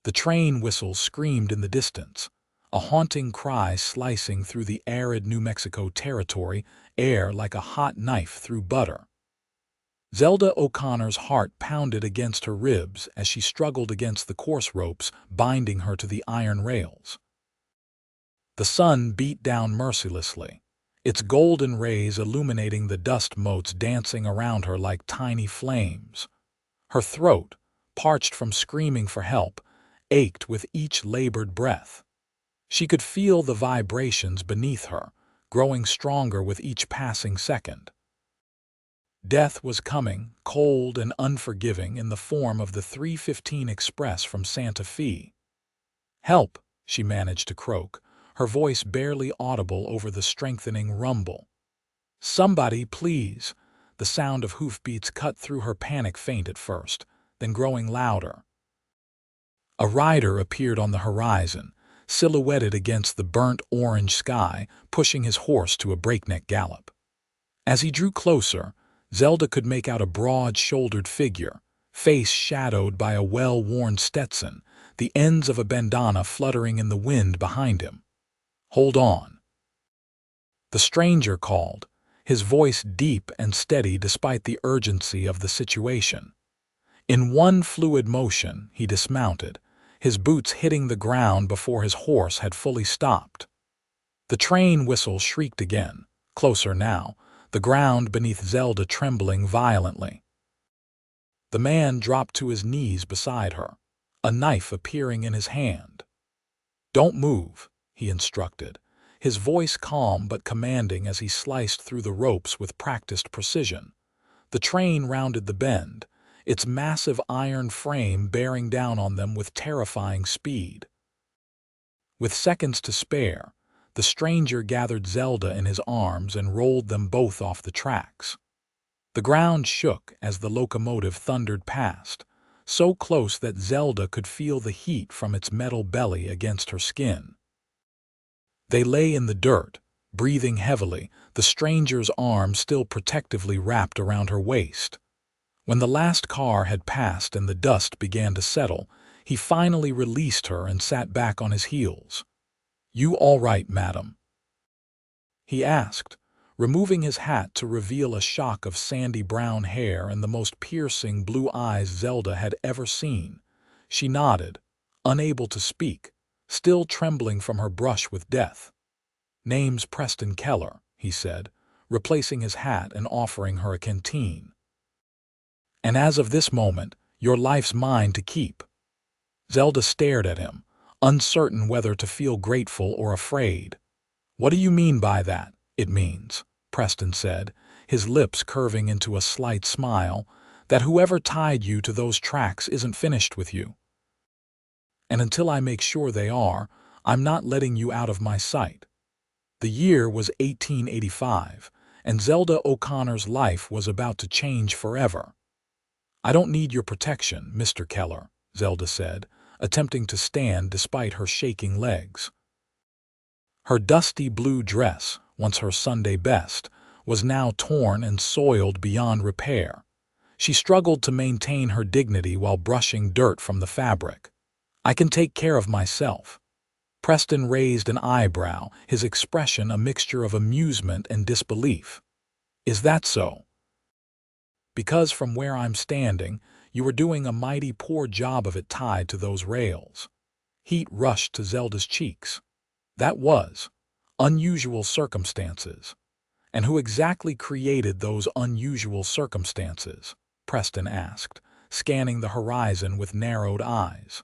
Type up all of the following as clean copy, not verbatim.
The train whistle screamed in the distance, a haunting cry slicing through the arid New Mexico territory air like a hot knife through butter. Zelda O'Connor's heart pounded against her ribs as she struggled against the course ropes binding her to the iron rails. The sun beat down mercilessly, its golden rays illuminating the dust motes dancing around her like tiny flames. Her throat, parched from screaming for help, ached with each labored breath. She could feel the vibrations beneath her, growing stronger with each passing second. Death was coming, cold and unforgiving, in the form of the 3:15 express from Santa Fe. "Help," she managed to croak, her voice barely audible over the strengthening rumble. "Somebody, please." The sound of hoofbeats cut through her panic faint at first, then growing louder. A rider appeared on the horizon, silhouetted against the burnt orange sky, pushing his horse to a breakneck gallop. As he drew closer, Zelda could make out a broad-shouldered figure, face shadowed by a well-worn Stetson, the ends of a bandana fluttering in the wind behind him. "Hold on." The stranger called, his voice deep and steady despite the urgency of the situation. In one fluid motion, he dismounted, his boots hitting the ground before his horse had fully stopped. The train whistle shrieked again, closer now, the ground beneath Zelda trembling violently. The man dropped to his knees beside her, a knife appearing in his hand. "Don't move," he instructed, his voice calm but commanding as he sliced through the ropes with practiced precision. The train rounded the bend, its massive iron frame bearing down on them with terrifying speed. With seconds to spare, the stranger gathered Zelda in his arms and rolled them both off the tracks. The ground shook as the locomotive thundered past, so close that Zelda could feel the heat from its metal belly against her skin. They lay in the dirt, breathing heavily, the stranger's arm still protectively wrapped around her waist. When the last car had passed and the dust began to settle, he finally released her and sat back on his heels. "You all right, madam?" he asked, removing his hat to reveal a shock of sandy brown hair and the most piercing blue eyes Zelda had ever seen. She nodded, unable to speak, still trembling from her brush with death. "Name's Preston Keller," he said, replacing his hat and offering her a canteen. "And as of this moment, your life's mine to keep." Zelda stared at him, uncertain whether to feel grateful or afraid. "What do you mean by that?" "It means," Preston said, his lips curving into a slight smile, "that whoever tied you to those tracks isn't finished with you. And until I make sure they are, I'm not letting you out of my sight." The year was 1885, and Zelda O'Connor's life was about to change forever. "I don't need your protection, Mr. Keller," Zelda said, attempting to stand despite her shaking legs. Her dusty blue dress, once her Sunday best, was now torn and soiled beyond repair. She struggled to maintain her dignity while brushing dirt from the fabric. "I can take care of myself." Preston raised an eyebrow, his expression a mixture of amusement and disbelief. "Is that so?" "Because from where I'm standing, you were doing a mighty poor job of it tied to those rails." Heat rushed to Zelda's cheeks. That was unusual circumstances. "And who exactly created those unusual circumstances?" Preston asked, scanning the horizon with narrowed eyes.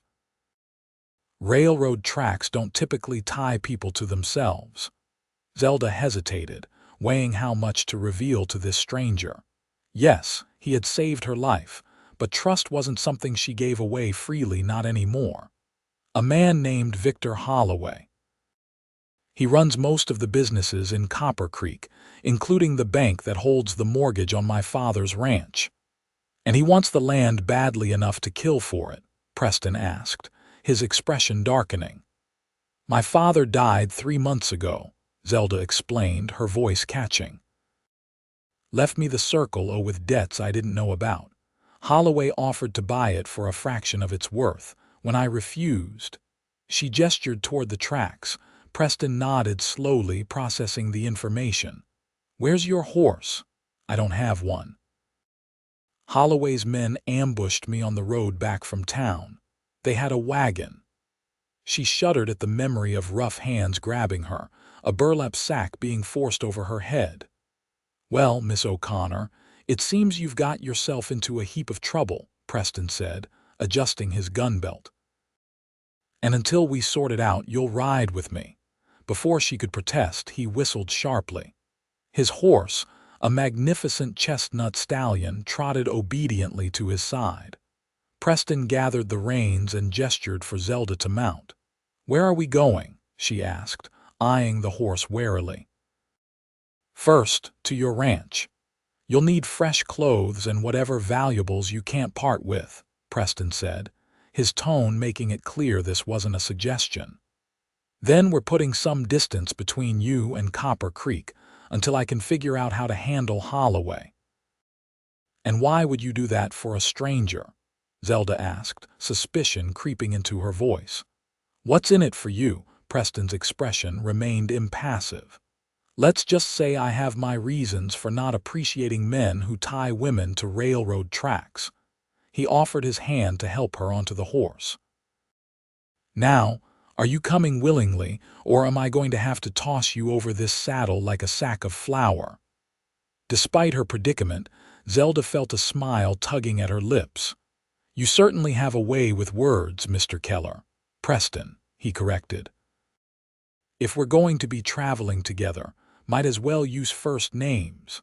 "Railroad tracks don't typically tie people to themselves." Zelda hesitated, weighing how much to reveal to this stranger. Yes, he had saved her life, but trust wasn't something she gave away freely, not anymore. "A man named Victor Holloway. He runs most of the businesses in Copper Creek, including the bank that holds the mortgage on my father's ranch. And he wants the land badly enough to kill for it," Preston asked, his expression darkening. "My father died 3 months ago," Zelda explained, her voice catching. "Left me the circle with debts I didn't know about. Holloway offered to buy it for a fraction of its worth, When I refused, she gestured toward the tracks. Preston nodded slowly, processing the information. Where's your horse? I don't have one. Holloway's men ambushed me on the road back from town. They had a wagon. She shuddered at the memory of rough hands grabbing her, a burlap sack being forced over her head. Well, Miss O'Connor, it seems you've got yourself into a heap of trouble, Preston said, adjusting his gun belt. And until we sort it out, you'll ride with me. Before she could protest, he whistled sharply. His horse, a magnificent chestnut stallion, trotted obediently to his side. Preston gathered the reins and gestured for Zelda to mount. Where are we going? She asked, eyeing the horse warily. First, to your ranch. You'll need fresh clothes and whatever valuables you can't part with, Preston said, his tone making it clear this wasn't a suggestion. Then we're putting some distance between you and Copper Creek until I can figure out how to handle Holloway. And why would you do that for a stranger? Zelda asked, suspicion creeping into her voice. What's in it for you? Preston's expression remained impassive. Let's just say I have my reasons for not appreciating men who tie women to railroad tracks. He offered his hand to help her onto the horse. Now, are you coming willingly, or am I going to have to toss you over this saddle like a sack of flour? Despite her predicament, Zelda felt a smile tugging at her lips. You certainly have a way with words, Mr. Keller. Preston, he corrected. If we're going to be traveling together, might as well use first names.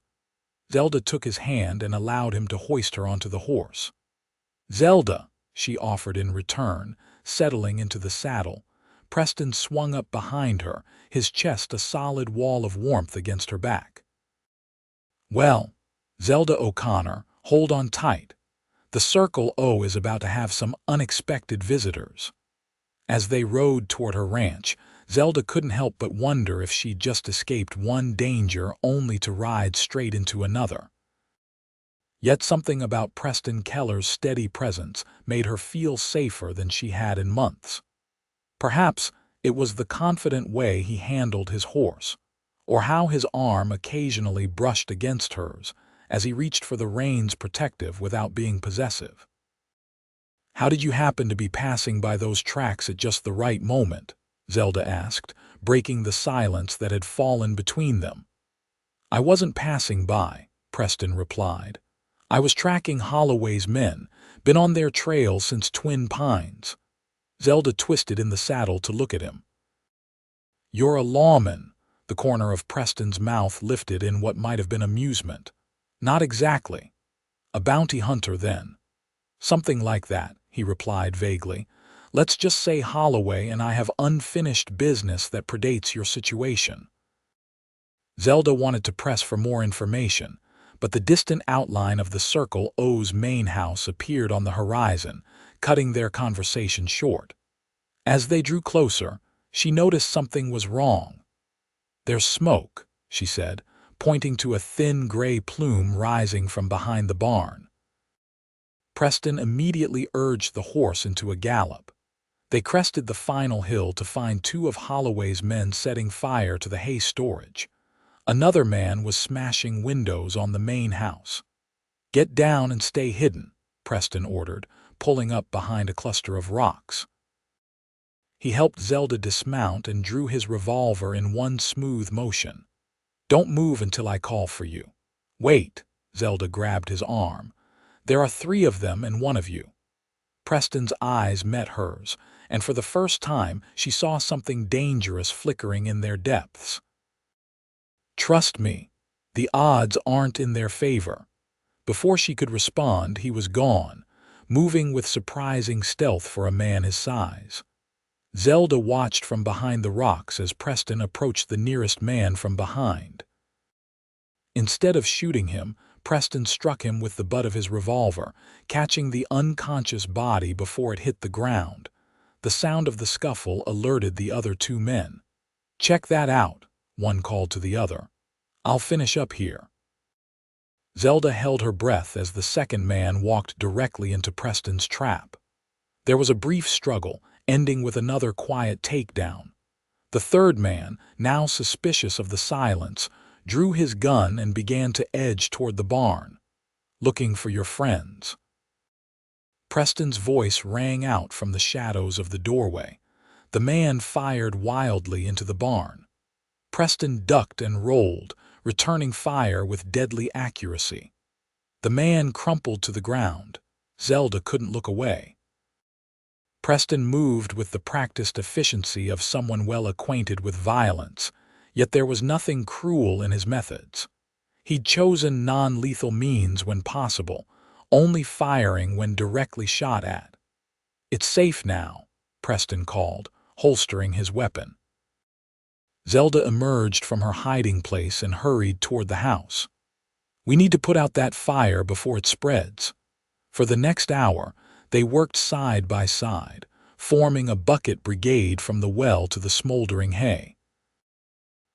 Zelda took his hand and allowed him to hoist her onto the horse. Zelda, she offered in return, settling into the saddle. Preston swung up behind her, his chest a solid wall of warmth against her back. Well, Zelda O'Connor, hold on tight. The Circle O is about to have some unexpected visitors. As they rode toward her ranch, Zelda couldn't help but wonder if she'd just escaped one danger only to ride straight into another. Yet something about Preston Keller's steady presence made her feel safer than she had in months. Perhaps it was the confident way he handled his horse, or how his arm occasionally brushed against hers as he reached for the reins protective without being possessive. How did you happen to be passing by those tracks at just the right moment? Zelda asked, breaking the silence that had fallen between them. I wasn't passing by, Preston replied. I was tracking Holloway's men, been on their trail since Twin Pines. Zelda twisted in the saddle to look at him. You're a lawman, the corner of Preston's mouth lifted in what might have been amusement. Not exactly. A bounty hunter, then. Something like that, he replied vaguely. Let's just say Holloway and I have unfinished business that predates your situation. Zelda wanted to press for more information, but the distant outline of the Circle O's main house appeared on the horizon, cutting their conversation short. As they drew closer, she noticed something was wrong. There's smoke, she said, pointing to a thin gray plume rising from behind the barn. Preston immediately urged the horse into a gallop. They crested the final hill to find two of Holloway's men setting fire to the hay storage. Another man was smashing windows on the main house. Get down and stay hidden, Preston ordered, pulling up behind a cluster of rocks. He helped Zelda dismount and drew his revolver in one smooth motion. Don't move until I call for you. Wait, Zelda grabbed his arm. There are 3 of them and 1 of you. Preston's eyes met hers, and for the first time she saw something dangerous flickering in their depths. Trust me, the odds aren't in their favor. Before she could respond, he was gone, moving with surprising stealth for a man his size. Zelda watched from behind the rocks as Preston approached the nearest man from behind. Instead of shooting him, Preston struck him with the butt of his revolver, catching the unconscious body before it hit the ground. The sound of the scuffle alerted the other 2 men. Check that out, one called to the other. I'll finish up here. Zelda held her breath as the second man walked directly into Preston's trap. There was a brief struggle, ending with another quiet takedown. The third man, now suspicious of the silence, drew his gun and began to edge toward the barn. "Looking for your friends." Preston's voice rang out from the shadows of the doorway. The man fired wildly into the barn. Preston ducked and rolled, returning fire with deadly accuracy. The man crumpled to the ground. Zelda couldn't look away. Preston moved with the practiced efficiency of someone well acquainted with violence, yet there was nothing cruel in his methods. He'd chosen non-lethal means when possible, only firing when directly shot at. "It's safe now," Preston called, holstering his weapon. Zelda emerged from her hiding place and hurried toward the house. "We need to put out that fire before it spreads." For the next hour, they worked side by side, forming a bucket brigade from the well to the smoldering hay.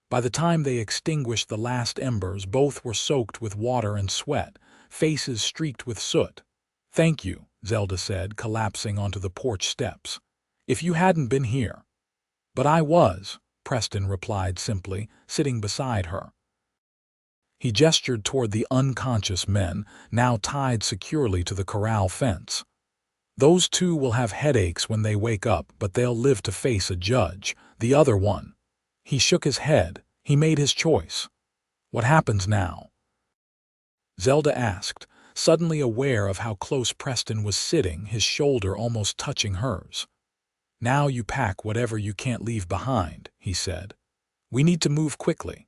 By the time they extinguished the last embers, both were soaked with water and sweat, faces streaked with soot. "Thank you," Zelda said, collapsing onto the porch steps. "If you hadn't been here." "But I was," Preston replied simply, sitting beside her. He gestured toward the unconscious men, now tied securely to the corral fence. "Those two will have headaches when they wake up, but they'll live to face a judge. The other one." He shook his head. He made his choice. "What happens now?" Zelda asked, suddenly aware of how close Preston was sitting, his shoulder almost touching hers. "Now you pack whatever you can't leave behind," he said. "We need to move quickly.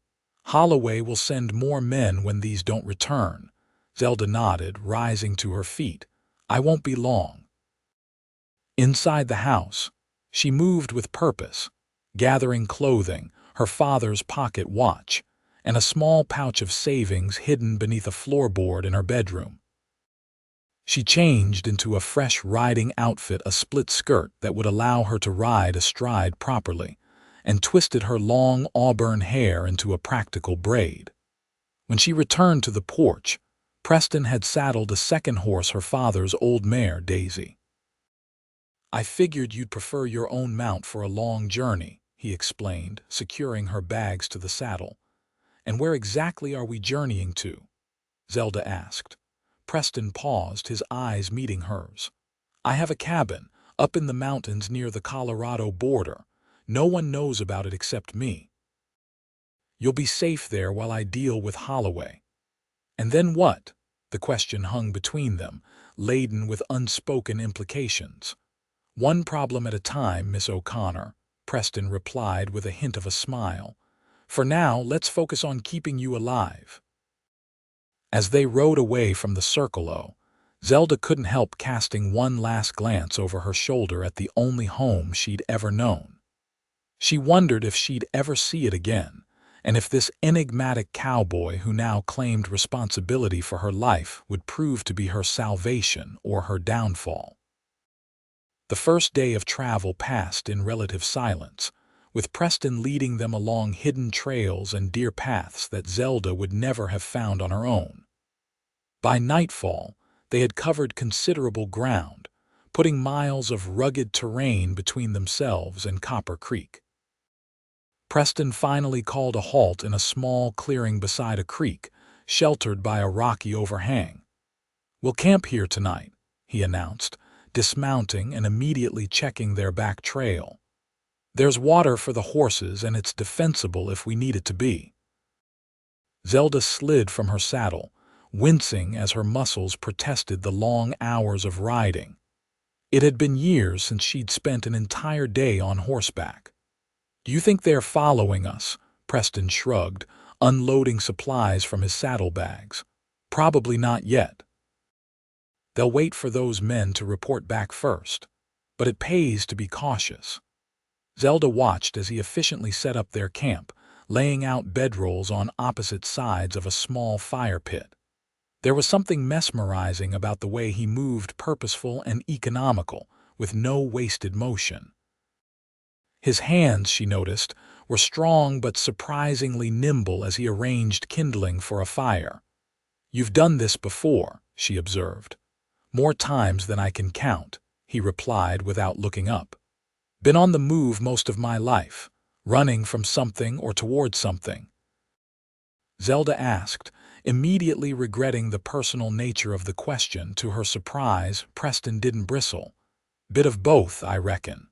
Holloway will send more men when these don't return." Zelda nodded, rising to her feet. "I won't be long." Inside the house, she moved with purpose, gathering clothing, her father's pocket watch, and a small pouch of savings hidden beneath a floorboard in her bedroom. She changed into a fresh riding outfit, a split skirt that would allow her to ride astride properly, and twisted her long auburn hair into a practical braid. When she returned to the porch, Preston had saddled a second horse, her father's old mare, Daisy. "I figured you'd prefer your own mount for a long journey," he explained, securing her bags to the saddle. "And where exactly are we journeying to?" Zelda asked. Preston paused, his eyes meeting hers. "I have a cabin up in the mountains near the Colorado border. No one knows about it except me. You'll be safe there while I deal with Holloway." "And then what?" The question hung between them, laden with unspoken implications. "One problem at a time, Miss O'Connor," Preston replied with a hint of a smile. "For now, let's focus on keeping you alive." As they rode away from the Circle O, Zelda couldn't help casting one last glance over her shoulder at the only home she'd ever known. She wondered if she'd ever see it again, and if this enigmatic cowboy who now claimed responsibility for her life would prove to be her salvation or her downfall. The first day of travel passed in relative silence, with Preston leading them along hidden trails and deer paths that Zelda would never have found on her own. By nightfall, they had covered considerable ground, putting miles of rugged terrain between themselves and Copper Creek. Preston finally called a halt in a small clearing beside a creek, sheltered by a rocky overhang. "We'll camp here tonight," he announced, dismounting and immediately checking their back trail. "There's water for the horses, and it's defensible if we need it to be." Zelda slid from her saddle, wincing as her muscles protested the long hours of riding. It had been years since she'd spent an entire day on horseback. "Do you think they're following us?" Preston shrugged, unloading supplies from his saddlebags. "Probably not yet. They'll wait for those men to report back first. But it pays to be cautious." Zelda watched as he efficiently set up their camp, laying out bedrolls on opposite sides of a small fire pit. There was something mesmerizing about the way he moved, purposeful and economical, with no wasted motion. His hands, she noticed, were strong but surprisingly nimble as he arranged kindling for a fire. "You've done this before," she observed. "More times than I can count," he he replied without looking up. Been on the move most of my life, running from something or towards something. Zelda asked, immediately regretting the personal nature of the question. To her surprise, Preston didn't bristle. Bit of both, I reckon.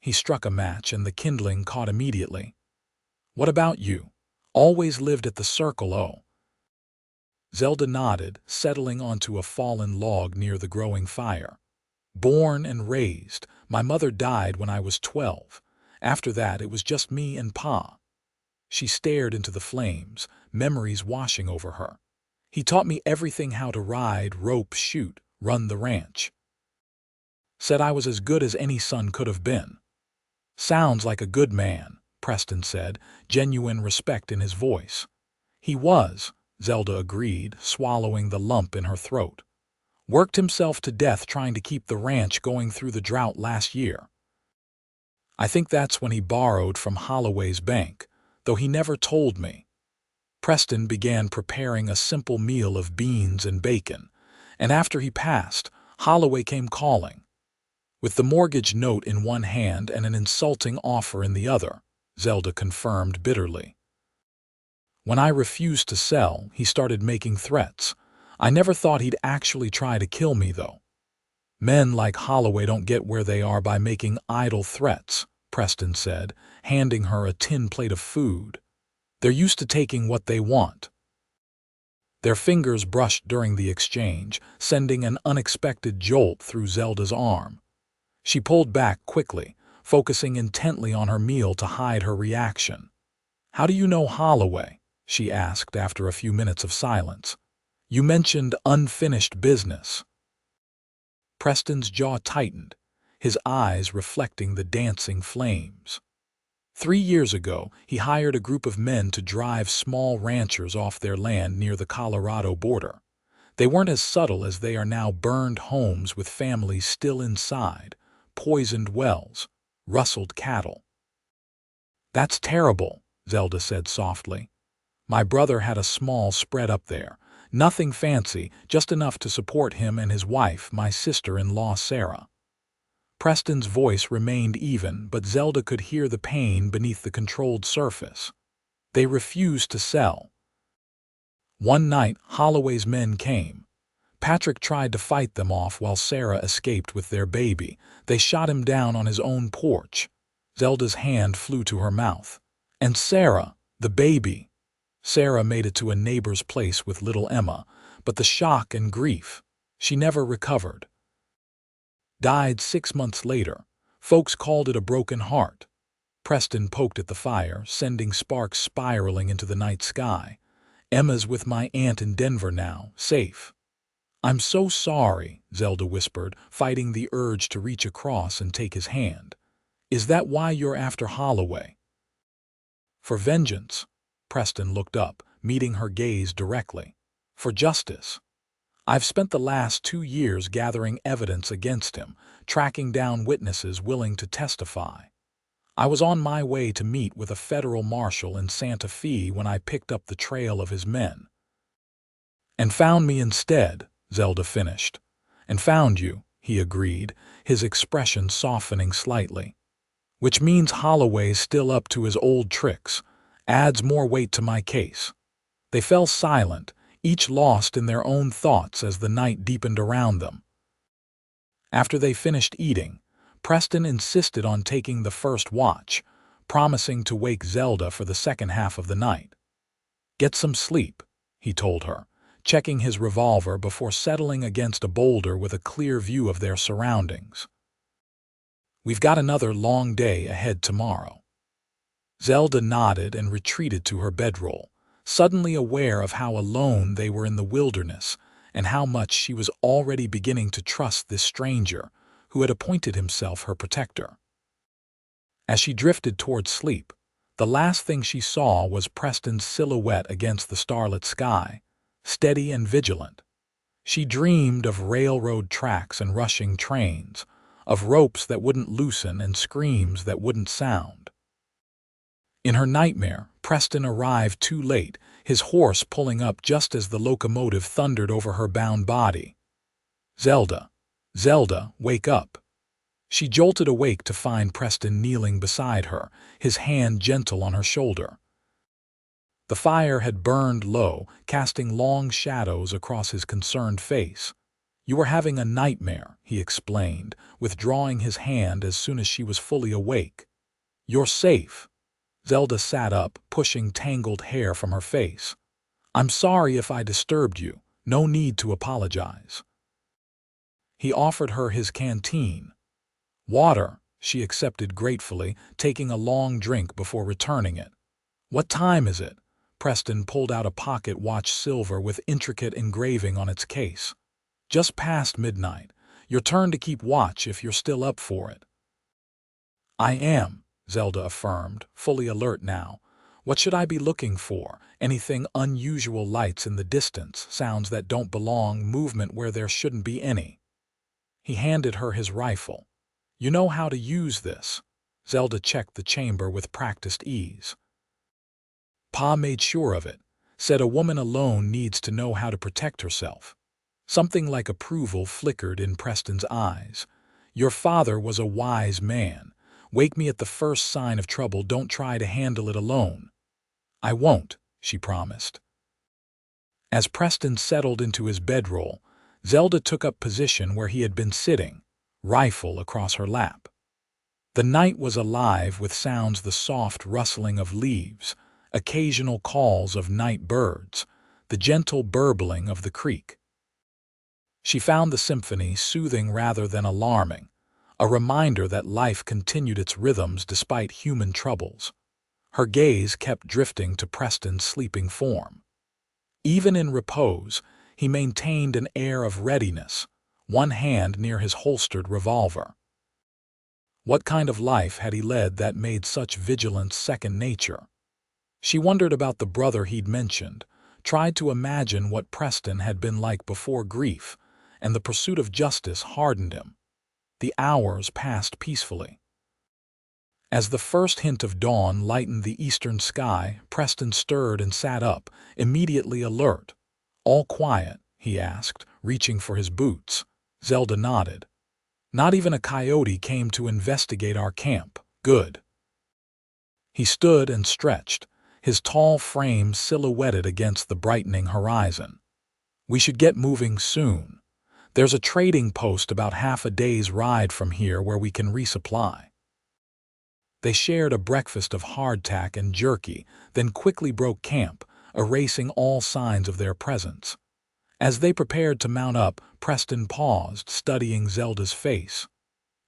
He struck a match and the kindling caught immediately. What about you? Always lived at the Circle O. Zelda nodded, settling onto a fallen log near the growing fire. Born and raised, my mother died when I was 12. After that, it was just me and Pa. She stared into the flames, memories washing over her. He taught me everything: how to ride, rope, shoot, run the ranch. Said I was as good as any son could have been. Sounds like a good man, Preston said, genuine respect in his voice. He was, Zelda agreed, swallowing the lump in her throat. Worked himself to death trying to keep the ranch going through the drought last year. I think that's when he borrowed from Holloway's bank, though he never told me. Preston began preparing a simple meal of beans and bacon, and after he passed, Holloway came calling. With the mortgage note in one hand and an insulting offer in the other, Zelda confirmed bitterly. When I refused to sell, he started making threats. I never thought he'd actually try to kill me, though. Men like Holloway don't get where they are by making idle threats, Preston said, handing her a tin plate of food. They're used to taking what they want. Their fingers brushed during the exchange, sending an unexpected jolt through Zelda's arm. She pulled back quickly, focusing intently on her meal to hide her reaction. How do you know Holloway? She asked after a few minutes of silence. You mentioned unfinished business. Preston's jaw tightened, his eyes reflecting the dancing flames. 3 years ago, he hired a group of men to drive small ranchers off their land near the Colorado border. They weren't as subtle as they are now: burned homes with families still inside, poisoned wells, rustled cattle. That's terrible, Zelda said softly. My brother had a small spread up there. Nothing fancy, just enough to support him and his wife, my sister-in-law Sarah. Preston's voice remained even, but Zelda could hear the pain beneath the controlled surface. They refused to sell. One night, Holloway's men came. Patrick tried to fight them off while Sarah escaped with their baby. They shot him down on his own porch. Zelda's hand flew to her mouth. And Sarah, the baby. Sarah made it to a neighbor's place with little Emma, but the shock and grief, she never recovered. Died 6 months later. Folks called it a broken heart. Preston poked at the fire, sending sparks spiraling into the night sky. Emma's with my aunt in Denver now, safe. I'm so sorry, Zelda whispered, fighting the urge to reach across and take his hand. Is that why you're after Holloway? For vengeance. Preston looked up, meeting her gaze directly. For justice. I've spent the last 2 years gathering evidence against him, tracking down witnesses willing to testify. I was on my way to meet with a federal marshal in Santa Fe when I picked up the trail of his men. And found me instead, Zelda finished. And found you, he agreed, his expression softening slightly. Which means Holloway's still up to his old tricks. Adds more weight to my case. They fell silent, each lost in their own thoughts as the night deepened around them. After they finished eating, Preston insisted on taking the first watch, promising to wake Zelda for the second half of the night. Get some sleep, he told her, checking his revolver before settling against a boulder with a clear view of their surroundings. We've got another long day ahead tomorrow. Zelda nodded and retreated to her bedroll, suddenly aware of how alone they were in the wilderness and how much she was already beginning to trust this stranger who had appointed himself her protector. As she drifted toward sleep, the last thing she saw was Preston's silhouette against the starlit sky, steady and vigilant. She dreamed of railroad tracks and rushing trains, of ropes that wouldn't loosen and screams that wouldn't sound. In her nightmare, Preston arrived too late, his horse pulling up just as the locomotive thundered over her bound body. Zelda, Zelda, wake up. She jolted awake to find Preston kneeling beside her, his hand gentle on her shoulder. The fire had burned low, casting long shadows across his concerned face. "You were having a nightmare," he explained, withdrawing his hand as soon as she was fully awake. "You're safe." Zelda sat up, pushing tangled hair from her face. "I'm sorry if I disturbed you. No need to apologize." He offered her his canteen. "Water," she accepted gratefully, taking a long drink before returning it. "What time is it?" Preston pulled out a pocket watch, silver with intricate engraving on its case. "Just past midnight. Your turn to keep watch if you're still up for it." "I am," Zelda affirmed, fully alert now. "What should I be looking for? Anything unusual? Lights in the distance, sounds that don't belong, movement where there shouldn't be any." He handed her his rifle. "You know how to use this?" Zelda checked the chamber with practiced ease. "Pa made sure of it. Said a woman alone needs to know how to protect herself." Something like approval flickered in Preston's eyes. "Your father was a wise man. Wake me at the first sign of trouble. Don't try to handle it alone." "I won't," she promised. As Preston settled into his bedroll, Zelda took up position where he had been sitting, rifle across her lap. The night was alive with sounds: the soft rustling of leaves, occasional calls of night birds, the gentle burbling of the creek. She found the symphony soothing rather than alarming, a reminder that life continued its rhythms despite human troubles. Her gaze kept drifting to Preston's sleeping form. Even in repose, he maintained an air of readiness, one hand near his holstered revolver. What kind of life had he led that made such vigilance second nature? She wondered about the brother he'd mentioned, tried to imagine what Preston had been like before grief, and the pursuit of justice hardened him. The hours passed peacefully. As the first hint of dawn lightened the eastern sky, Preston stirred and sat up, immediately alert. "All quiet?" he asked, reaching for his boots. Zelda nodded. "Not even a coyote came to investigate our camp. Good." He stood and stretched, his tall frame silhouetted against the brightening horizon. "We should get moving soon. There's a trading post about half a day's ride from here where we can resupply." They shared a breakfast of hardtack and jerky, then quickly broke camp, erasing all signs of their presence. As they prepared to mount up, Preston paused, studying Zelda's face.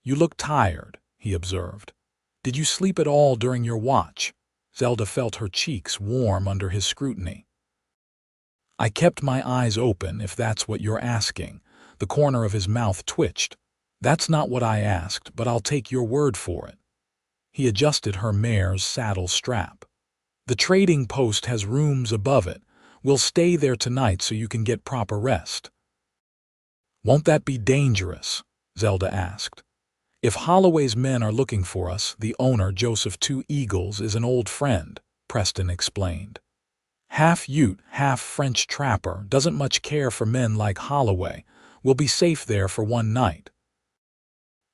"You look tired," he observed. "Did you sleep at all during your watch?" Zelda felt her cheeks warm under his scrutiny. "I kept my eyes open, if that's what you're asking." The corner of his mouth twitched. "That's not what I asked, but I'll take your word for it." He adjusted her mare's saddle strap. "The trading post has rooms above it. We'll stay there tonight so you can get proper rest." "Won't that be dangerous?" Zelda asked. "If Holloway's men are looking for us, the owner, Joseph Two Eagles, is an old friend," Preston explained. "Half Ute, half French trapper, doesn't much care for men like Holloway. We'll be safe there for one night."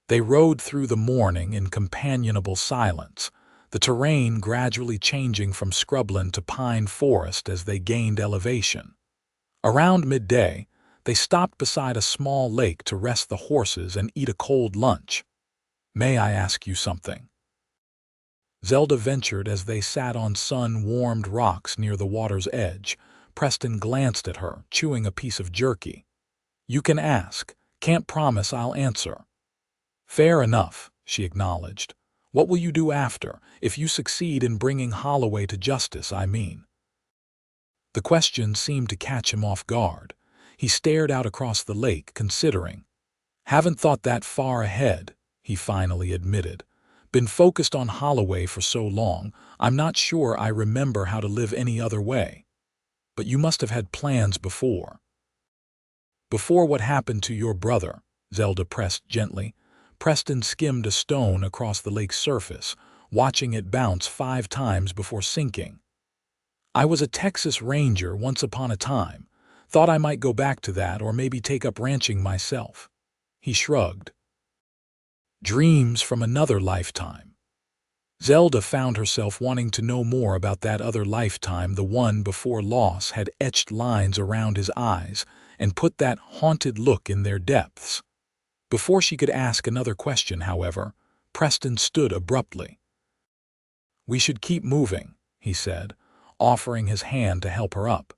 They rode through the morning in companionable silence, the terrain gradually changing from scrubland to pine forest as they gained elevation. Around midday, they stopped beside a small lake to rest the horses and eat a cold lunch. "May I ask you something?" Zelda ventured as they sat on sun-warmed rocks near the water's edge. Preston glanced at her, chewing a piece of jerky. "You can ask. Can't promise I'll answer." "Fair enough," she acknowledged. "What will you do after, if you succeed in bringing Holloway to justice, I mean?" The question seemed to catch him off guard. He stared out across the lake, considering. "Haven't thought that far ahead," he finally admitted. "Been focused on Holloway for so long, I'm not sure I remember how to live any other way." "But you must have had plans before." "Before what happened to your brother," Zelda pressed gently. Preston skimmed a stone across the lake's surface, watching it bounce 5 times before sinking. "I was a Texas Ranger once upon a time. Thought I might go back to that or maybe take up ranching myself." He shrugged. Dreams from another lifetime. Zelda found herself wanting to know more about that other lifetime. The one before loss had etched lines around his eyes and put that haunted look in their depths. Before she could ask another question, however, Preston stood abruptly. "We should keep moving," he said, offering his hand to help her up.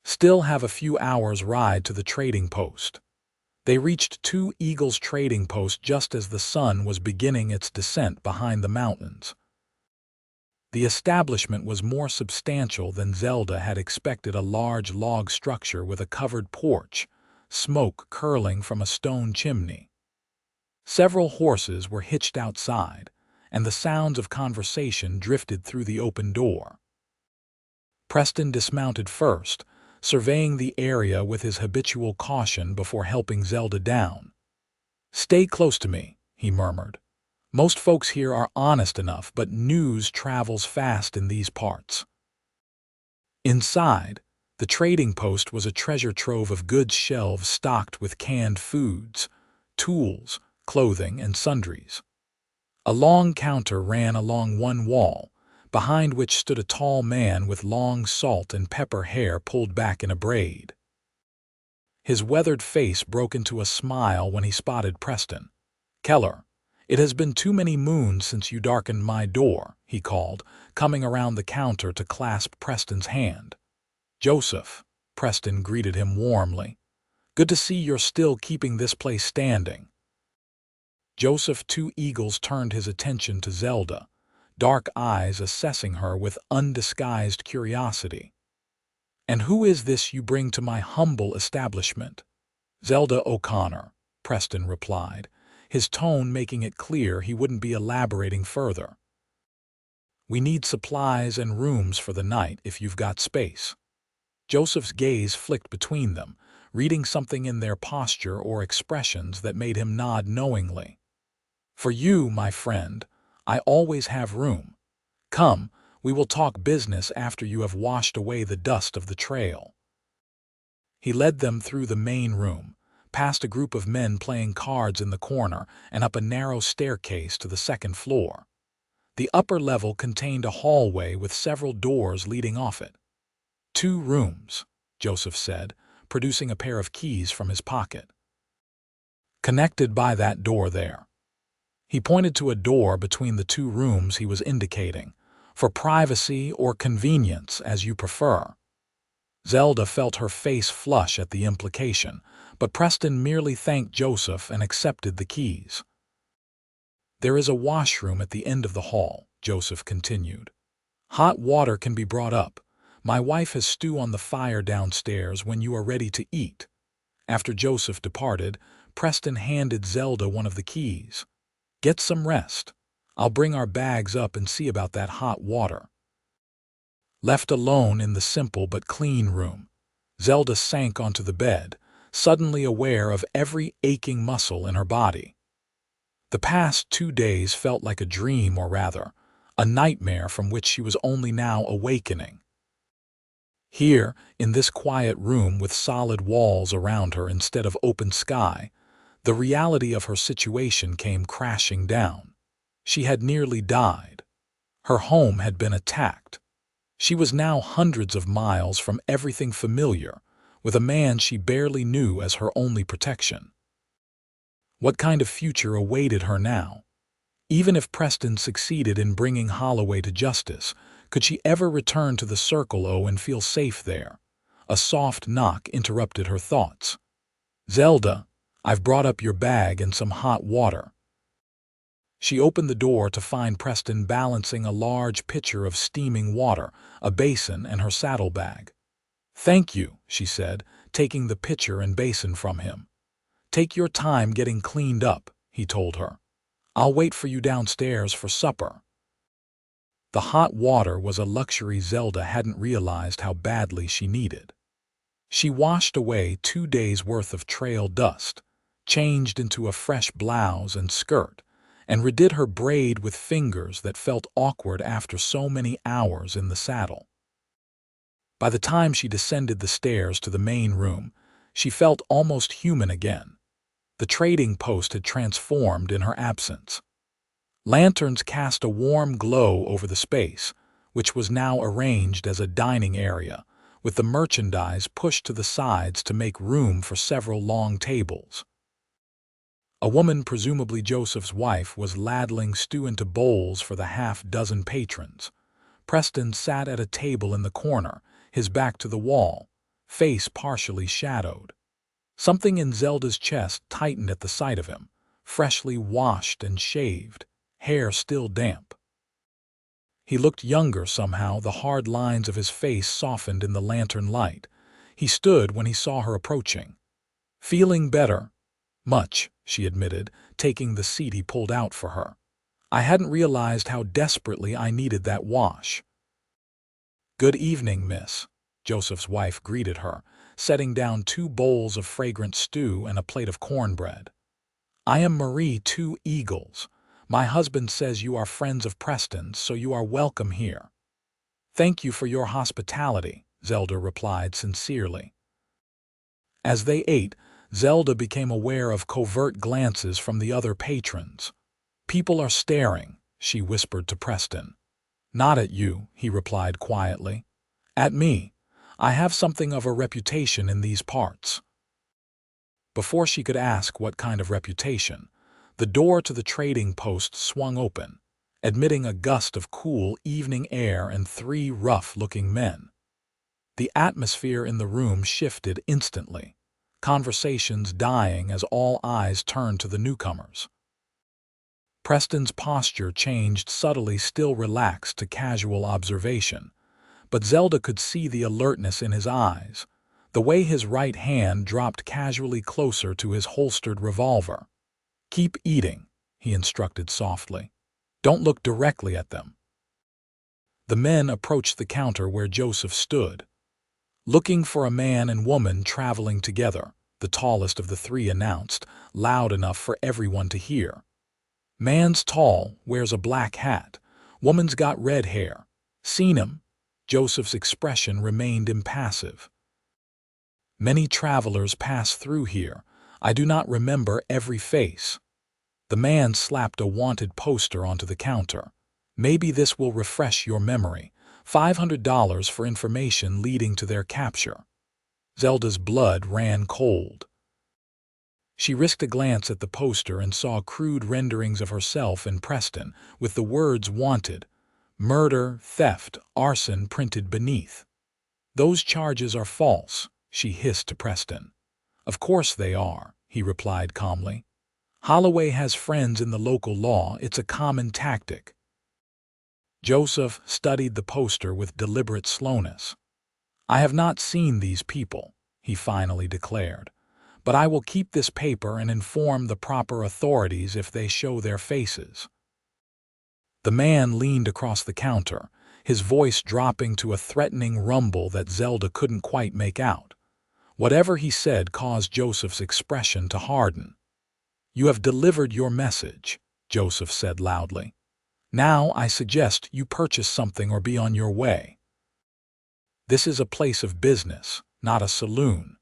"Still have a few hours' ride to the trading post." They reached Two Eagles trading post just as the sun was beginning its descent behind the mountains. The establishment was more substantial than Zelda had expected, a large log structure with a covered porch, smoke curling from a stone chimney. Several horses were hitched outside, and the sounds of conversation drifted through the open door. Preston dismounted first, surveying the area with his habitual caution before helping Zelda down. "Stay close to me," he murmured. "Most folks here are honest enough, but news travels fast in these parts." Inside, the trading post was a treasure trove of goods, shelves stocked with canned foods, tools, clothing, and sundries. A long counter ran along one wall, behind which stood a tall man with long salt and pepper hair pulled back in a braid. His weathered face broke into a smile when he spotted Preston. "Keller, it has been too many moons since you darkened my door," he called, coming around the counter to clasp Preston's hand. "Joseph," Preston greeted him warmly. "Good to see you're still keeping this place standing." Joseph Two Eagles turned his attention to Zelda, dark eyes assessing her with undisguised curiosity. "And who is this you bring to my humble establishment?" "Zelda O'Connor," Preston replied, his tone making it clear he wouldn't be elaborating further. "We need supplies and rooms for the night if you've got space." Joseph's gaze flicked between them, reading something in their posture or expressions that made him nod knowingly. "For you, my friend, I always have room. Come, we will talk business after you have washed away the dust of the trail." He led them through the main room, past a group of men playing cards in the corner, and up a narrow staircase to the second floor. The upper level contained a hallway with several doors leading off it. "Two rooms," Joseph said, producing a pair of keys from his pocket. "Connected by that door there." He pointed to a door between the two rooms he was indicating, "for privacy or convenience, as you prefer." Zelda felt her face flush at the implication, but Preston merely thanked Joseph and accepted the keys. "There is a washroom at the end of the hall," Joseph continued. "Hot water can be brought up. My wife has stew on the fire downstairs when you are ready to eat." After Joseph departed, Preston handed Zelda one of the keys. "Get some rest. I'll bring our bags up and see about that hot water." Left alone in the simple but clean room, Zelda sank onto the bed, suddenly aware of every aching muscle in her body. The past 2 days felt like a dream, or rather, a nightmare from which she was only now awakening. Here, in this quiet room with solid walls around her instead of open sky, the reality of her situation came crashing down. She had nearly died. Her home had been attacked. She was now hundreds of miles from everything familiar, with a man she barely knew as her only protection. What kind of future awaited her now? Even if Preston succeeded in bringing Holloway to justice, could she ever return to the Circle O and feel safe there? A soft knock interrupted her thoughts. "Zelda, I've brought up your bag and some hot water." She opened the door to find Preston balancing a large pitcher of steaming water, a basin, and her saddlebag. "Thank you," she said, taking the pitcher and basin from him. "Take your time getting cleaned up," he told her. "I'll wait for you downstairs for supper." The hot water was a luxury Zelda hadn't realized how badly she needed. She washed away 2 days' worth of trail dust, changed into a fresh blouse and skirt, and redid her braid with fingers that felt awkward after so many hours in the saddle. By the time she descended the stairs to the main room, she felt almost human again. The trading post had transformed in her absence. Lanterns cast a warm glow over the space, which was now arranged as a dining area, with the merchandise pushed to the sides to make room for several long tables. A woman, presumably Joseph's wife, was ladling stew into bowls for the half-dozen patrons. Preston sat at a table in the corner, his back to the wall, face partially shadowed. Something in Zelda's chest tightened at the sight of him, freshly washed and shaved, hair still damp. He looked younger somehow, the hard lines of his face softened in the lantern light. He stood when he saw her approaching. "Feeling better?" "Much," she admitted, taking the seat he pulled out for her. "I hadn't realized how desperately I needed that wash." "Good evening, miss," Joseph's wife greeted her, setting down 2 bowls of fragrant stew and a plate of cornbread. "I am Marie 2 Eagles. My husband says you are friends of Preston's, so you are welcome here." "Thank you for your hospitality," Zelda replied sincerely. As they ate, Zelda became aware of covert glances from the other patrons. "People are staring," she whispered to Preston. "Not at you," he replied quietly. "At me. I have something of a reputation in these parts." Before she could ask what kind of reputation, the door to the trading post swung open, admitting a gust of cool evening air and 3 rough-looking men. The atmosphere in the room shifted instantly, conversations dying as all eyes turned to the newcomers. Preston's posture changed subtly, still relaxed to casual observation, but Zelda could see the alertness in his eyes, the way his right hand dropped casually closer to his holstered revolver. "Keep eating," he instructed softly. "Don't look directly at them." The men approached the counter where Joseph stood. "Looking for a man and woman traveling together," the tallest of the 3 announced, loud enough for everyone to hear. "Man's tall, wears a black hat. Woman's got red hair. Seen him?" Joseph's expression remained impassive. "Many travelers pass through here. I do not remember every face." The man slapped a wanted poster onto the counter. "Maybe this will refresh your memory. $500 for information leading to their capture." Zelda's blood ran cold. She risked a glance at the poster and saw crude renderings of herself and Preston, with the words "wanted," murder, theft, arson printed beneath. "Those charges are false," she hissed to Preston. "Of course they are," he replied calmly. "Holloway has friends in the local law. It's a common tactic." Joseph studied the poster with deliberate slowness. "I have not seen these people," he finally declared, "but I will keep this paper and inform the proper authorities if they show their faces." The man leaned across the counter, his voice dropping to a threatening rumble that Zelda couldn't quite make out. Whatever he said caused Joseph's expression to harden. "You have delivered your message," Joseph said loudly. "Now I suggest you purchase something or be on your way. This is a place of business, not a saloon."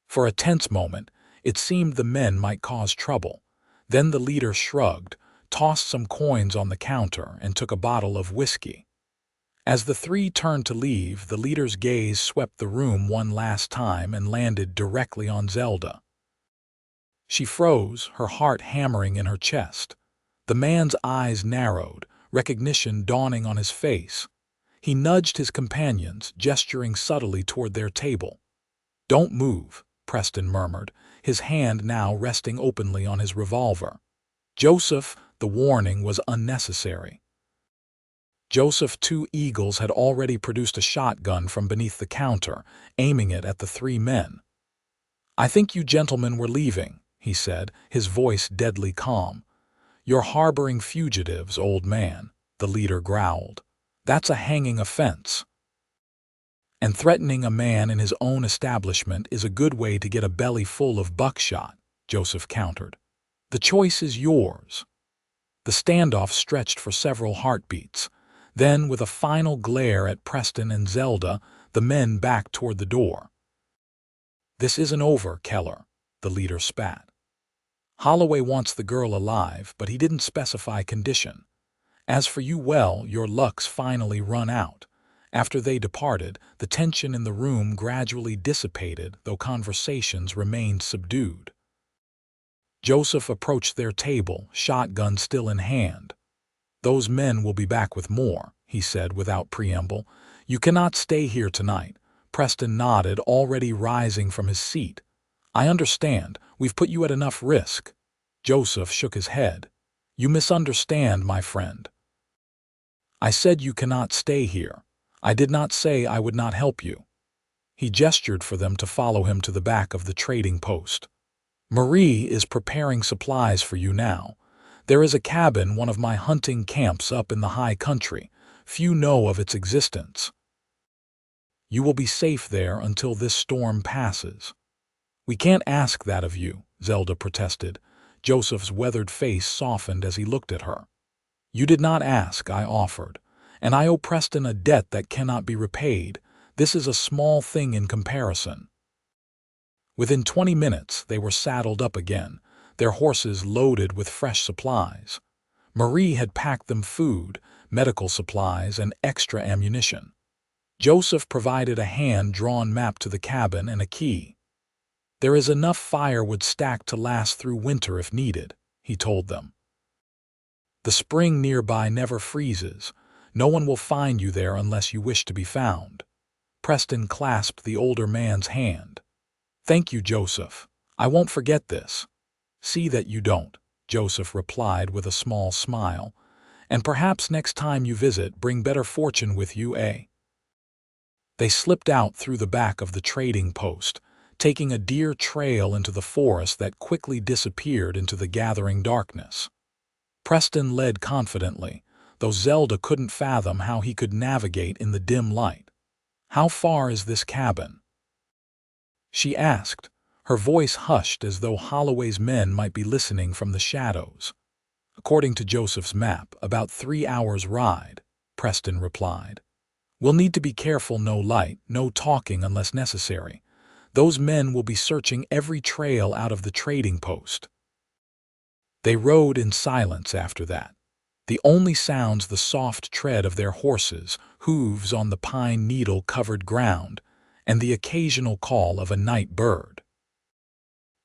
For a tense moment, it seemed the men might cause trouble. Then the leader shrugged, tossed some coins on the counter, and took a bottle of whiskey. As the 3 turned to leave, the leader's gaze swept the room one last time and landed directly on Zelda. She froze, her heart hammering in her chest. The man's eyes narrowed, recognition dawning on his face. He nudged his companions, gesturing subtly toward their table. "Don't move," Preston murmured, his hand now resting openly on his revolver. "Joseph," the warning was unnecessary. Joseph 2 Eagles had already produced a shotgun from beneath the counter, aiming it at the 3 men. "I think you gentlemen were leaving," he said, his voice deadly calm. "You're harboring fugitives, old man," the leader growled. "That's a hanging offense. And threatening a man in his own establishment is a good way to get a belly full of buckshot," Joseph countered. "The choice is yours." The standoff stretched for several heartbeats. Then, with a final glare at Preston and Zelda, the men backed toward the door. "This isn't over, Keller," the leader spat. Holloway wants the girl alive, but he didn't specify condition. As for you, well, your luck's finally run out. After they departed, the tension in the room gradually dissipated, though conversations remained subdued. Joseph approached their table, shotgun still in hand. "Those men will be back with more," he said without preamble. "You cannot stay here tonight." Preston nodded, already rising from his seat. "I understand. We've put you at enough risk." Joseph shook his head. "You misunderstand, my friend. I said you cannot stay here. I did not say I would not help you." He gestured for them to follow him to the back of the trading post. "Marie is preparing supplies for you now. There is a cabin, one of my hunting camps up in the high country. Few know of its existence. You will be safe there until this storm passes." "We can't ask that of you," Zelda protested. Joseph's weathered face softened as he looked at her. "You did not ask, I offered. And I owe Preston a debt that cannot be repaid. This is a small thing in comparison." Within 20 minutes, they were saddled up again, their horses loaded with fresh supplies. Marie had packed them food, medical supplies, and extra ammunition. Joseph provided a hand-drawn map to the cabin and a key. "There is enough firewood stacked to last through winter if needed," he told them. "The spring nearby never freezes. No one will find you there unless you wish to be found." Preston clasped the older man's hand. "Thank you, Joseph. I won't forget this." "See that you don't," Joseph replied with a small smile. "And perhaps next time you visit, bring better fortune with you, eh?" They slipped out through the back of the trading post, taking a deer trail into the forest that quickly disappeared into the gathering darkness. Preston led confidently, though Zelda couldn't fathom how he could navigate in the dim light. "How far is this cabin?" she asked, her voice hushed as though Holloway's men might be listening from the shadows. "According to Joseph's map, about 3 hours' ride," Preston replied. "We'll need to be careful, no light, no talking unless necessary. Those men will be searching every trail out of the trading post." They rode in silence after that. The only sounds the soft tread of their horses, hooves on the pine needle-covered ground, and the occasional call of a night bird.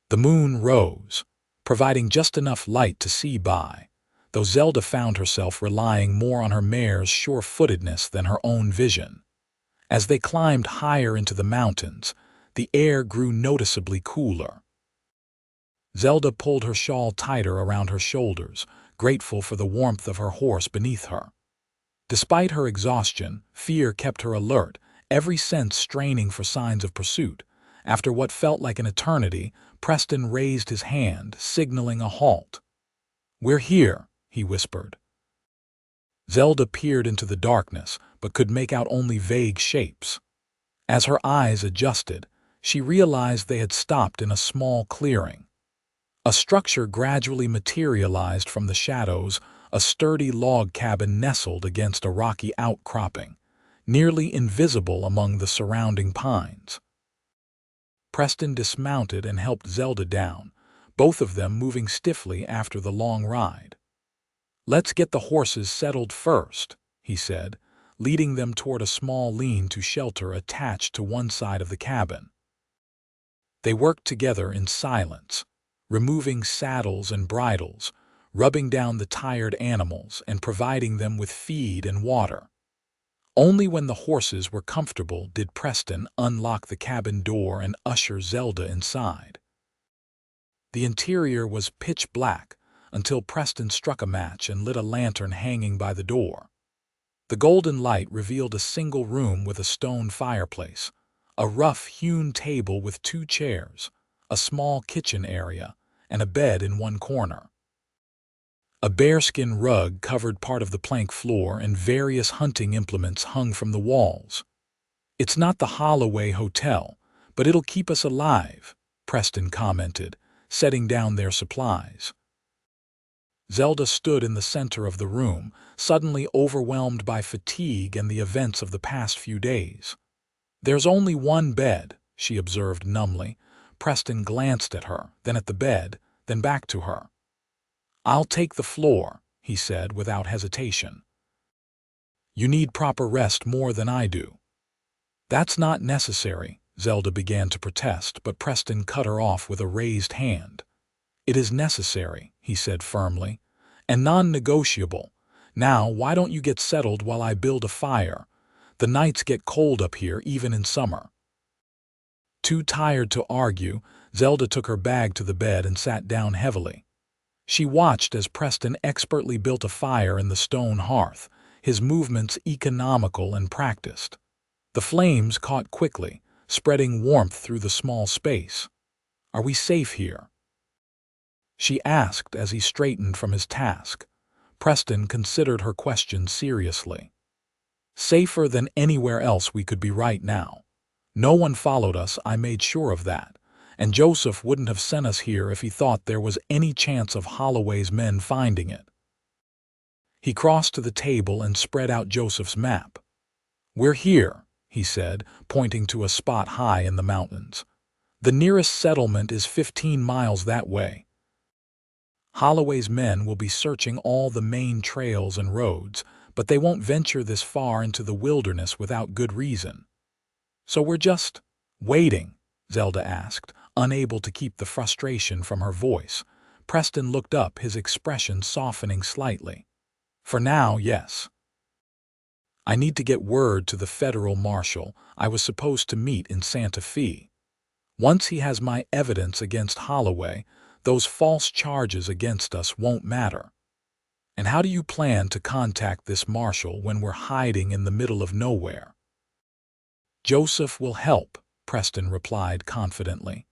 The moon rose, providing just enough light to see by, though Zelda found herself relying more on her mare's sure-footedness than her own vision. As they climbed higher into the mountains, the air grew noticeably cooler. Zelda pulled her shawl tighter around her shoulders, grateful for the warmth of her horse beneath her. Despite her exhaustion, fear kept her alert, every sense straining for signs of pursuit. After what felt like an eternity, Preston raised his hand, signaling a halt. "We're here," he whispered. Zelda peered into the darkness, but could make out only vague shapes. As her eyes adjusted, she realized they had stopped in a small clearing. A structure gradually materialized from the shadows, a sturdy log cabin nestled against a rocky outcropping, nearly invisible among the surrounding pines. Preston dismounted and helped Zelda down, both of them moving stiffly after the long ride. "Let's get the horses settled first," he said, leading them toward a small lean-to shelter attached to one side of the cabin. They worked together in silence, removing saddles and bridles, rubbing down the tired animals and providing them with feed and water. Only when the horses were comfortable did Preston unlock the cabin door and usher Zelda inside. The interior was pitch black until Preston struck a match and lit a lantern hanging by the door. The golden light revealed a single room with a stone fireplace, a rough-hewn table with 2 chairs, a small kitchen area, and a bed in one corner. A bearskin rug covered part of the plank floor and various hunting implements hung from the walls. "It's not the Holloway Hotel, but it'll keep us alive," Preston commented, setting down their supplies. Zelda stood in the center of the room, suddenly overwhelmed by fatigue and the events of the past few days. "There's only one bed," she observed numbly. Preston glanced at her, then at the bed, then back to her. "I'll take the floor," he said without hesitation. "You need proper rest more than I do." "That's not necessary," Zelda began to protest, but Preston cut her off with a raised hand. "It is necessary," he said firmly, "and non-negotiable. Now, why don't you get settled while I build a fire? The nights get cold up here even in summer." Too tired to argue, Zelda took her bag to the bed and sat down heavily. She watched as Preston expertly built a fire in the stone hearth, his movements economical and practiced. The flames caught quickly, spreading warmth through the small space. "Are we safe here?" she asked as he straightened from his task. Preston considered her question seriously. "Safer than anywhere else we could be right now. No one followed us, I made sure of that, and Joseph wouldn't have sent us here if he thought there was any chance of Holloway's men finding it." He crossed to the table and spread out Joseph's map. "We're here," he said, pointing to a spot high in the mountains. "The nearest settlement is 15 miles that way. Holloway's men will be searching all the main trails and roads, but they won't venture this far into the wilderness without good reason." "So we're just waiting?" Zelda asked, unable to keep the frustration from her voice. Preston looked up, his expression softening slightly. "For now, yes. I need to get word to the federal marshal I was supposed to meet in Santa Fe. Once he has my evidence against Holloway, those false charges against us won't matter." "And how do you plan to contact this marshal when we're hiding in the middle of nowhere?" "Joseph will help," Preston replied confidently.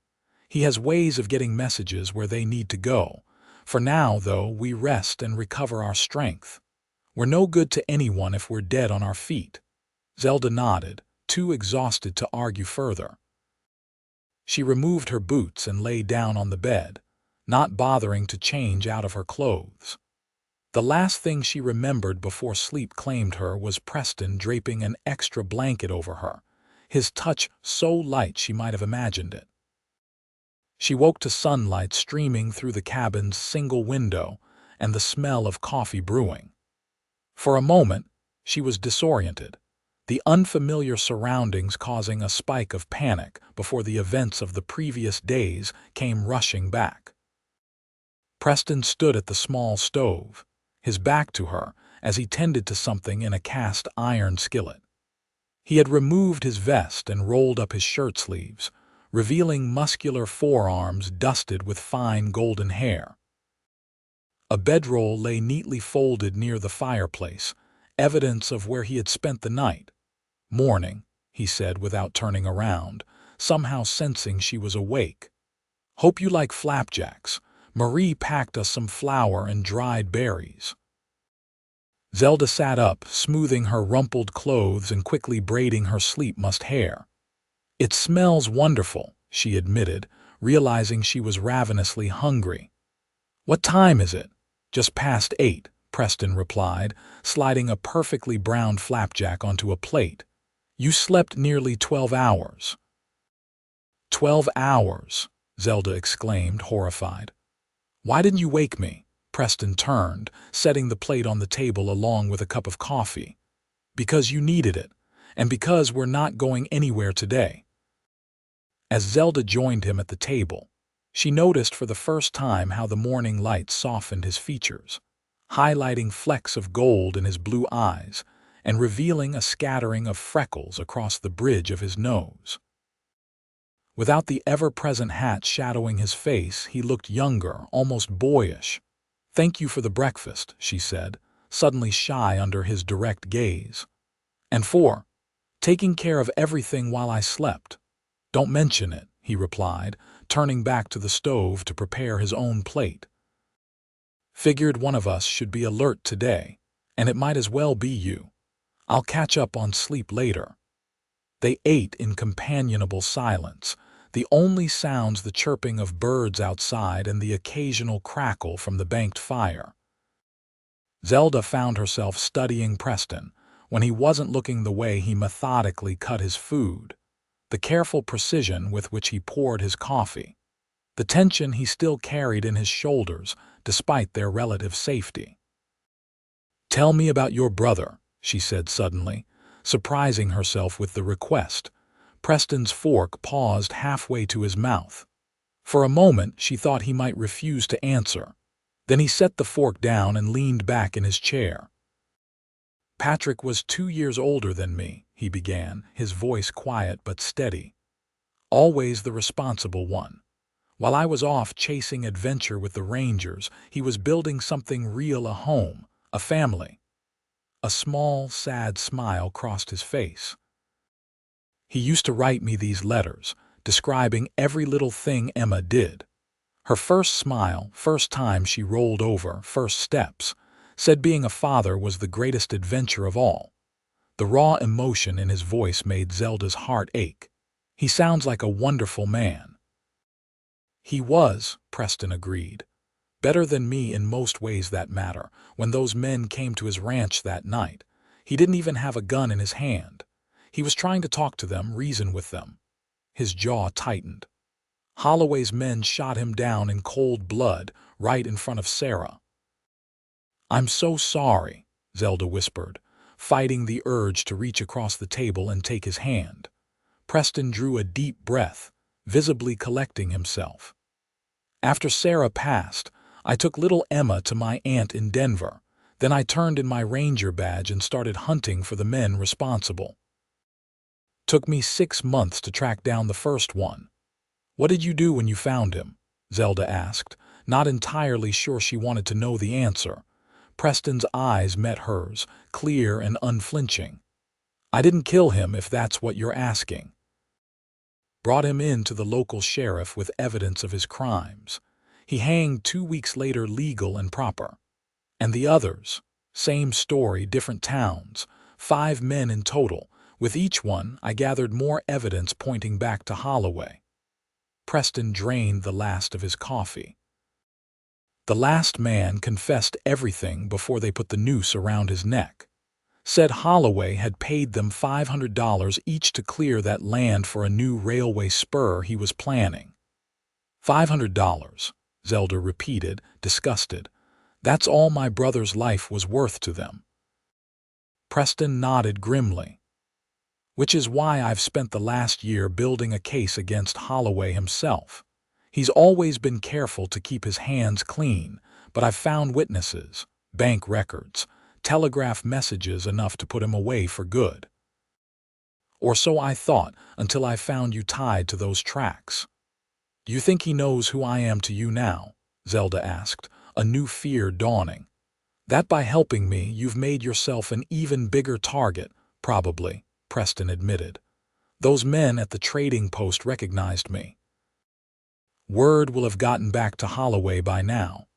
"He has ways of getting messages where they need to go. For now, though, we rest and recover our strength. We're no good to anyone if we're dead on our feet." Zelda nodded, too exhausted to argue further. She removed her boots and lay down on the bed, not bothering to change out of her clothes. The last thing she remembered before sleep claimed her was Preston draping an extra blanket over her, his touch so light she might have imagined it. She woke to sunlight streaming through the cabin's single window and the smell of coffee brewing. For a moment, she was disoriented, the unfamiliar surroundings causing a spike of panic before the events of the previous days came rushing back. Preston stood at the small stove, his back to her, as he tended to something in a cast iron skillet. He had removed his vest and rolled up his shirt sleeves, revealing muscular forearms dusted with fine golden hair. A bedroll lay neatly folded near the fireplace, evidence of where he had spent the night. "Morning," he said without turning around, somehow sensing she was awake. "Hope you like flapjacks. Marie packed us some flour and dried berries." Zelda sat up, smoothing her rumpled clothes and quickly braiding her sleep-mussed hair. "It smells wonderful," she admitted, realizing she was ravenously hungry. "What time is it?" "Just past 8, Preston replied, sliding a perfectly browned flapjack onto a plate. "You slept nearly 12 hours. 12 hours, Zelda exclaimed, horrified. "Why didn't you wake me?" Preston turned, setting the plate on the table along with a cup of coffee. "Because you needed it, and because we're not going anywhere today." As Zelda joined him at the table, she noticed for the first time how the morning light softened his features, highlighting flecks of gold in his blue eyes and revealing a scattering of freckles across the bridge of his nose. Without the ever-present hat shadowing his face, he looked younger, almost boyish. "Thank you for the breakfast," she said, suddenly shy under his direct gaze. "And for taking care of everything while I slept." "Don't mention it," he replied, turning back to the stove to prepare his own plate. "Figured one of us should be alert today, and it might as well be you. I'll catch up on sleep later." They ate in companionable silence, the only sounds the chirping of birds outside and the occasional crackle from the banked fire. Zelda found herself studying Preston when he wasn't looking, the way he methodically cut his food, the careful precision with which he poured his coffee, the tension he still carried in his shoulders despite their relative safety. "Tell me about your brother," she said suddenly, surprising herself with the request. Preston's fork paused halfway to his mouth. For a moment she thought he might refuse to answer. Then he set the fork down and leaned back in his chair. "Patrick was 2 years older than me," he began, his voice quiet but steady. "Always the responsible one. While I was off chasing adventure with the Rangers, he was building something real, a home, a family." A small, sad smile crossed his face. "He used to write me these letters, describing every little thing Emma did. Her first smile, first time she rolled over, first steps, said being a father was the greatest adventure of all." The raw emotion in his voice made Zelda's heart ache. "He sounds like a wonderful man." "He was," Preston agreed. "Better than me in most ways that matter. When those men came to his ranch that night, he didn't even have a gun in his hand. He was trying to talk to them, reason with them." His jaw tightened. "Holloway's men shot him down in cold blood, right in front of Sarah." "I'm so sorry," Zelda whispered, fighting the urge to reach across the table and take his hand. Preston drew a deep breath, visibly collecting himself. "After Sarah passed, I took little Emma to my aunt in Denver. Then I turned in my ranger badge and started hunting for the men responsible. Took me 6 months to track down the first one." "What did you do when you found him?" Zelda asked, not entirely sure she wanted to know the answer. Preston's eyes met hers, clear and unflinching. "I didn't kill him, if that's what you're asking. Brought him in to the local sheriff with evidence of his crimes. He hanged 2 weeks later, legal and proper. And the others? Same story, different towns. 5 men in total. With each one, I gathered more evidence pointing back to Holloway." Preston drained the last of his coffee. "The last man confessed everything before they put the noose around his neck. Said Holloway had paid them $500 each to clear that land for a new railway spur he was planning." $500, Zelda repeated, disgusted. "That's all my brother's life was worth to them." Preston nodded grimly. "Which is why I've spent the last year building a case against Holloway himself. He's always been careful to keep his hands clean, but I've found witnesses, bank records, telegraph messages enough to put him away for good. Or so I thought until I found you tied to those tracks." "Do you think he knows who I am to you now?" Zelda asked, a new fear dawning. "That by helping me, you've made yourself an even bigger target, probably," Preston admitted. "Those men at the trading post recognized me. Word will have gotten back to Holloway by now."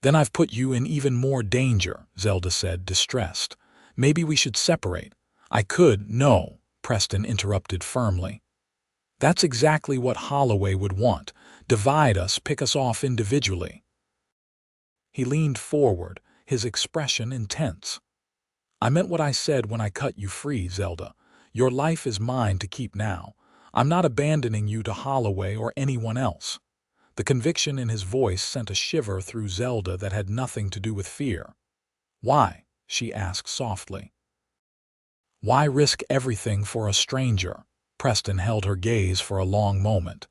"Then I've put you in even more danger," Zelda said, distressed. "Maybe we should separate." "I could—" "No," Preston interrupted firmly. "That's exactly what Holloway would want. Divide us, pick us off individually." He leaned forward, his expression intense. "I meant what I said when I cut you free, Zelda. Your life is mine to keep now. I'm not abandoning you to Holloway or anyone else." The conviction in his voice sent a shiver through Zelda that had nothing to do with fear. "Why?" she asked softly. "Why risk everything for a stranger?" Preston held her gaze for a long moment.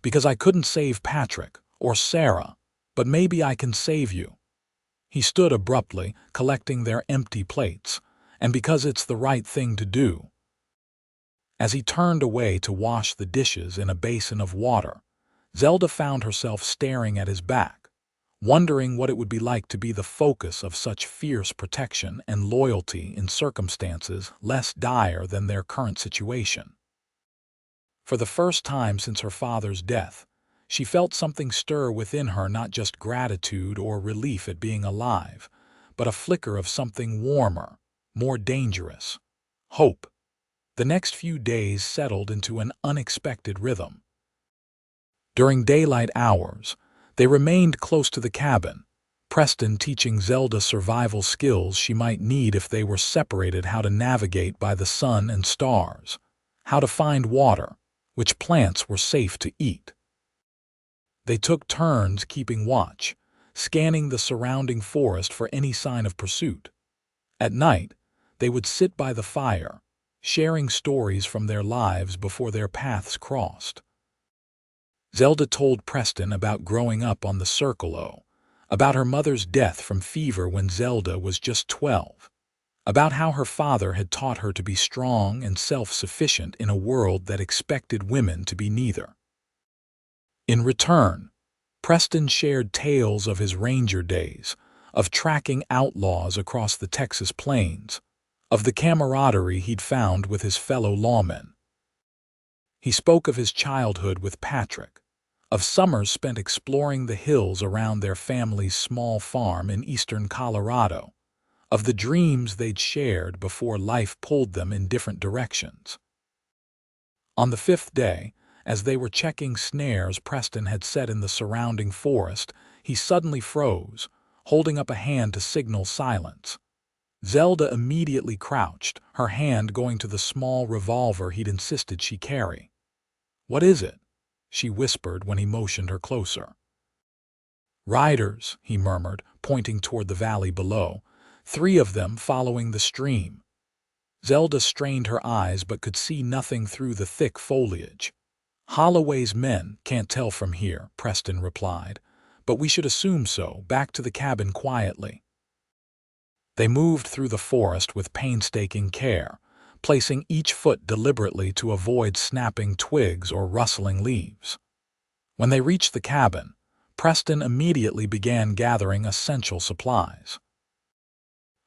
"Because I couldn't save Patrick, or Sarah, but maybe I can save you." He stood abruptly, collecting their empty plates. "And because it's the right thing to do." As he turned away to wash the dishes in a basin of water, Zelda found herself staring at his back, wondering what it would be like to be the focus of such fierce protection and loyalty in circumstances less dire than their current situation. For the first time since her father's death, she felt something stir within her, not just gratitude or relief at being alive, but a flicker of something warmer, more dangerous: hope. The next few days settled into an unexpected rhythm. During daylight hours, they remained close to the cabin, Preston teaching Zelda survival skills she might need if they were separated: how to navigate by the sun and stars, how to find water, which plants were safe to eat. They took turns keeping watch, scanning the surrounding forest for any sign of pursuit. At night, they would sit by the fire, sharing stories from their lives before their paths crossed. Zelda told Preston about growing up on the Circle O, about her mother's death from fever when Zelda was just 12, about how her father had taught her to be strong and self-sufficient in a world that expected women to be neither. In return, Preston shared tales of his ranger days, of tracking outlaws across the Texas plains, of the camaraderie he'd found with his fellow lawmen. He spoke of his childhood with Patrick, of summers spent exploring the hills around their family's small farm in eastern Colorado, of the dreams they'd shared before life pulled them in different directions. On the fifth day, as they were checking snares Preston had set in the surrounding forest, he suddenly froze, holding up a hand to signal silence. Zelda immediately crouched, her hand going to the small revolver he'd insisted she carry. "What is it?" she whispered when he motioned her closer. "Riders," he murmured, pointing toward the valley below, 3 of them following the stream. Zelda strained her eyes but could see nothing through the thick foliage. "Holloway's men can't tell from here," Preston replied, "but we should assume so, back to the cabin quietly." They moved through the forest with painstaking care, placing each foot deliberately to avoid snapping twigs or rustling leaves. When they reached the cabin, Preston immediately began gathering essential supplies.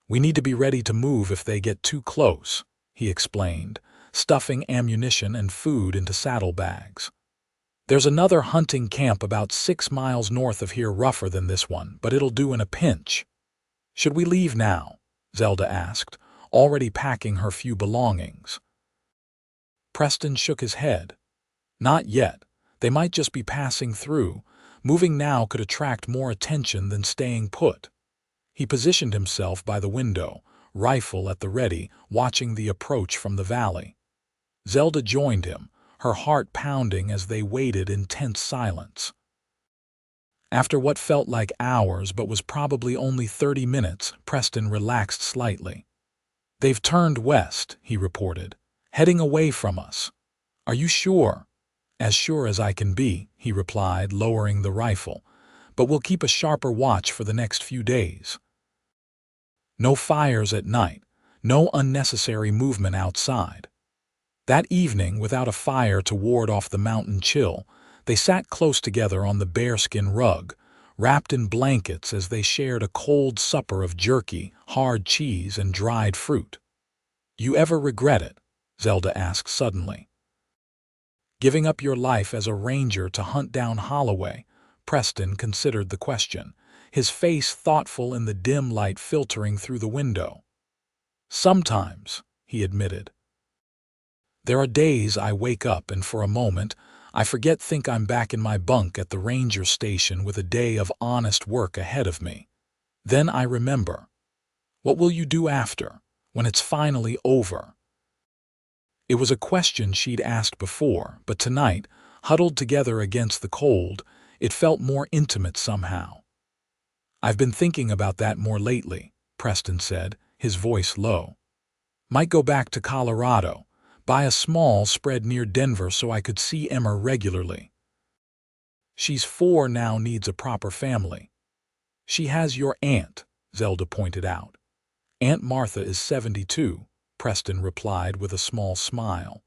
"We need to be ready to move if they get too close," he explained, stuffing ammunition and food into saddlebags. "There's another hunting camp about 6 miles north of here, rougher than this one, but it'll do in a pinch." "Should we leave now?" Zelda asked, already packing her few belongings. Preston shook his head. "Not yet. They might just be passing through. Moving now could attract more attention than staying put." He positioned himself by the window, rifle at the ready, watching the approach from the valley. Zelda joined him, her heart pounding as they waited in tense silence. After what felt like hours but was probably only 30 minutes, Preston relaxed slightly. "They've turned west," he reported, "heading away from us." "Are you sure?" "As sure as I can be," he replied, lowering the rifle, "but we'll keep a sharper watch for the next few days." No fires at night, no unnecessary movement outside. That evening, without a fire to ward off the mountain chill, they sat close together on the bearskin rug, wrapped in blankets as they shared a cold supper of jerky, hard cheese, and dried fruit. "You ever regret it?" Zelda asked suddenly. "Giving up your life as a ranger to hunt down Holloway?" Preston considered the question, his face thoughtful in the dim light filtering through the window. "Sometimes," he admitted. "There are days I wake up and for a moment I think I'm back in my bunk at the ranger station with a day of honest work ahead of me. Then I remember. What will you do after, when it's finally over?" It was a question she'd asked before, but tonight, huddled together against the cold, it felt more intimate somehow. "I've been thinking about that more lately," Preston said, his voice low. "Might go back to Colorado, buy a small spread near Denver so I could see Emma regularly. She's 4 now, needs a proper family." "She has your aunt," Zelda pointed out. "Aunt Martha is 72, Preston replied with a small smile.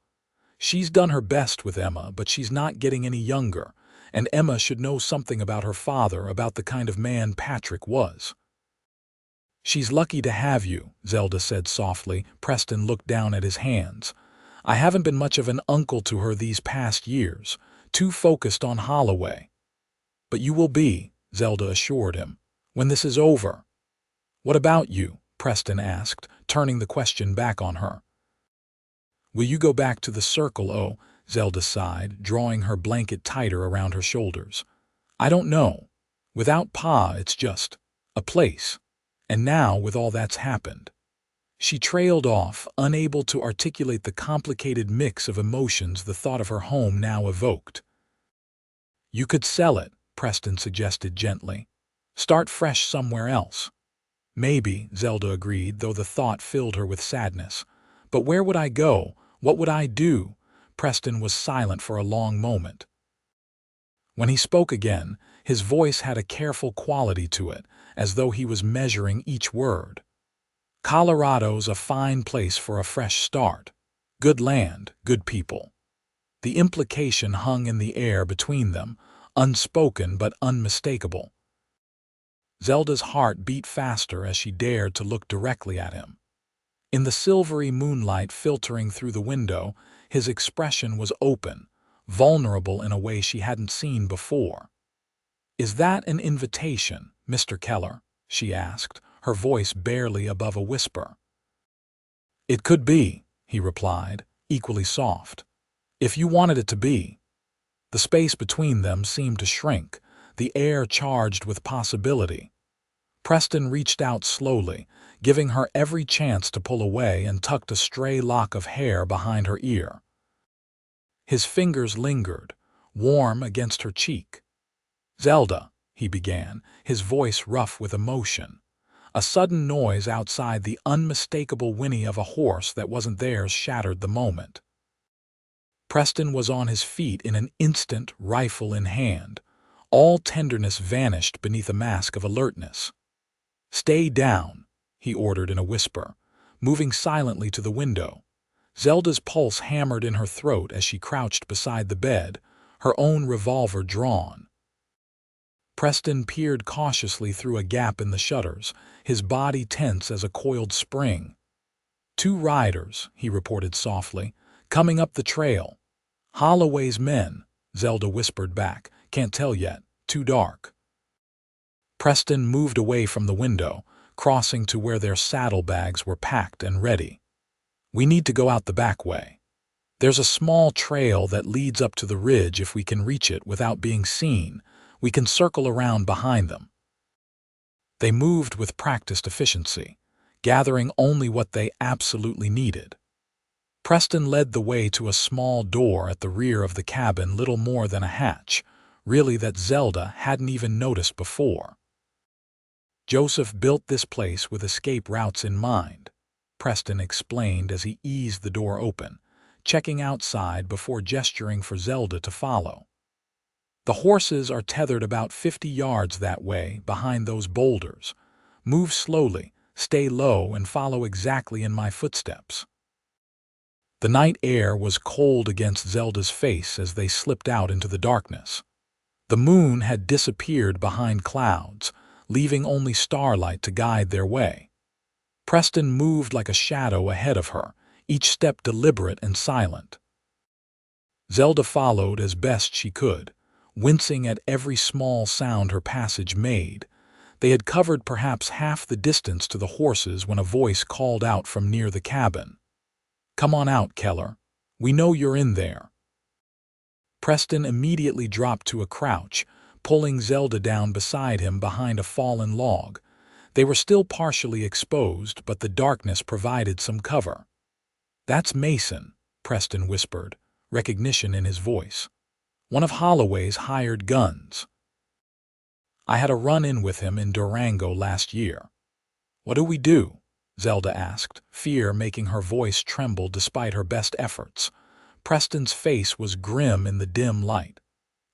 "She's done her best with Emma, but she's not getting any younger, and Emma should know something about her father, about the kind of man Patrick was." "She's lucky to have you," Zelda said softly. Preston looked down at his hands. "I haven't been much of an uncle to her these past years, too focused on Holloway." "But you will be," Zelda assured him, "when this is over." "What about you?" Preston asked, turning the question back on her. "Will you go back to the Circle O?" Zelda sighed, drawing her blanket tighter around her shoulders. "I don't know. Without Pa, it's just a place. And now, with all that's happened." She trailed off, unable to articulate the complicated mix of emotions the thought of her home now evoked. "You could sell it," Preston suggested gently. Start fresh somewhere else. Maybe, Zelda agreed, though the thought filled her with sadness. But where would I go? What would I do? Preston was silent for a long moment. When he spoke again, his voice had a careful quality to it, as though he was measuring each word. Colorado's a fine place for a fresh start. Good land, good people. The implication hung in the air between them, unspoken but unmistakable. Zelda's heart beat faster as she dared to look directly at him. In the silvery moonlight filtering through the window, his expression was open, vulnerable in a way she hadn't seen before. "Is that an invitation, Mr. Keller?" she asked, her voice barely above a whisper. "It could be," he replied, equally soft. "If you wanted it to be." The space between them seemed to shrink, the air charged with possibility. Preston reached out slowly, giving her every chance to pull away, and tucked a stray lock of hair behind her ear. His fingers lingered, warm against her cheek. "Zelda," he began, his voice rough with emotion. A sudden noise outside, the unmistakable whinny of a horse that wasn't theirs, shattered the moment. Preston was on his feet in an instant, rifle in hand. All tenderness vanished beneath a mask of alertness. "Stay down," he ordered in a whisper, moving silently to the window. Zelda's pulse hammered in her throat as she crouched beside the bed, her own revolver drawn. Preston peered cautiously through a gap in the shutters, his body tense as a coiled spring. "Two riders," he reported softly, "coming up the trail." "Holloway's men," Zelda whispered back. "Can't tell yet. Too dark." Preston moved away from the window, crossing to where their saddlebags were packed and ready. "We need to go out the back way. There's a small trail that leads up to the ridge. If we can reach it without being seen, we can circle around behind them." They moved with practiced efficiency, gathering only what they absolutely needed. Preston led the way to a small door at the rear of the cabin, little more than a hatch, really, that Zelda hadn't even noticed before. "Joseph built this place with escape routes in mind," Preston explained as he eased the door open, checking outside before gesturing for Zelda to follow. "The horses are tethered about 50 yards that way, behind those boulders. Move slowly, stay low, and follow exactly in my footsteps." The night air was cold against Zelda's face as they slipped out into the darkness. The moon had disappeared behind clouds, leaving only starlight to guide their way. Preston moved like a shadow ahead of her, each step deliberate and silent. Zelda followed as best she could, wincing at every small sound her passage made. They had covered perhaps half the distance to the horses when a voice called out from near the cabin. "Come on out, Keller. We know you're in there." Preston immediately dropped to a crouch, pulling Zelda down beside him behind a fallen log. They were still partially exposed, but the darkness provided some cover. "That's Mason," Preston whispered, recognition in his voice. "One of Holloway's hired guns. I had a run-in with him in Durango last year." "What do we do?" Zelda asked, fear making her voice tremble despite her best efforts. Preston's face was grim in the dim light.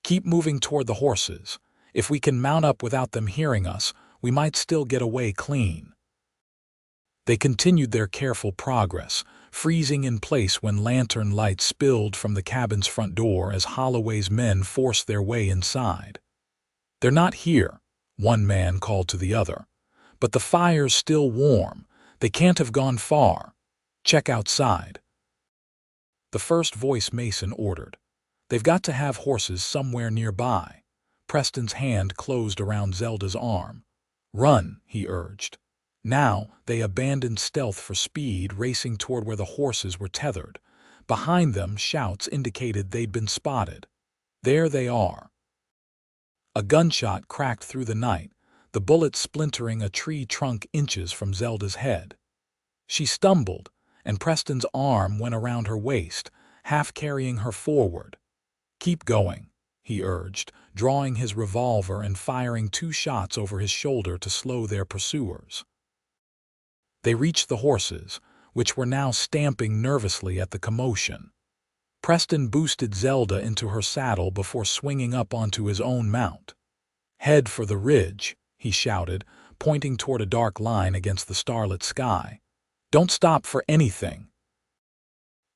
"Keep moving toward the horses. If we can mount up without them hearing us, we might still get away clean." They continued their careful progress, freezing in place when lantern light spilled from the cabin's front door as Holloway's men forced their way inside. "They're not here," one man called to the other. "But the fire's still warm. They can't have gone far. Check outside." The first voice Mason ordered. "They've got to have horses somewhere nearby." Preston's hand closed around Zelda's arm. "Run," he urged. Now they abandoned stealth for speed, racing toward where the horses were tethered. Behind them, shouts indicated they'd been spotted. "There they are." A gunshot cracked through the night, the bullet splintering a tree trunk inches from Zelda's head. She stumbled, and Preston's arm went around her waist, half carrying her forward. "Keep going," he urged, drawing his revolver and firing 2 shots over his shoulder to slow their pursuers. They reached the horses, which were now stamping nervously at the commotion. Preston boosted Zelda into her saddle before swinging up onto his own mount. "Head for the ridge," he shouted, pointing toward a dark line against the starlit sky. "Don't stop for anything."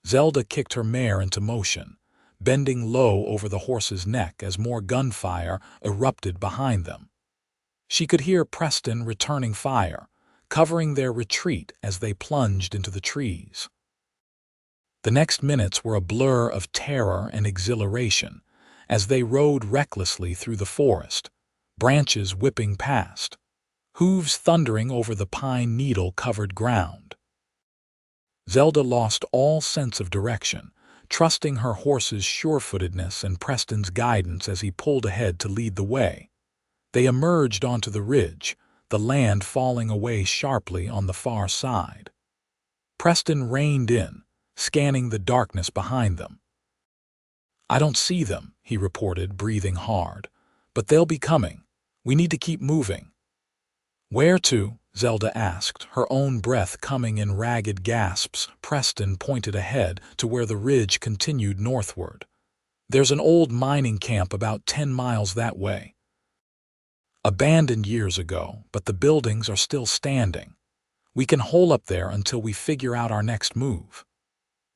Zelda kicked her mare into motion, bending low over the horse's neck as more gunfire erupted behind them. She could hear Preston returning fire, covering their retreat as they plunged into the trees. The next minutes were a blur of terror and exhilaration as they rode recklessly through the forest, branches whipping past, hooves thundering over the pine needle-covered ground. Zelda lost all sense of direction, trusting her horse's sure-footedness and Preston's guidance as he pulled ahead to lead the way. They emerged onto the ridge, the land falling away sharply on the far side. Preston reined in, scanning the darkness behind them. "I don't see them," he reported, breathing hard. "But they'll be coming. We need to keep moving." "Where to?" Zelda asked, her own breath coming in ragged gasps. Preston pointed ahead to where the ridge continued northward. "There's an old mining camp about 10 miles that way. Abandoned years ago, but the buildings are still standing. We can hole up there until we figure out our next move."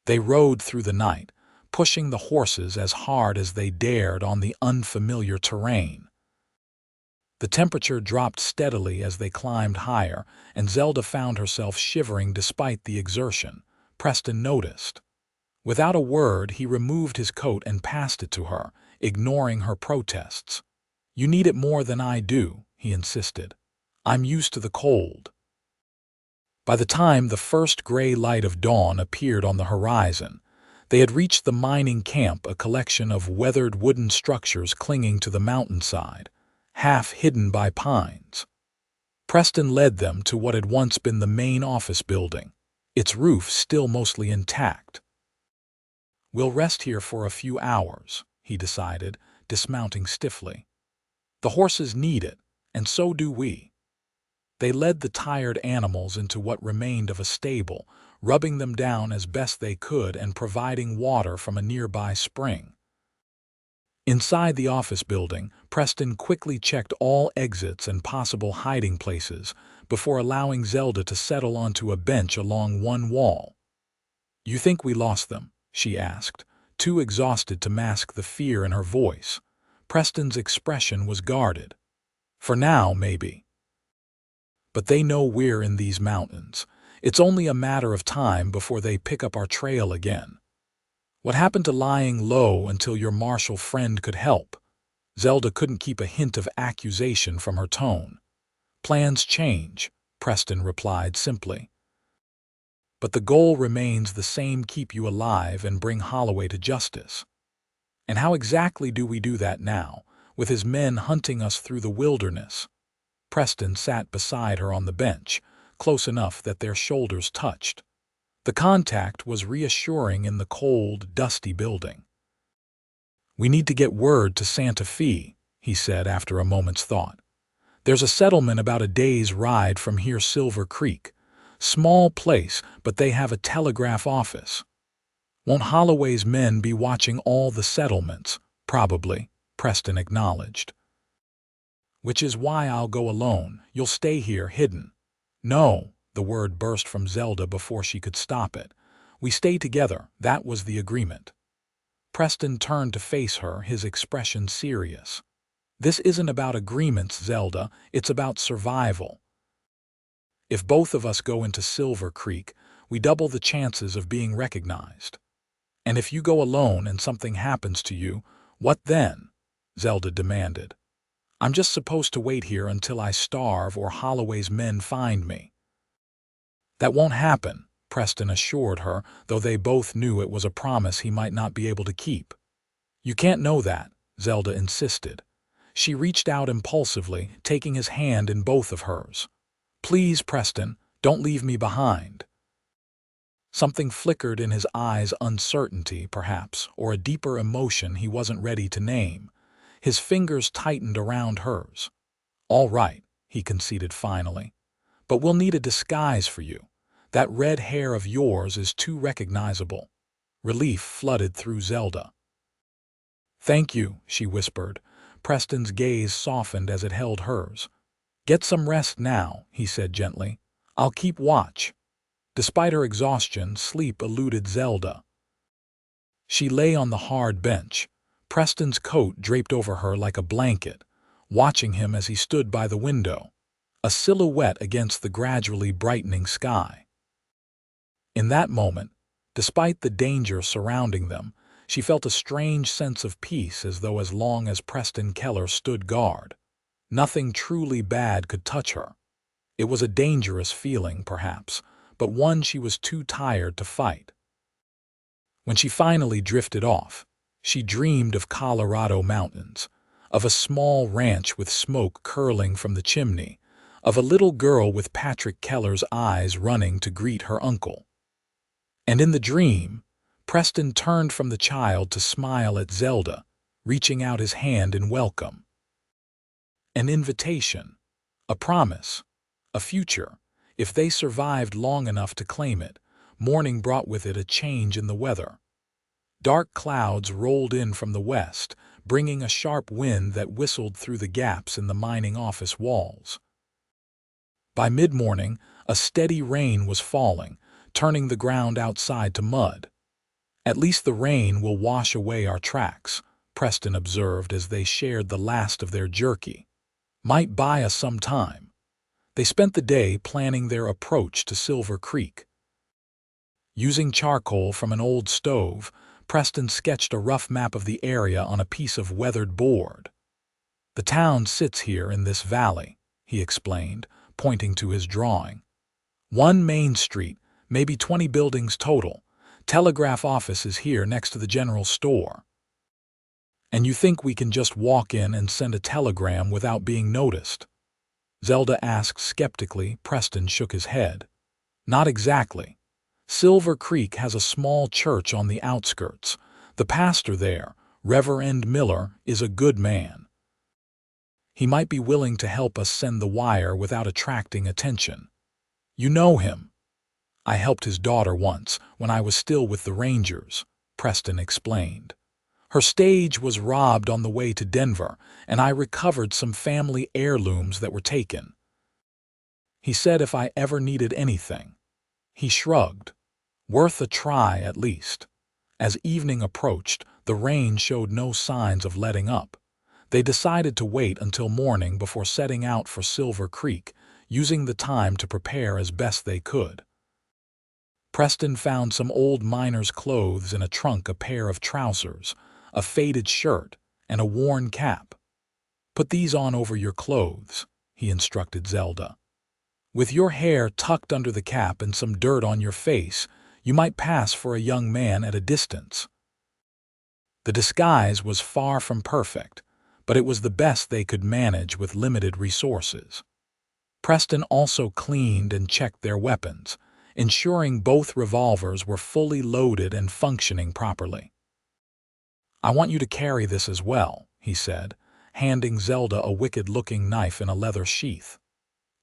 They rode through the night, pushing the horses as hard as they dared on the unfamiliar terrain. The temperature dropped steadily as they climbed higher, and Zelda found herself shivering despite the exertion. Preston noticed. Without a word, he removed his coat and passed it to her, ignoring her protests. "You need it more than I do," he insisted. "I'm used to the cold." By the time the first gray light of dawn appeared on the horizon, they had reached the mining camp, a collection of weathered wooden structures clinging to the mountainside, half hidden by pines. Preston led them to what had once been the main office building, its roof still mostly intact. "We'll rest here for a few hours," he decided, dismounting stiffly. "The horses need it, and so do we." They led the tired animals into what remained of a stable, rubbing them down as best they could and providing water from a nearby spring. Inside the office building, Preston quickly checked all exits and possible hiding places before allowing Zelda to settle onto a bench along one wall. "You think we lost them?" she asked, too exhausted to mask the fear in her voice. Preston's expression was guarded. "For now, maybe. But they know we're in these mountains. It's only a matter of time before they pick up our trail again. What happened to lying low until your martial friend could help?" Zelda couldn't keep a hint of accusation from her tone. "Plans change," Preston replied simply. "But the goal remains the same: keep you alive and bring Holloway to justice." "And how exactly do we do that now, with his men hunting us through the wilderness?" Preston sat beside her on the bench, close enough that their shoulders touched. The contact was reassuring in the cold, dusty building. "We need to get word to Santa Fe," he said after a moment's thought. "There's a settlement about a day's ride from here, Silver Creek. Small place, but they have a telegraph office." "Won't Holloway's men be watching all the settlements?" "Probably," Preston acknowledged. "Which is why I'll go alone. You'll stay here, hidden." "No," the word burst from Zelda before she could stop it. "We stay together. That was the agreement." Preston turned to face her, his expression serious. "This isn't about agreements, Zelda. It's about survival. If both of us go into Silver Creek, we double the chances of being recognized. And if you go alone and something happens to you, what then?" Zelda demanded. "I'm just supposed to wait here until I starve or Holloway's men find me." "That won't happen," Preston assured her, though they both knew it was a promise he might not be able to keep. "You can't know that," Zelda insisted. She reached out impulsively, taking his hand in both of hers. "Please, Preston, don't leave me behind." Something flickered in his eyes, uncertainty, perhaps, or a deeper emotion he wasn't ready to name. His fingers tightened around hers. "All right," he conceded finally. "But we'll need a disguise for you. That red hair of yours is too recognizable." Relief flooded through Zelda. "Thank you," she whispered. Preston's gaze softened as it held hers. "Get some rest now," he said gently. "I'll keep watch." Despite her exhaustion, sleep eluded Zelda. She lay on the hard bench, Preston's coat draped over her like a blanket, watching him as he stood by the window, a silhouette against the gradually brightening sky. In that moment, despite the danger surrounding them, she felt a strange sense of peace, as though as long as Preston Keller stood guard, nothing truly bad could touch her. It was a dangerous feeling, perhaps, but one she was too tired to fight. When she finally drifted off, she dreamed of Colorado mountains, of a small ranch with smoke curling from the chimney, of a little girl with Patrick Keller's eyes running to greet her uncle. And in the dream, Preston turned from the child to smile at Zelda, reaching out his hand in welcome. An invitation, a promise, a future, if they survived long enough to claim it. Morning brought with it a change in the weather. Dark clouds rolled in from the west, bringing a sharp wind that whistled through the gaps in the mining office walls. By mid-morning, a steady rain was falling, turning the ground outside to mud. "At least the rain will wash away our tracks," Preston observed as they shared the last of their jerky. "Might buy us some time." They spent the day planning their approach to Silver Creek. Using charcoal from an old stove, Preston sketched a rough map of the area on a piece of weathered board. "The town sits here in this valley," he explained, pointing to his drawing. "One main street, maybe 20 buildings total. Telegraph office is here next to the general store." "And you think we can just walk in and send a telegram without being noticed?" Zelda asked skeptically. Preston shook his head. "Not exactly. Silver Creek has a small church on the outskirts. The pastor there, Reverend Miller, is a good man. He might be willing to help us send the wire without attracting attention. You know him." "I helped his daughter once, when I was still with the Rangers," Preston explained. "Her stage was robbed on the way to Denver, and I recovered some family heirlooms that were taken." He said if I ever needed anything. He shrugged. "Worth a try, at least." As evening approached, the rain showed no signs of letting up. They decided to wait until morning before setting out for Silver Creek, using the time to prepare as best they could. Preston found some old miner's clothes in a trunk, a pair of trousers, a faded shirt, and a worn cap. "Put these on over your clothes," he instructed Zelda. "With your hair tucked under the cap and some dirt on your face, you might pass for a young man at a distance." The disguise was far from perfect, but it was the best they could manage with limited resources. Preston also cleaned and checked their weapons, ensuring both revolvers were fully loaded and functioning properly. "I want you to carry this as well," he said, handing Zelda a wicked-looking knife in a leather sheath.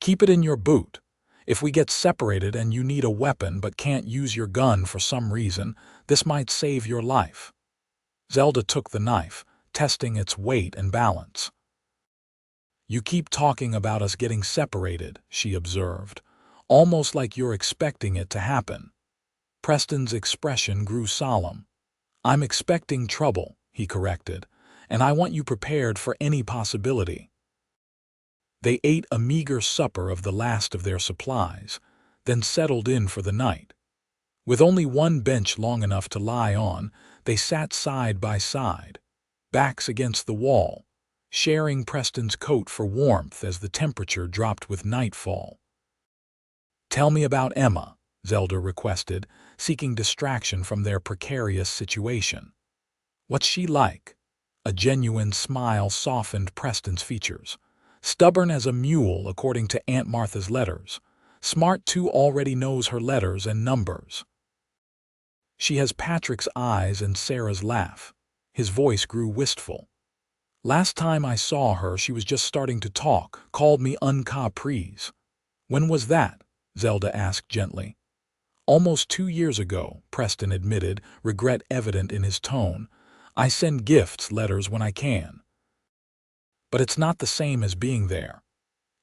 "Keep it in your boot. If we get separated and you need a weapon but can't use your gun for some reason, this might save your life." Zelda took the knife, testing its weight and balance. "You keep talking about us getting separated," she observed, "almost like you're expecting it to happen." Preston's expression grew solemn. "I'm expecting trouble," he corrected, "and I want you prepared for any possibility." They ate a meager supper of the last of their supplies, then settled in for the night. With only one bench long enough to lie on, they sat side by side, backs against the wall, sharing Preston's coat for warmth as the temperature dropped with nightfall. "Tell me about Emma," Zelda requested, seeking distraction from their precarious situation. "What's she like?" A genuine smile softened Preston's features. "Stubborn as a mule, according to Aunt Martha's letters. Smart too, already knows her letters and numbers." "She has Patrick's eyes and Sarah's laugh." His voice grew wistful. Last time I saw her, she was just starting to talk, called me uncomprise. When was that? Zelda asked gently. Almost 2 years ago, Preston admitted, regret evident in his tone. I send gifts, letters when I can. But it's not the same as being there.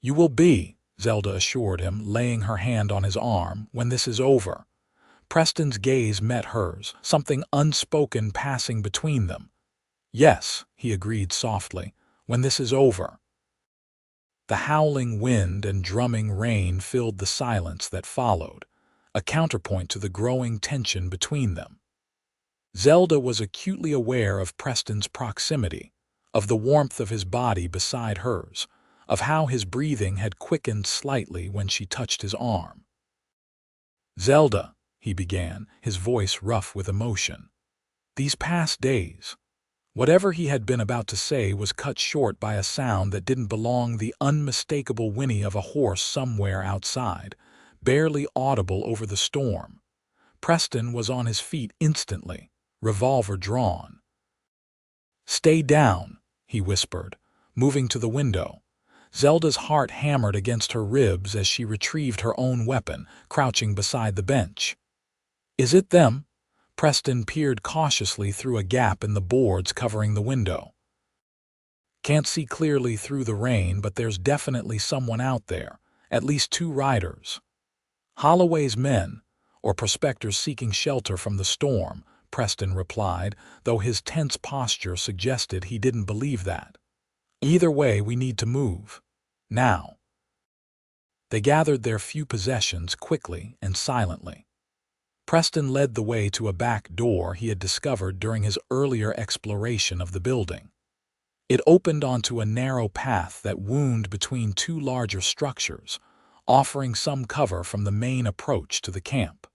You will be, Zelda assured him, laying her hand on his arm, when this is over. Preston's gaze met hers, something unspoken passing between them. Yes, he agreed softly, when this is over. The howling wind and drumming rain filled the silence that followed, a counterpoint to the growing tension between them. Zelda was acutely aware of Preston's proximity, of the warmth of his body beside hers, of how his breathing had quickened slightly when she touched his arm. "Zelda," he began, his voice rough with emotion. "These past days—" Whatever he had been about to say was cut short by a sound that didn't belong, the unmistakable whinny of a horse somewhere outside, barely audible over the storm. Preston was on his feet instantly, revolver drawn. "Stay down," he whispered, moving to the window. Zelda's heart hammered against her ribs as she retrieved her own weapon, crouching beside the bench. "Is it them?" Preston peered cautiously through a gap in the boards covering the window. "Can't see clearly through the rain, but there's definitely someone out there, at least 2 riders. Holloway's men, or prospectors seeking shelter from the storm," Preston replied, though his tense posture suggested he didn't believe that. "Either way, we need to move. Now." They gathered their few possessions quickly and silently. Preston led the way to a back door he had discovered during his earlier exploration of the building. It opened onto a narrow path that wound between 2 larger structures, offering some cover from the main approach to the camp.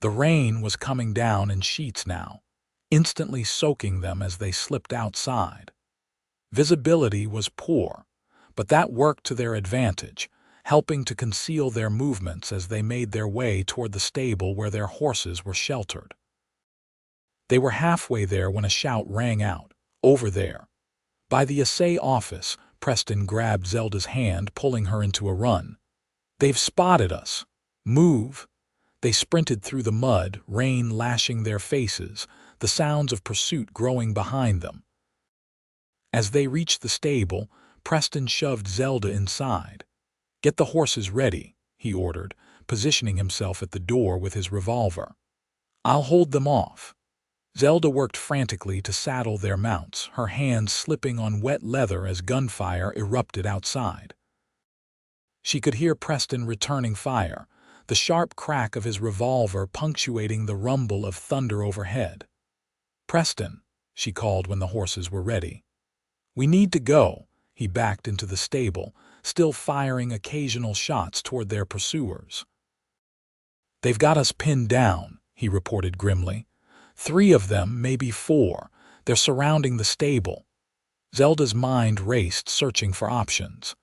The rain was coming down in sheets now, instantly soaking them as they slipped outside. Visibility was poor, but that worked to their advantage, helping to conceal their movements as they made their way toward the stable where their horses were sheltered. They were halfway there when a shout rang out, "Over there!" By the assay office, Preston grabbed Zelda's hand, pulling her into a run. "They've spotted us! Move!" They sprinted through the mud, rain lashing their faces, the sounds of pursuit growing behind them. As they reached the stable, Preston shoved Zelda inside. "Get the horses ready," he ordered, positioning himself at the door with his revolver. "I'll hold them off." Zelda worked frantically to saddle their mounts, her hands slipping on wet leather as gunfire erupted outside. She could hear Preston returning fire, the sharp crack of his revolver punctuating the rumble of thunder overhead. "Preston," she called when the horses were ready. "We need to go." He backed into the stable, still firing occasional shots toward their pursuers. "They've got us pinned down," he reported grimly. 3 of them, maybe 4. They're surrounding the stable. Zelda's mind raced, searching for options.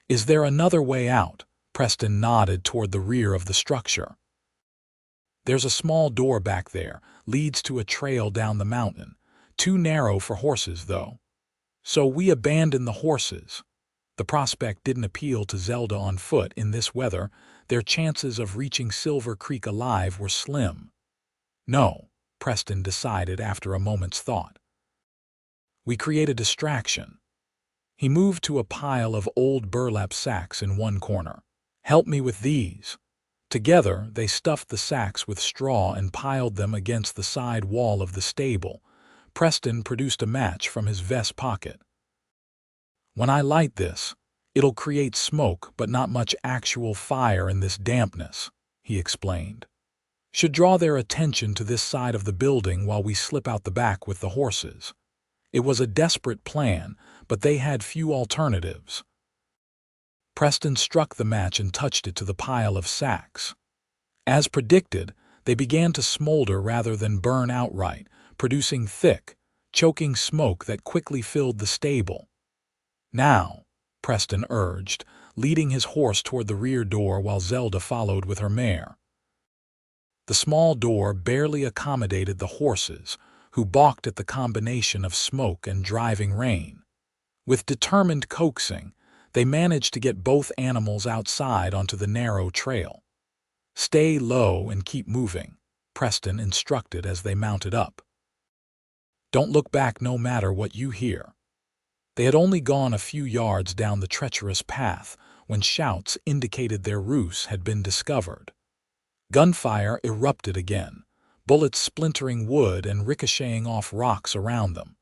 "Is there another way out?" Preston nodded toward the rear of the structure. "There's a small door back there, leads to a trail down the mountain. Too narrow for horses, though. So we abandon the horses." The prospect didn't appeal to Zelda on foot in this weather. Their chances of reaching Silver Creek alive were slim. "No," Preston decided after a moment's thought. "We create a distraction." He moved to a pile of old burlap sacks in one corner. "Help me with these." Together, they stuffed the sacks with straw and piled them against the side wall of the stable. Preston produced a match from his vest pocket. "When I light this, it'll create smoke but not much actual fire in this dampness," he explained. "Should draw their attention to this side of the building while we slip out the back with the horses." It was a desperate plan, but they had few alternatives. Preston struck the match and touched it to the pile of sacks. As predicted, they began to smolder rather than burn outright, producing thick, choking smoke that quickly filled the stable. "Now," Preston urged, leading his horse toward the rear door while Zelda followed with her mare. The small door barely accommodated the horses, who balked at the combination of smoke and driving rain. With determined coaxing, they managed to get both animals outside onto the narrow trail. "Stay low and keep moving," Preston instructed as they mounted up. "Don't look back no matter what you hear." They had only gone a few yards down the treacherous path when shouts indicated their ruse had been discovered. Gunfire erupted again, bullets splintering wood and ricocheting off rocks around them.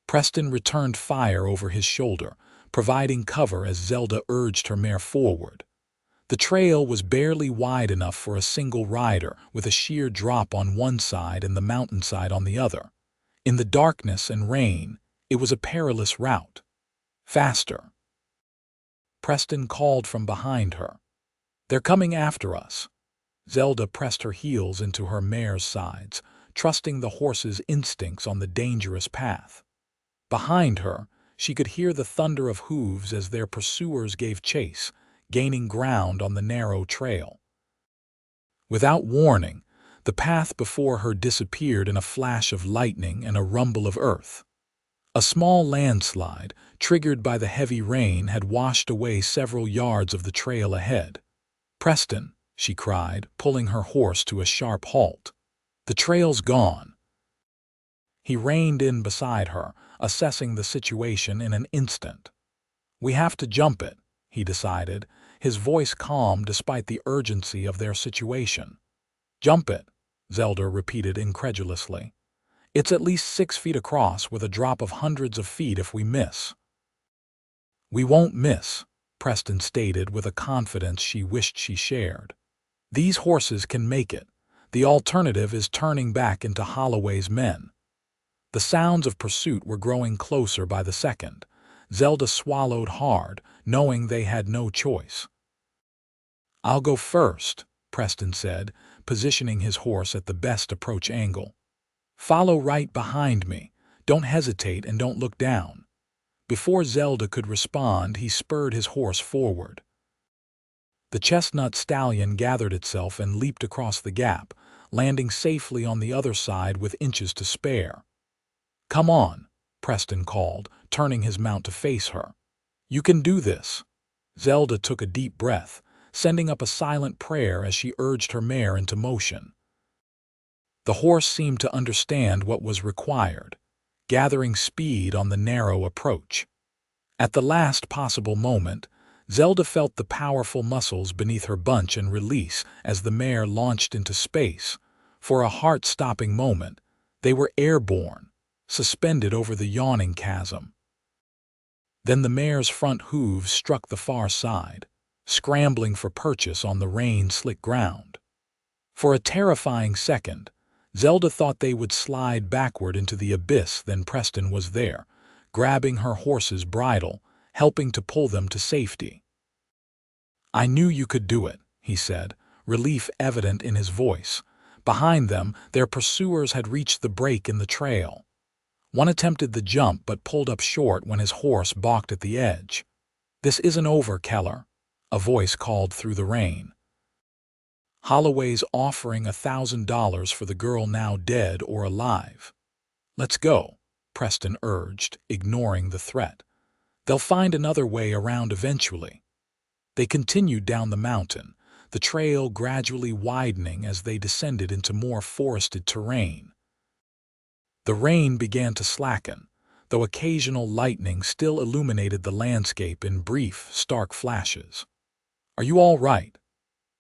Preston returned fire over his shoulder, providing cover as Zelda urged her mare forward. The trail was barely wide enough for a single rider, with a sheer drop on one side and the mountainside on the other. In the darkness and rain, it was a perilous route. "Faster!" Preston called from behind her. "They're coming after us." Zelda pressed her heels into her mare's sides, trusting the horse's instincts on the dangerous path. Behind her, she could hear the thunder of hooves as their pursuers gave chase, gaining ground on the narrow trail. Without warning, the path before her disappeared in a flash of lightning and a rumble of earth. A small landslide, triggered by the heavy rain, had washed away several yards of the trail ahead. "Preston," she cried, pulling her horse to a sharp halt. "The trail's gone." He reined in beside her, assessing the situation in an instant. "We have to jump it," he decided, his voice calm despite the urgency of their situation. "Jump it," Zelda repeated incredulously. "It's at least 6 feet across with a drop of hundreds of feet if we miss." "We won't miss," Preston stated with a confidence she wished she shared. "These horses can make it. The alternative is turning back into Holloway's men." The sounds of pursuit were growing closer by the second. Zelda swallowed hard, knowing they had no choice. "I'll go first," Preston said, positioning his horse at the best approach angle. "Follow right behind me. Don't hesitate and don't look down." Before Zelda could respond, he spurred his horse forward. The chestnut stallion gathered itself and leaped across the gap, landing safely on the other side with inches to spare. "Come on," Preston called, turning his mount to face her. "You can do this." Zelda took a deep breath, sending up a silent prayer as she urged her mare into motion. The horse seemed to understand what was required, gathering speed on the narrow approach. At the last possible moment, Zelda felt the powerful muscles beneath her bunch and release as the mare launched into space. For a heart-stopping moment, they were airborne, suspended over the yawning chasm. Then the mare's front hooves struck the far side, scrambling for purchase on the rain-slick ground. For a terrifying second, Zelda thought they would slide backward into the abyss. Then Preston was there, grabbing her horse's bridle, helping to pull them to safety. "I knew you could do it," he said, relief evident in his voice. Behind them, their pursuers had reached the break in the trail. One attempted the jump but pulled up short when his horse balked at the edge. "This isn't over, Keller," a voice called through the rain. "Holloway's offering $1,000 for the girl now dead or alive." "Let's go," Preston urged, ignoring the threat. "They'll find another way around eventually." They continued down the mountain, the trail gradually widening as they descended into more forested terrain. The rain began to slacken, though occasional lightning still illuminated the landscape in brief, stark flashes. "Are you all right?"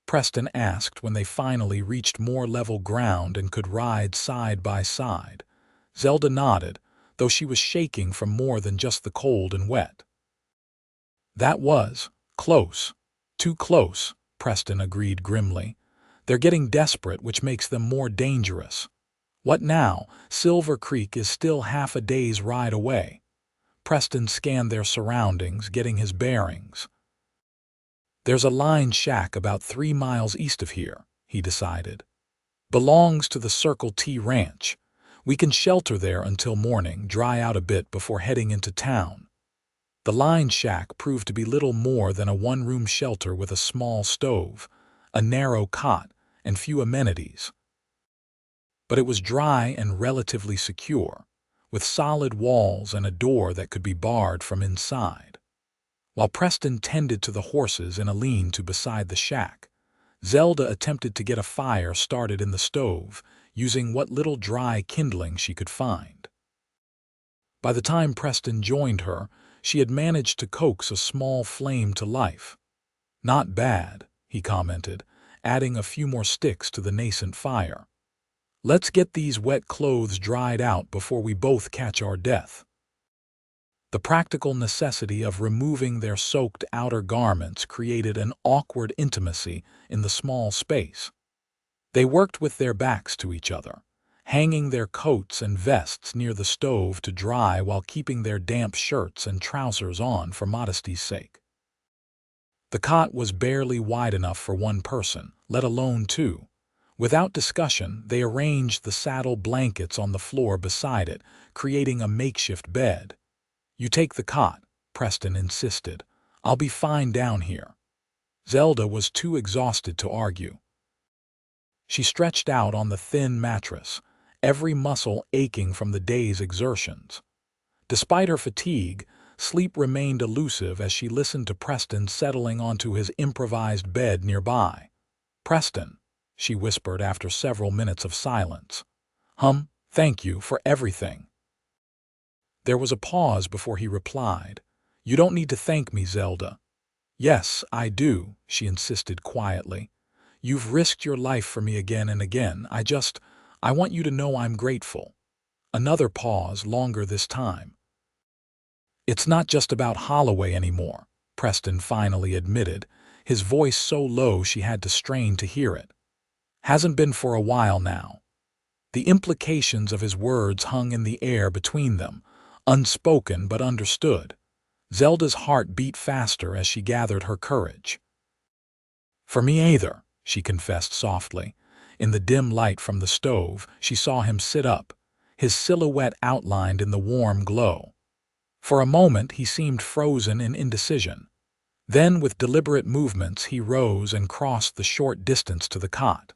Preston asked when they finally reached more level ground and could ride side by side. Zelda nodded, though she was shaking from more than just the cold and wet. "That was close. Too close," Preston agreed grimly. "They're getting desperate, which makes them more dangerous." "What now? Silver Creek is still half a day's ride away." Preston scanned their surroundings, getting his bearings. "There's a line shack about 3 miles east of here," he decided. "Belongs to the Circle T Ranch. We can shelter there until morning, dry out a bit before heading into town." The line shack proved to be little more than a one-room shelter with a small stove, a narrow cot, and few amenities. but it was dry and relatively secure, with solid walls and a door that could be barred from inside. While Preston tended to the horses in a lean-to beside the shack, Zelda attempted to get a fire started in the stove, using what little dry kindling she could find. By the time Preston joined her, she had managed to coax a small flame to life. "Not bad," he commented, adding a few more sticks to the nascent fire. "Let's get these wet clothes dried out before we both catch our death." The practical necessity of removing their soaked outer garments created an awkward intimacy in the small space. They worked with their backs to each other, hanging their coats and vests near the stove to dry while keeping their damp shirts and trousers on for modesty's sake. The cot was barely wide enough for one person, let alone two. Without discussion, they arranged the saddle blankets on the floor beside it, creating a makeshift bed. "You take the cot," Preston insisted. "I'll be fine down here." Zelda was too exhausted to argue. She stretched out on the thin mattress, every muscle aching from the day's exertions. Despite her fatigue, sleep remained elusive as she listened to Preston settling onto his improvised bed nearby. "Preston," she whispered after several minutes of silence. Thank you for everything." There was a pause before he replied. "You don't need to thank me, Zelda." "Yes, I do," she insisted quietly. "You've risked your life for me again and again. I want you to know I'm grateful." Another pause, longer this time. "It's not just about Holloway anymore," Preston finally admitted, his voice so low she had to strain to hear it. "Hasn't been for a while now." The implications of his words hung in the air between them, unspoken but understood. Zelda's heart beat faster as she gathered her courage. "For me either," she confessed softly. In the dim light from the stove, she saw him sit up, his silhouette outlined in the warm glow. For a moment he seemed frozen in indecision. Then, with deliberate movements, he rose and crossed the short distance to the cot.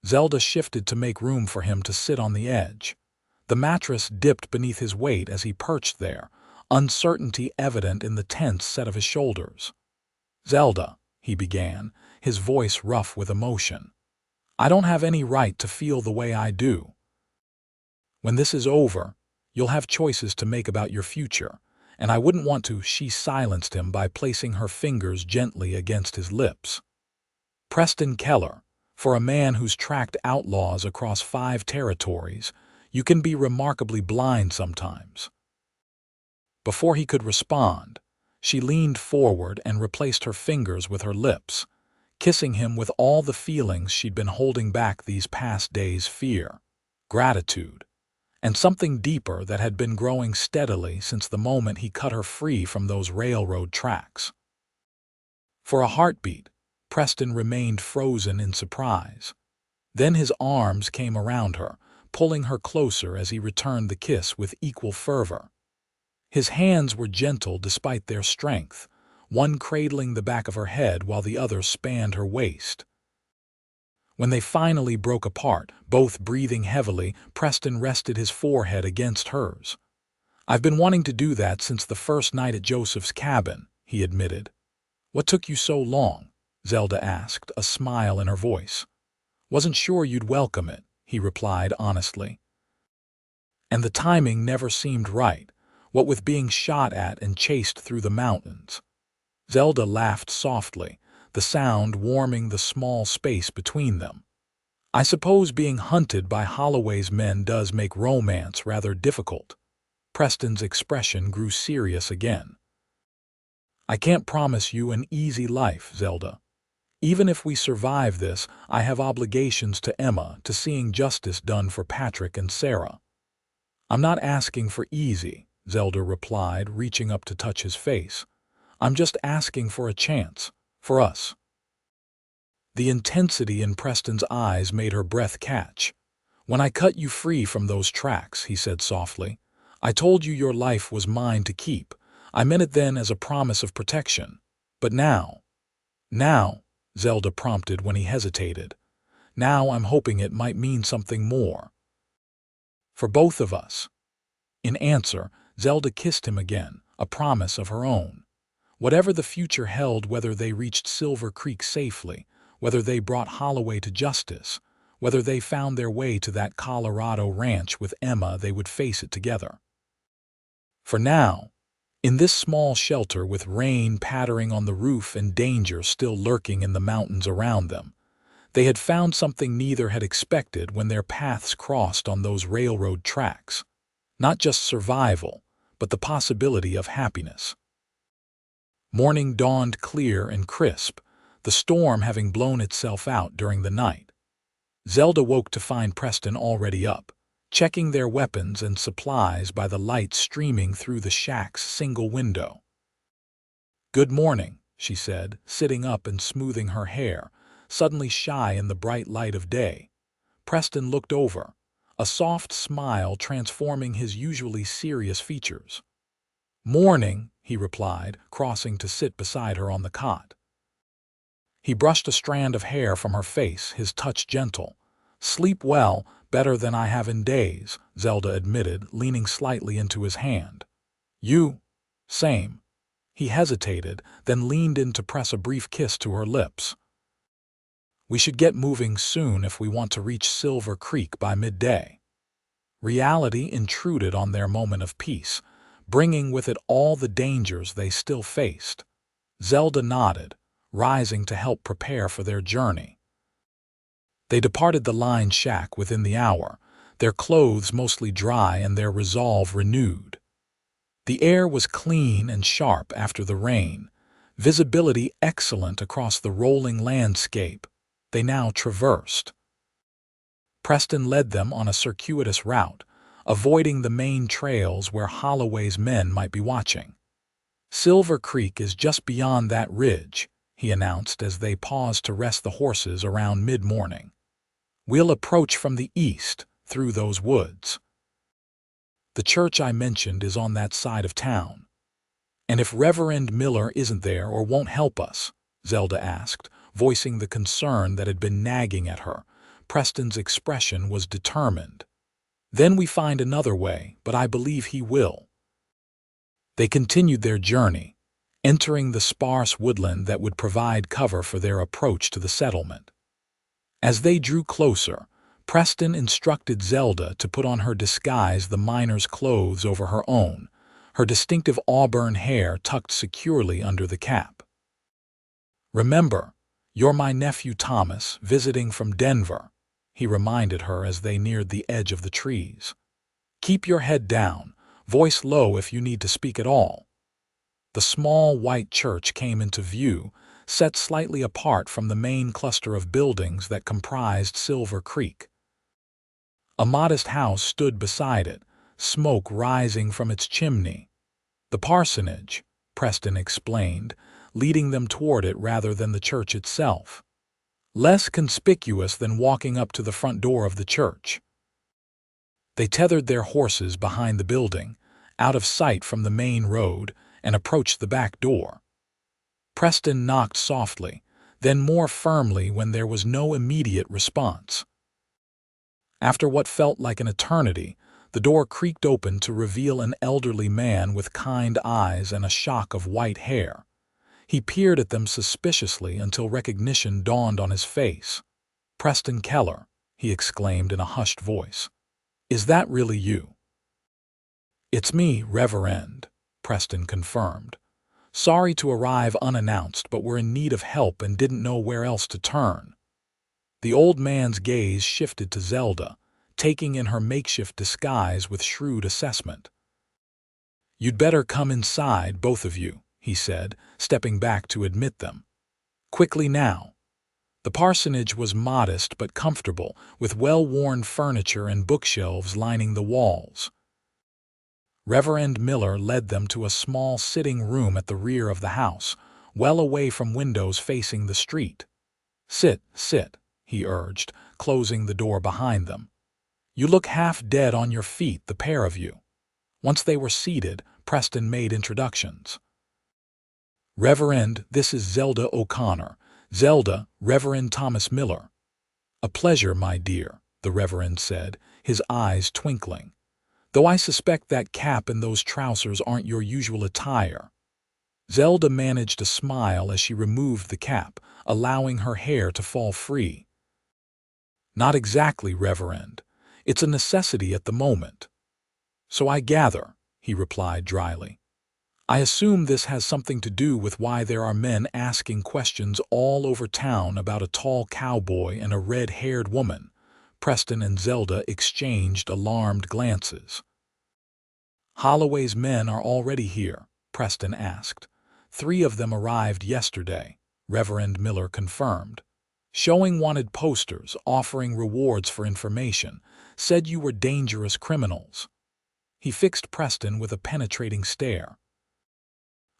Zelda shifted to make room for him to sit on the edge. The mattress dipped beneath his weight as he perched there, uncertainty evident in the tense set of his shoulders. "Zelda," he began, his voice rough with emotion, "I don't have any right to feel the way I do. When this is over, you'll have choices to make about your future, and I wouldn't want to." She silenced him by placing her fingers gently against his lips. "Preston Keller, for a man who's tracked outlaws across 5 territories, you can be remarkably blind sometimes." Before he could respond, she leaned forward and replaced her fingers with her lips, kissing him with all the feelings she'd been holding back these past days: fear, gratitude, and something deeper that had been growing steadily since the moment he cut her free from those railroad tracks. For a heartbeat, Preston remained frozen in surprise. Then his arms came around her, pulling her closer as he returned the kiss with equal fervor. His hands were gentle despite their strength, one cradling the back of her head while the other spanned her waist. When they finally broke apart, both breathing heavily, Preston rested his forehead against hers. "I've been wanting to do that since the first night at Joseph's cabin," he admitted. "What took you so long?" Zelda asked, a smile in her voice. "Wasn't sure you'd welcome it," he replied honestly. "And the timing never seemed right, what with being shot at and chased through the mountains." Zelda laughed softly, the sound warming the small space between them. "I suppose being hunted by Holloway's men does make romance rather difficult." Preston's expression grew serious again. "I can't promise you an easy life, Zelda. Even if we survive this, I have obligations to Emma, to seeing justice done for Patrick and Sarah." "I'm not asking for easy," Zelda replied, reaching up to touch his face. "I'm just asking for a chance, for us." The intensity in Preston's eyes made her breath catch. "When I cut you free from those tracks," he said softly, "I told you your life was mine to keep. I meant it then as a promise of protection. But now—" "Now," Zelda prompted when he hesitated. Now I'm hoping it might mean something more. For both of us." In answer, Zelda kissed him again, a promise of her own. Whatever the future held, whether they reached Silver Creek safely, whether they brought Holloway to justice, whether they found their way to that Colorado ranch with Emma, they would face it together. For now, in this small shelter with rain pattering on the roof and danger still lurking in the mountains around them, they had found something neither had expected when their paths crossed on those railroad tracks. Not just survival, but the possibility of happiness. Morning dawned clear and crisp, the storm having blown itself out during the night. Zelda woke to find Preston already up, checking their weapons and supplies by the light streaming through the shack's single window. "Good morning," she said, sitting up and smoothing her hair, suddenly shy in the bright light of day. Preston looked over, a soft smile transforming his usually serious features. "Morning," he replied, crossing to sit beside her on the cot. He brushed a strand of hair from her face, his touch gentle. "Sleep well, better than I have in days," Zelda admitted, leaning slightly into his hand. "You?" "Same." He hesitated, then leaned in to press a brief kiss to her lips. "We should get moving soon if we want to reach Silver Creek by midday." Reality intruded on their moment of peace, bringing with it all the dangers they still faced. Zelda nodded, rising to help prepare for their journey. They departed the lined shack within the hour, their clothes mostly dry and their resolve renewed. The air was clean and sharp after the rain, visibility excellent across the rolling landscape they now traversed. Preston led them on a circuitous route, avoiding the main trails where Holloway's men might be watching. "Silver Creek is just beyond that ridge," he announced as they paused to rest the horses around mid-morning. "We'll approach from the east, through those woods. The church I mentioned is on that side of town." "And if Reverend Miller isn't there or won't help us?" Zelda asked, voicing the concern that had been nagging at her. Preston's expression was determined. "Then we find another way, but I believe he will." They continued their journey, entering the sparse woodland that would provide cover for their approach to the settlement. As they drew closer, Preston instructed Zelda to put on her disguise, the miner's clothes over her own, her distinctive auburn hair tucked securely under the cap. "Remember, you're my nephew Thomas, visiting from Denver," he reminded her as they neared the edge of the trees. "Keep your head down, voice low if you need to speak at all." The small white church came into view, set slightly apart from the main cluster of buildings that comprised Silver Creek. A modest house stood beside it, smoke rising from its chimney. "The parsonage," Preston explained, leading them toward it rather than the church itself. "Less conspicuous than walking up to the front door of the church." They tethered their horses behind the building, out of sight from the main road, and approached the back door. Preston knocked softly, then more firmly when there was no immediate response. After what felt like an eternity, the door creaked open to reveal an elderly man with kind eyes and a shock of white hair. He peered at them suspiciously until recognition dawned on his face. "Preston Keller," he exclaimed in a hushed voice. "Is that really you?" "It's me, Reverend," Preston confirmed. "Sorry to arrive unannounced, but we're in need of help and didn't know where else to turn." The old man's gaze shifted to Zelda, taking in her makeshift disguise with shrewd assessment. "You'd better come inside, both of you," he said, stepping back to admit them. "Quickly now." The parsonage was modest but comfortable, with well-worn furniture and bookshelves lining the walls. Reverend Miller led them to a small sitting room at the rear of the house, well away from windows facing the street. "Sit, sit," he urged, closing the door behind them. "You look half dead on your feet, the pair of you." Once they were seated, Preston made introductions. "Reverend, this is Zelda O'Connor. Zelda, Reverend Thomas Miller." "A pleasure, my dear," the Reverend said, his eyes twinkling. "Though I suspect that cap and those trousers aren't your usual attire." Zelda managed a smile as she removed the cap, allowing her hair to fall free. "Not exactly, Reverend. It's a necessity at the moment." "So I gather," he replied dryly. "I assume this has something to do with why there are men asking questions all over town about a tall cowboy and a red-haired woman." Preston and Zelda exchanged alarmed glances. "Holloway's men are already here?" Preston asked. "3 of them arrived yesterday," Reverend Miller confirmed. "Showing wanted posters, offering rewards for information, said you were dangerous criminals." He fixed Preston with a penetrating stare.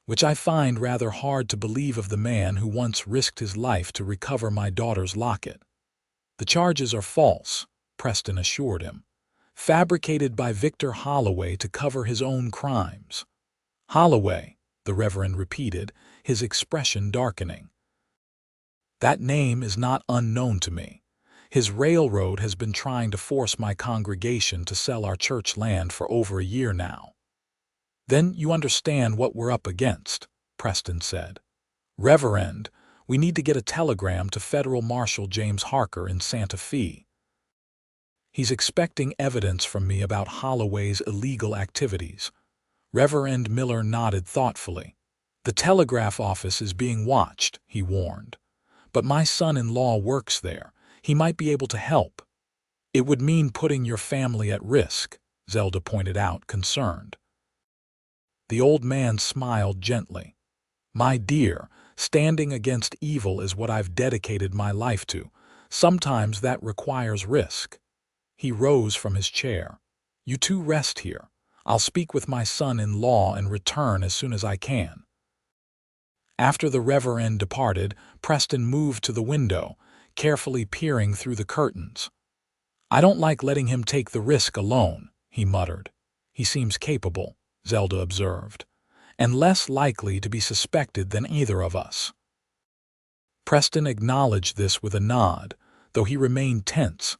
"Which I find rather hard to believe of the man who once risked his life to recover my daughter's locket." "The charges are false," Preston assured him. "Fabricated by Victor Holloway to cover his own crimes." "Holloway," the Reverend repeated, his expression darkening. "That name is not unknown to me. His railroad has been trying to force my congregation to sell our church land for over a year now." "Then you understand what we're up against," Preston said. "Reverend, we need to get a telegram to Federal Marshal James Harker in Santa Fe. He's expecting evidence from me about Holloway's illegal activities." Reverend Miller nodded thoughtfully. "The telegraph office is being watched," he warned. "But my son-in-law works there. He might be able to help." "It would mean putting your family at risk," Zelda pointed out, concerned. The old man smiled gently. "My dear, standing against evil is what I've dedicated my life to. Sometimes that requires risk." He rose from his chair. "You two rest here. I'll speak with my son-in-law and return as soon as I can." After the Reverend departed, Preston moved to the window, carefully peering through the curtains. "I don't like letting him take the risk alone," he muttered. "He seems capable," Zelda observed, "and less likely to be suspected than either of us." Preston acknowledged this with a nod, though he remained tense.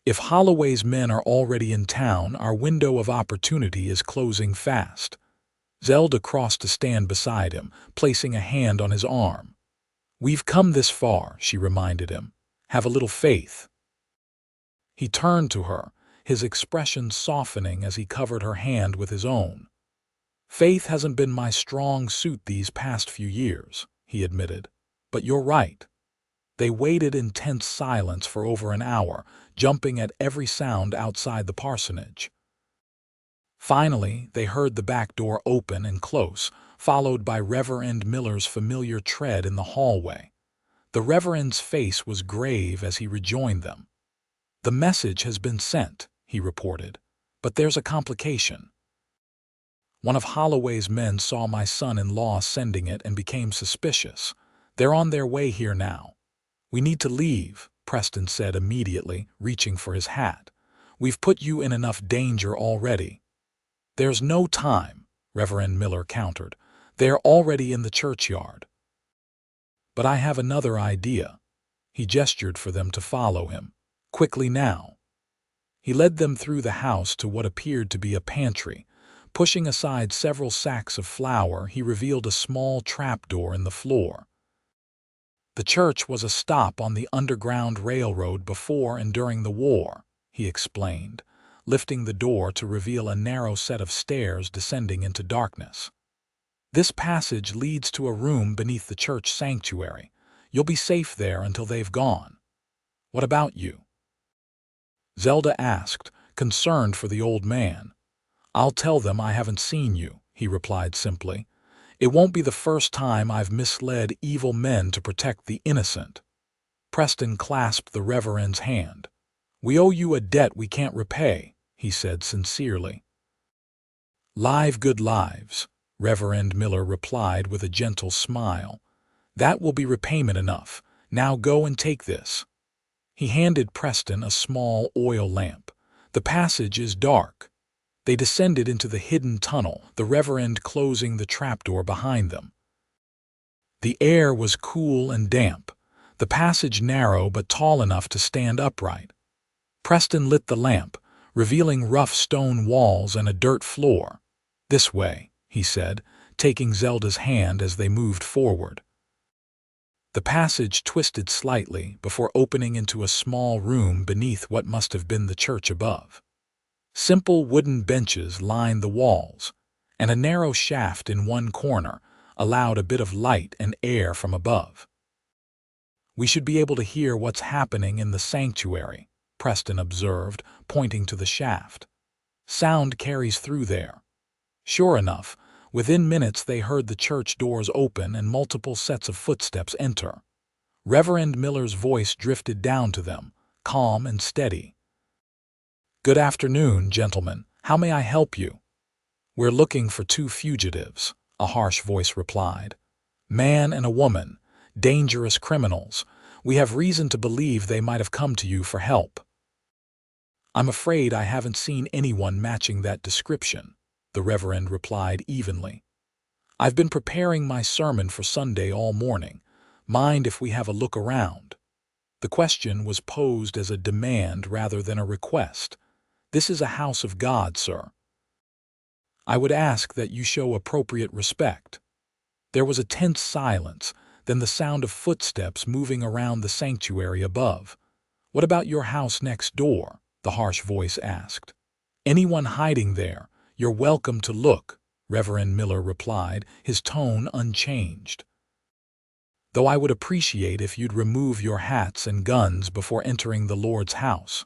If Holloway's men are already in town, our window of opportunity is closing fast. Zelda crossed to stand beside him, placing a hand on his arm. "We've come this far," she reminded him. "Have a little faith." He turned to her, his expression softening as he covered her hand with his own. "Faith hasn't been my strong suit these past few years," he admitted. "But you're right." They waited in tense silence for over an hour, jumping at every sound outside the parsonage. Finally, they heard the back door open and close, followed by Reverend Miller's familiar tread in the hallway. The Reverend's face was grave as he rejoined them. "The message has been sent," he reported, "but there's a complication. One of Holloway's men saw my son-in-law sending it and became suspicious. They're on their way here now." "We need to leave," Preston said immediately, reaching for his hat. "We've put you in enough danger already." "There's no time," Reverend Miller countered. "They're already in the churchyard." "But I have another idea." He gestured for them to follow him. "Quickly now." He led them through the house to what appeared to be a pantry. Pushing aside several sacks of flour, he revealed a small trapdoor in the floor. "The church was a stop on the Underground Railroad before and during the war," he explained, lifting the door to reveal a narrow set of stairs descending into darkness. "This passage leads to a room beneath the church sanctuary. You'll be safe there until they've gone." "What about you?" Zelda asked, concerned for the old man. "I'll tell them I haven't seen you," he replied simply. "It won't be the first time I've misled evil men to protect the innocent." Preston clasped the Reverend's hand. "We owe you a debt we can't repay," he said sincerely. "Live good lives," Reverend Miller replied with a gentle smile. "That will be repayment enough. Now go and take this." He handed Preston a small oil lamp. "The passage is dark." They descended into the hidden tunnel, the Reverend closing the trapdoor behind them. The air was cool and damp. The passage narrow but tall enough to stand upright. Preston lit the lamp, revealing rough stone walls and a dirt floor. "This way," he said, taking Zelda's hand as they moved forward. The passage twisted slightly before opening into a small room beneath what must have been the church above. Simple wooden benches lined the walls, and a narrow shaft in one corner allowed a bit of light and air from above. "We should be able to hear what's happening in the sanctuary," Preston observed, pointing to the shaft. "Sound carries through there." Sure enough, within minutes they heard the church doors open and multiple sets of footsteps enter. Reverend Miller's voice drifted down to them, calm and steady. "Good afternoon, gentlemen. How may I help you?" "We're looking for two fugitives," a harsh voice replied. "Man and a woman, dangerous criminals. We have reason to believe they might have come to you for help." "I'm afraid I haven't seen anyone matching that description," the Reverend replied evenly. "I've been preparing my sermon for Sunday all morning. Mind if we have a look around?" The question was posed as a demand rather than a request. "This is a house of God, sir. I would ask that you show appropriate respect." There was a tense silence, then the sound of footsteps moving around the sanctuary above. "What about your house next door?" the harsh voice asked. "Anyone hiding there? You're welcome to look," Reverend Miller replied, his tone unchanged. "Though I would appreciate if you'd remove your hats and guns before entering the Lord's house."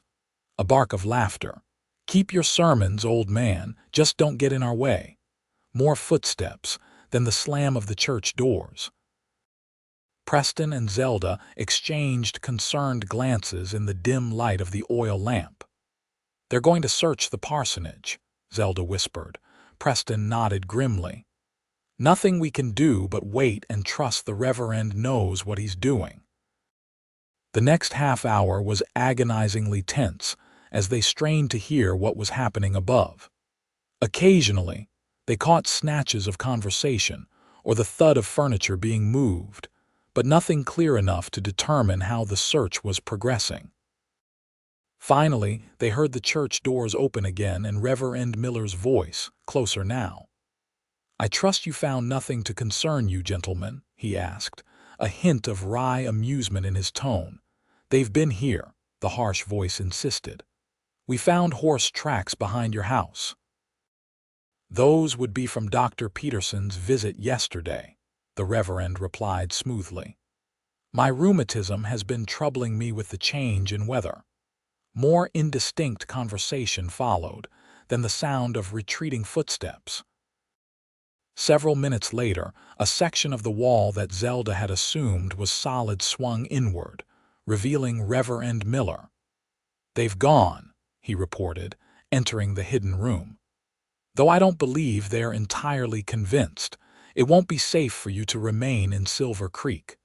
A bark of laughter. "Keep your sermons, old man, just don't get in our way." More footsteps, then the slam of the church doors. Preston and Zelda exchanged concerned glances in the dim light of the oil lamp. "They're going to search the parsonage," Zelda whispered. Preston nodded grimly. "Nothing we can do but wait and trust the Reverend knows what he's doing." The next half hour was agonizingly tense as they strained to hear what was happening above. Occasionally, they caught snatches of conversation or the thud of furniture being moved, but nothing clear enough to determine how the search was progressing. Finally, they heard the church doors open again and Reverend Miller's voice, closer now. "I trust you found nothing to concern you, gentlemen," he asked, a hint of wry amusement in his tone. "They've been here," the harsh voice insisted. "We found horse tracks behind your house." "Those would be from Dr. Peterson's visit yesterday," the Reverend replied smoothly. "My rheumatism has been troubling me with the change in weather." More indistinct conversation followed, then the sound of retreating footsteps. Several minutes later, a section of the wall that Zelda had assumed was solid swung inward, revealing Reverend Miller. "They've gone," he reported, entering the hidden room. "Though I don't believe they're entirely convinced, it won't be safe for you to remain in Silver Creek."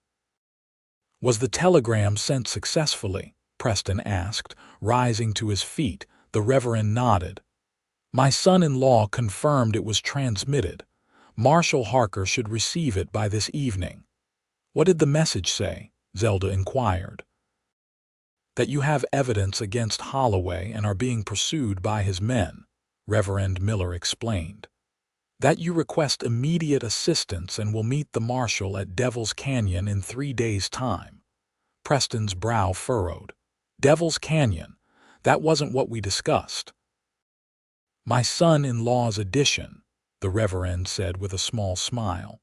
"Was the telegram sent successfully?" Preston asked, rising to his feet. The Reverend nodded. "My son-in-law confirmed it was transmitted. Marshal Harker should receive it by this evening." "What did the message say?" Zelda inquired. "That you have evidence against Holloway and are being pursued by his men," Reverend Miller explained. "That you request immediate assistance and will meet the marshal at Devil's Canyon in 3 days' time." Preston's brow furrowed. "Devil's Canyon? That wasn't what we discussed." "My son-in-law's addition," the Reverend said with a small smile.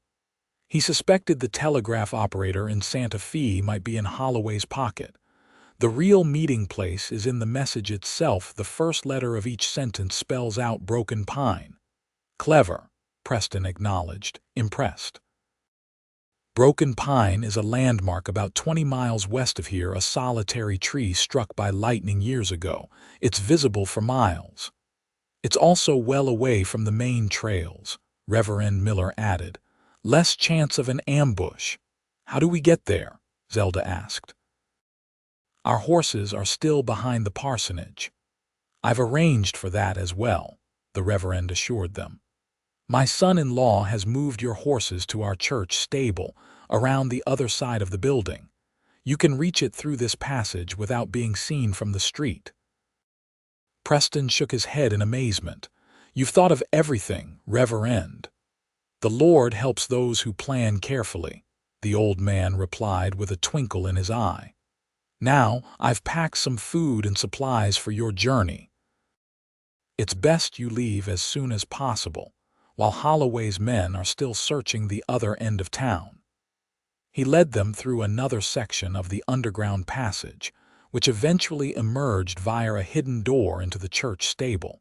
He suspected the telegraph operator in Santa Fe might be in Holloway's pocket. "The real meeting place is in the message itself. The first letter of each sentence spells out Broken Pine." "Clever," Preston acknowledged, impressed. "Broken Pine is a landmark about 20 miles west of here, a solitary tree struck by lightning years ago. It's visible for miles. It's also well away from the main trails," Reverend Miller added. "Less chance of an ambush." "How do we get there?" Zelda asked. "Our horses are still behind the parsonage." "I've arranged for that as well," the Reverend assured them. "My son-in-law has moved your horses to our church stable around the other side of the building. You can reach it through this passage without being seen from the street." Preston shook his head in amazement. "You've thought of everything, Reverend." "The Lord helps those who plan carefully," the old man replied with a twinkle in his eye. "Now, I've packed some food and supplies for your journey. It's best you leave as soon as possible, while Holloway's men are still searching the other end of town." He led them through another section of the underground passage, which eventually emerged via a hidden door into the church stable.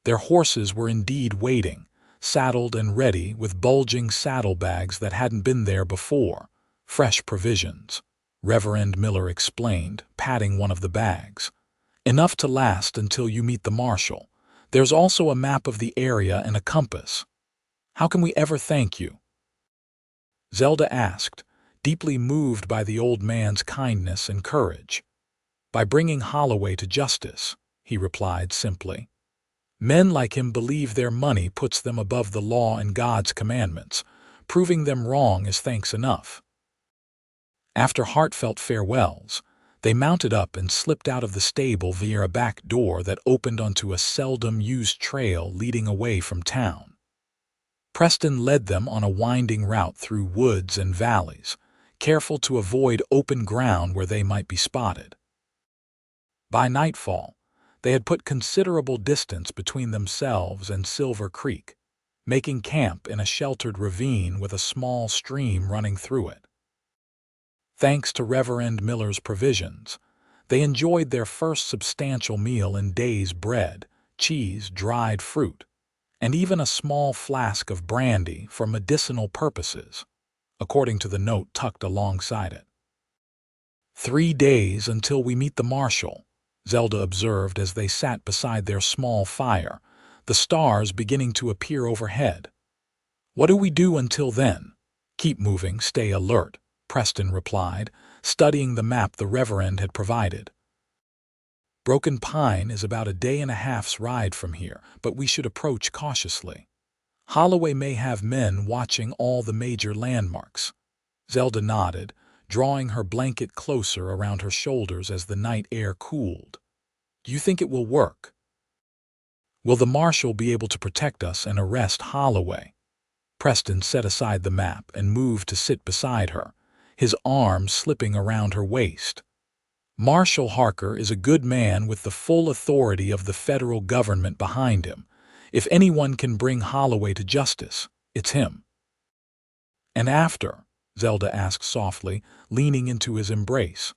Their horses were indeed waiting, saddled and ready with bulging saddlebags that hadn't been there before. "Fresh provisions," Reverend Miller explained, patting one of the bags. "Enough to last until you meet the marshal. There's also a map of the area and a compass." "How can we ever thank you?" Zelda asked, deeply moved by the old man's kindness and courage. "By bringing Holloway to justice," he replied simply. "Men like him believe their money puts them above the law and God's commandments. Proving them wrong is thanks enough." After heartfelt farewells, they mounted up and slipped out of the stable via a back door that opened onto a seldom-used trail leading away from town. Preston led them on a winding route through woods and valleys, careful to avoid open ground where they might be spotted. By nightfall, they had put considerable distance between themselves and Silver Creek, making camp in a sheltered ravine with a small stream running through it. Thanks to Reverend Miller's provisions, they enjoyed their first substantial meal in days: bread, cheese, dried fruit, and even a small flask of brandy for medicinal purposes, according to the note tucked alongside it. 3 days until we meet the marshal," Zelda observed as they sat beside their small fire, the stars beginning to appear overhead. "What do we do until then?" "Keep moving, stay alert," Preston replied, studying the map the Reverend had provided. "Broken Pine is about a day and a half's ride from here, but we should approach cautiously. Holloway may have men watching all the major landmarks." Zelda nodded, drawing her blanket closer around her shoulders as the night air cooled. "Do you think it will work? Will the marshal be able to protect us and arrest Holloway?" Preston set aside the map and moved to sit beside her, his arms slipping around her waist. "Marshal Harker is a good man with the full authority of the federal government behind him. If anyone can bring Holloway to justice, it's him." "And after?" Zelda asked softly, leaning into his embrace.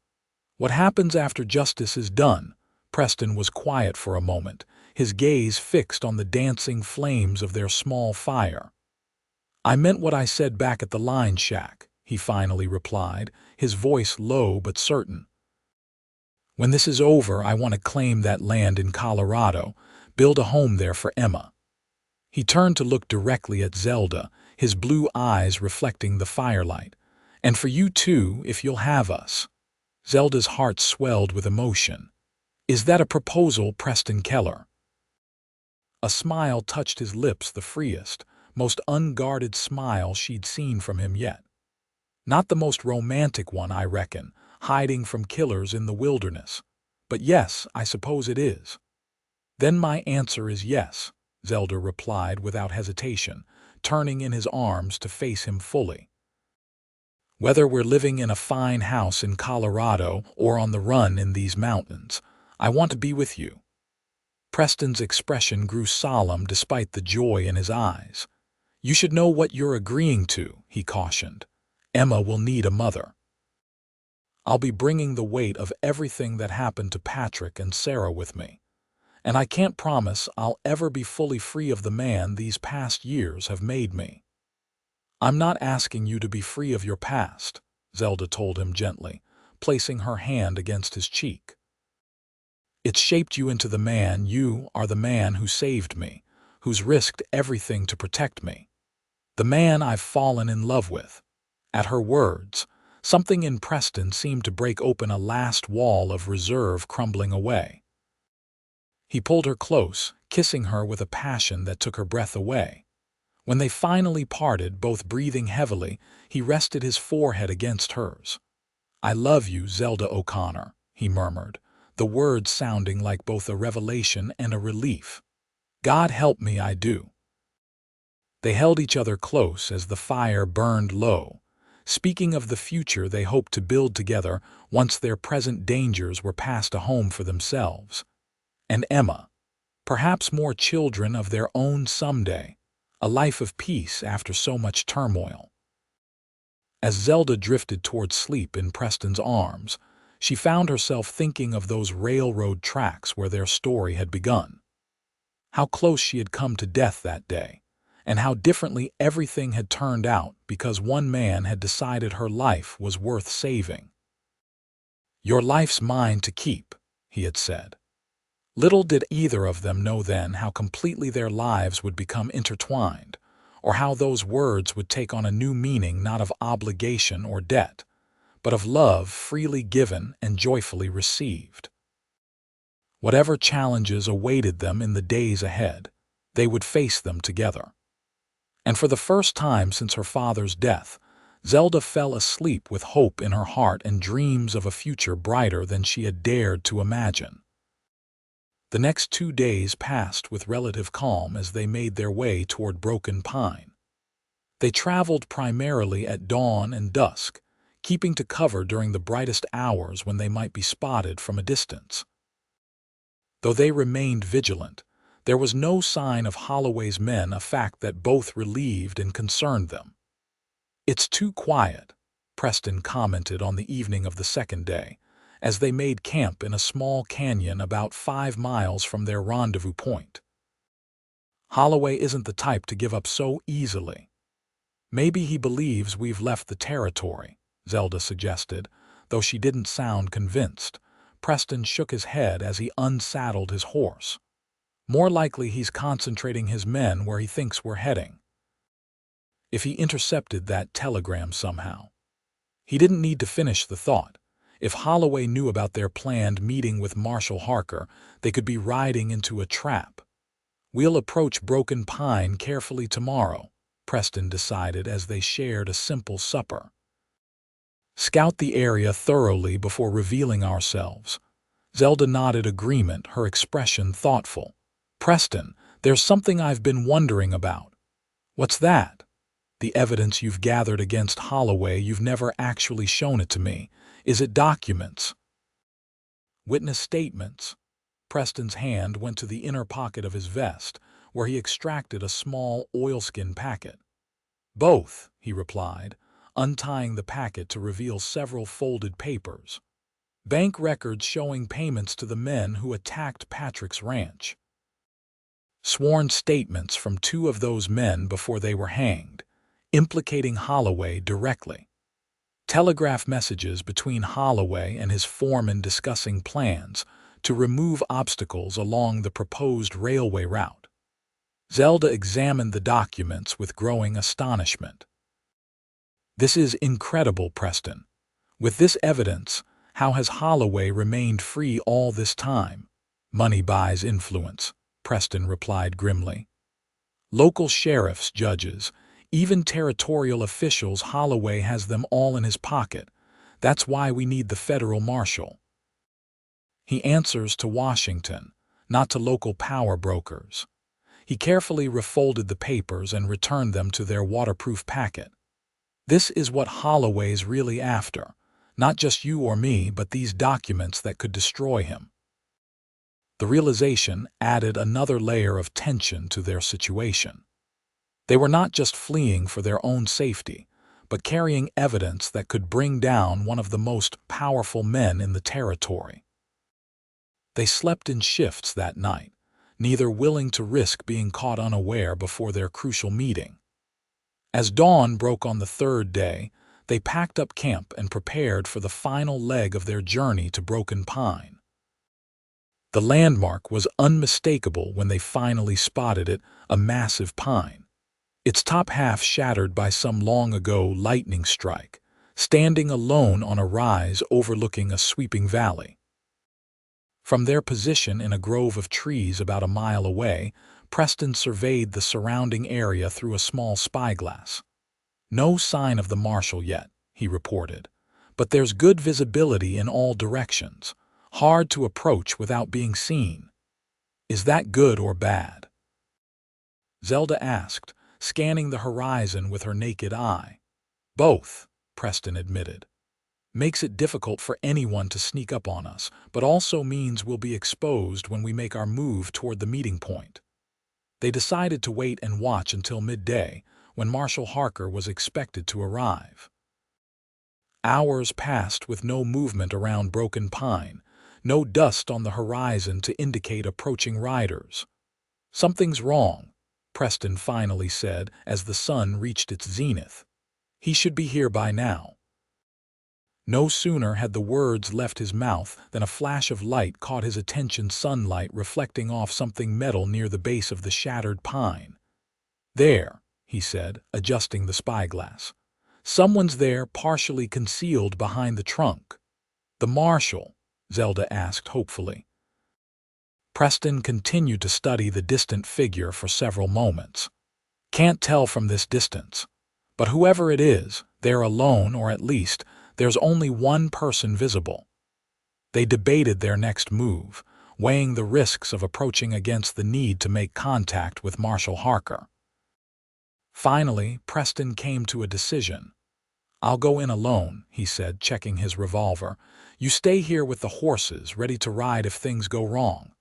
"What happens after justice is done?" Preston was quiet for a moment, his gaze fixed on the dancing flames of their small fire. "I meant what I said back at the line shack," he finally replied, his voice low but certain. "When this is over, I want to claim that land in Colorado, build a home there for Emma." He turned to look directly at Zelda, his blue eyes reflecting the firelight. "And for you too, if you'll have us." Zelda's heart swelled with emotion. "Is that a proposal, Preston Keller?" A smile touched his lips, the freest, most unguarded smile she'd seen from him yet. "Not the most romantic one, I reckon, hiding from killers in the wilderness. But yes, I suppose it is." "Then my answer is yes," Zelda replied without hesitation, turning in his arms to face him fully. "Whether we're living in a fine house in Colorado or on the run in these mountains, I want to be with you." Preston's expression grew solemn despite the joy in his eyes. "You should know what you're agreeing to," he cautioned. "Emma will need a mother. I'll be bringing the weight of everything that happened to Patrick and Sarah with me. And I can't promise I'll ever be fully free of the man these past years have made me." "I'm not asking you to be free of your past," Zelda told him gently, placing her hand against his cheek. "It's shaped you into the man you are, the man who saved me, who's risked everything to protect me. The man I've fallen in love with." At her words, something in Preston seemed to break open, a last wall of reserve crumbling away. He pulled her close, kissing her with a passion that took her breath away. When they finally parted, both breathing heavily, he rested his forehead against hers. "I love you, Zelda O'Connor," he murmured, the words sounding like both a revelation and a relief. "God help me, I do." They held each other close as the fire burned low, speaking of the future they hoped to build together once their present dangers were past a home for themselves. And Emma, perhaps more children of their own someday, a life of peace after so much turmoil. As Zelda drifted toward sleep in Preston's arms, she found herself thinking of those railroad tracks where their story had begun. How close she had come to death that day, and how differently everything had turned out because one man had decided her life was worth saving. "Your life's mine to keep," he had said. Little did either of them know then how completely their lives would become intertwined, or how those words would take on a new meaning not of obligation or debt, but of love freely given and joyfully received. Whatever challenges awaited them in the days ahead, they would face them together. And for the first time since her father's death, Zelda fell asleep with hope in her heart and dreams of a future brighter than she had dared to imagine. The next 2 days passed with relative calm as they made their way toward Broken Pine. They traveled primarily at dawn and dusk, keeping to cover during the brightest hours when they might be spotted from a distance. Though they remained vigilant, there was no sign of Holloway's men, a fact that both relieved and concerned them. "It's too quiet," Preston commented on the evening of the second day, as they made camp in a small canyon about 5 miles from their rendezvous point. "Holloway isn't the type to give up so easily." "Maybe he believes we've left the territory," Zelda suggested, though she didn't sound convinced. Preston shook his head as he unsaddled his horse. "More likely he's concentrating his men where he thinks we're heading. If he intercepted that telegram somehow." He didn't need to finish the thought. If Holloway knew about their planned meeting with Marshal Harker, they could be riding into a trap. "We'll approach Broken Pine carefully tomorrow," Preston decided as they shared a simple supper. "Scout the area thoroughly before revealing ourselves." Zelda nodded agreement, her expression thoughtful. "Preston, there's something I've been wondering about." "What's that?" "The evidence you've gathered against Holloway. You've never actually shown it to me. Is it documents?" "Witness statements." Preston's hand went to the inner pocket of his vest, where he extracted a small oilskin packet. "Both," he replied, untying the packet to reveal several folded papers. "Bank records showing payments to the men who attacked Patrick's ranch. Sworn statements from 2 of those men before they were hanged, implicating Holloway directly. Telegraph messages between Holloway and his foreman discussing plans to remove obstacles along the proposed railway route." Zelda examined the documents with growing astonishment. "This is incredible, Preston. With this evidence, how has Holloway remained free all this time?" "Money buys influence," Preston replied grimly. "Local sheriffs, judges, even territorial officials, Holloway has them all in his pocket. That's why we need the federal marshal. He answers to Washington, not to local power brokers." He carefully refolded the papers and returned them to their waterproof packet. "This is what Holloway's really after. Not just you or me, but these documents that could destroy him." The realization added another layer of tension to their situation. They were not just fleeing for their own safety, but carrying evidence that could bring down one of the most powerful men in the territory. They slept in shifts that night, neither willing to risk being caught unaware before their crucial meeting. As dawn broke on the 3rd day, they packed up camp and prepared for the final leg of their journey to Broken Pine. The landmark was unmistakable when they finally spotted it, a massive pine, its top half shattered by some long-ago lightning strike, standing alone on a rise overlooking a sweeping valley. From their position in a grove of trees about a mile away, Preston surveyed the surrounding area through a small spyglass. "No sign of the marshal yet," he reported, but there's good visibility in all directions, hard to approach without being seen. Is that good or bad? Zelda asked, scanning the horizon with her naked eye. Both, Preston admitted. Makes it difficult for anyone to sneak up on us, but also means we'll be exposed when we make our move toward the meeting point. They decided to wait and watch until midday, when Marshal Harker was expected to arrive. Hours passed with no movement around Broken Pine, no dust on the horizon to indicate approaching riders. "Something's wrong," Preston finally said as the sun reached its zenith. "He should be here by now." No sooner had the words left his mouth than a flash of light caught his attention, sunlight reflecting off something metal near the base of the shattered pine. "There," he said, adjusting the spyglass. "Someone's there, partially concealed behind the trunk." "The marshal?" Zelda asked hopefully. Preston continued to study the distant figure for several moments. "Can't tell from this distance. But whoever it is, they're alone, or at least, there's only one person visible." They debated their next move, weighing the risks of approaching against the need to make contact with Marshal Harker. Finally, Preston came to a decision. "I'll go in alone," he said, checking his revolver. "You stay here with the horses, ready to ride if things go wrong."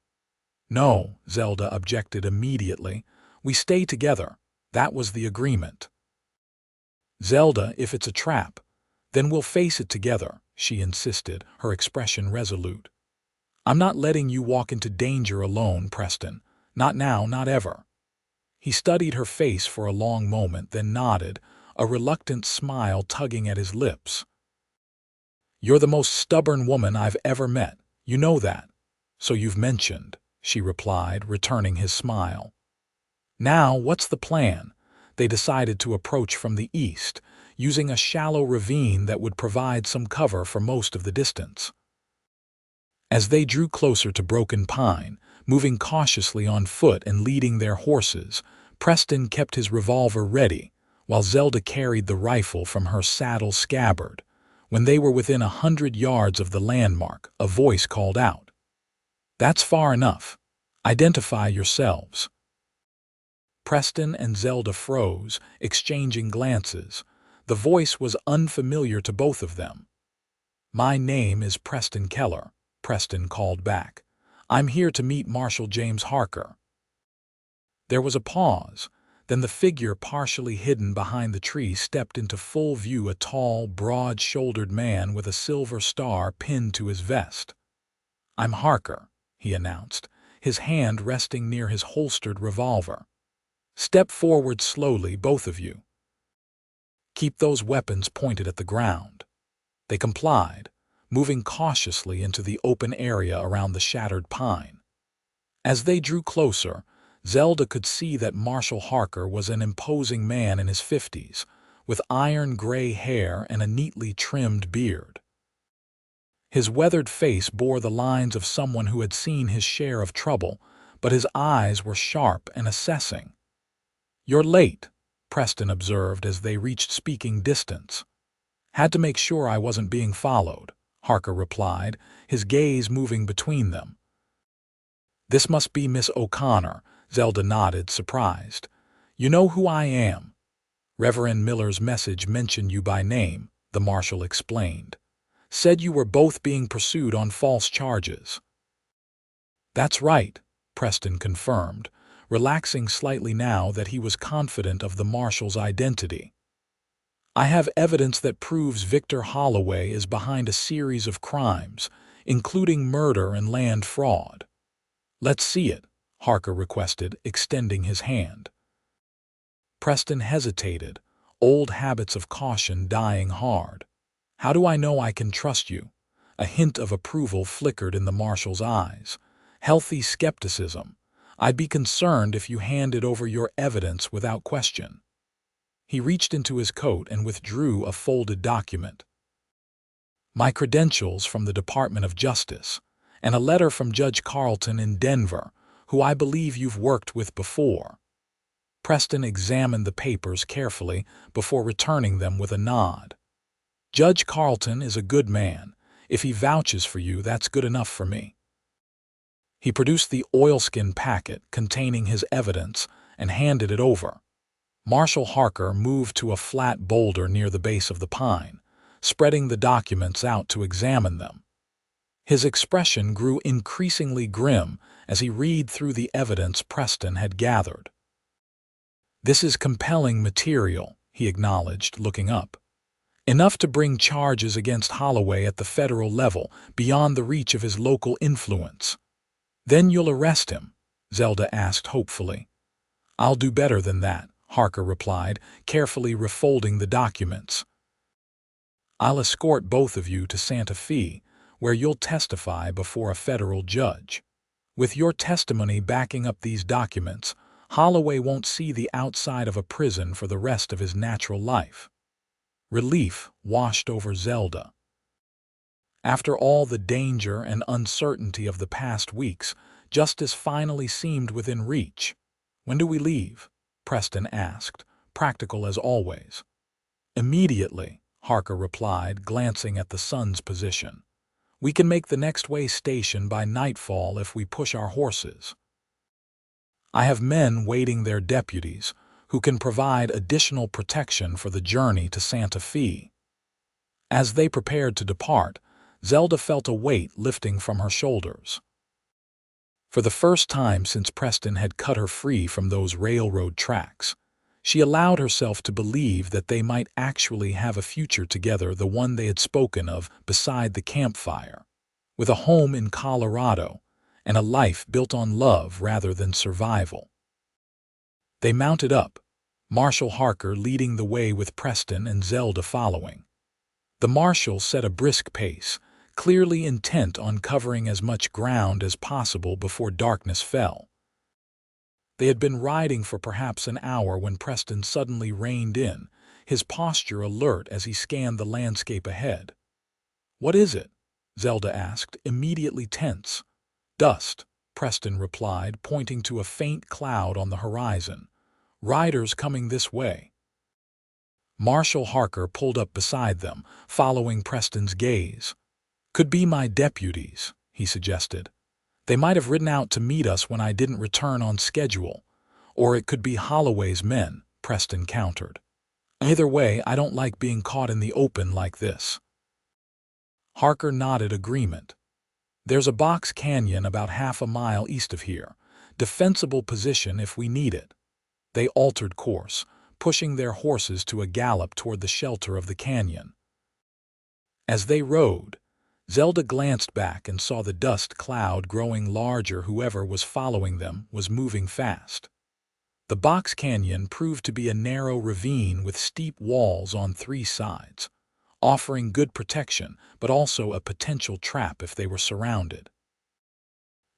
"No," Zelda objected immediately. "We stay together. That was the agreement." "Zelda, if it's a trap, then we'll face it together," she insisted, her expression resolute. "I'm not letting you walk into danger alone, Preston. Not now, not ever." He studied her face for a long moment, then nodded, a reluctant smile tugging at his lips. "You're the most stubborn woman I've ever met. You know that. So you've mentioned," she replied, returning his smile. "Now, what's the plan?" They decided to approach from the east, using a shallow ravine that would provide some cover for most of the distance. As they drew closer to Broken Pine, moving cautiously on foot and leading their horses, Preston kept his revolver ready, while Zelda carried the rifle from her saddle scabbard. When they were within 100 yards of the landmark, a voice called out, "That's far enough. Identify yourselves." Preston and Zelda froze, exchanging glances. The voice was unfamiliar to both of them. "My name is Preston Keller," Preston called back. "I'm here to meet Marshal James Harker." There was a pause. Then the figure partially hidden behind the tree stepped into full view, a tall, broad-shouldered man with a silver star pinned to his vest. "I'm Harker," he announced, his hand resting near his holstered revolver. "Step forward slowly, both of you. Keep those weapons pointed at the ground." They complied, moving cautiously into the open area around the shattered pine. As they drew closer, Zelda could see that Marshal Harker was an imposing man in his 50s, with iron-gray hair and a neatly trimmed beard. His weathered face bore the lines of someone who had seen his share of trouble, but his eyes were sharp and assessing. "You're late," Preston observed as they reached speaking distance. "Had to make sure I wasn't being followed," Harker replied, his gaze moving between them. "This must be Miss O'Connor," Zelda nodded, surprised. "You know who I am." "Reverend Miller's message mentioned you by name," the marshal explained. "Said you were both being pursued on false charges." "That's right," Preston confirmed, relaxing slightly now that he was confident of the marshal's identity. "I have evidence that proves Victor Holloway is behind a series of crimes, including murder and land fraud." "Let's see it," Harker requested, extending his hand. Preston hesitated, old habits of caution dying hard. "How do I know I can trust you?" A hint of approval flickered in the marshal's eyes. "Healthy skepticism. I'd be concerned if you handed over your evidence without question." He reached into his coat and withdrew a folded document. "My credentials from the Department of Justice, and a letter from Judge Carlton in Denver, who I believe you've worked with before." Preston examined the papers carefully before returning them with a nod. Judge Carlton is a good man. If he vouches for you, that's good enough for me." He produced the oilskin packet containing his evidence and handed it over. Marshal Harker moved to a flat boulder near the base of the pine, spreading the documents out to examine them. His expression grew increasingly grim as he read through the evidence Preston had gathered. "This is compelling material," he acknowledged, looking up. "Enough to bring charges against Holloway at the federal level, beyond the reach of his local influence." "Then you'll arrest him?" Zelda asked hopefully. "I'll do better than that," Harker replied, carefully refolding the documents. "I'll escort both of you to Santa Fe, where you'll testify before a federal judge. With your testimony backing up these documents, Holloway won't see the outside of a prison for the rest of his natural life." Relief washed over Zelda. After all the danger and uncertainty of the past weeks, justice finally seemed within reach. "When do we leave?" Preston asked, practical as always. "Immediately," Harker replied, glancing at the sun's position. "We can make the next way station by nightfall if we push our horses. I have men waiting their deputies, who can provide additional protection for the journey to Santa Fe." As they prepared to depart, Zelda felt a weight lifting from her shoulders. For the first time since Preston had cut her free from those railroad tracks, she allowed herself to believe that they might actually have a future together, the one they had spoken of beside the campfire, with a home in Colorado and a life built on love rather than survival. They mounted up, Marshal Harker leading the way with Preston and Zelda following. The marshal set a brisk pace, clearly intent on covering as much ground as possible before darkness fell. They had been riding for perhaps an hour when Preston suddenly reined in, his posture alert as he scanned the landscape ahead. "What is it?" Zelda asked, immediately tense. "Dust," Preston replied, pointing to a faint cloud on the horizon. "Riders coming this way." Marshal Harker pulled up beside them, following Preston's gaze. "Could be my deputies," he suggested. "They might have ridden out to meet us when I didn't return on schedule. Or it could be Holloway's men," Preston countered. "Either way, I don't like being caught in the open like this." Harker nodded agreement. "There's a box canyon about half a mile east of here. Defensible position if we need it." They altered course, pushing their horses to a gallop toward the shelter of the canyon. As they rode, Zelda glanced back and saw the dust cloud growing larger. Whoever was following them was moving fast. The box canyon proved to be a narrow ravine with steep walls on 3 sides, offering good protection but also a potential trap if they were surrounded.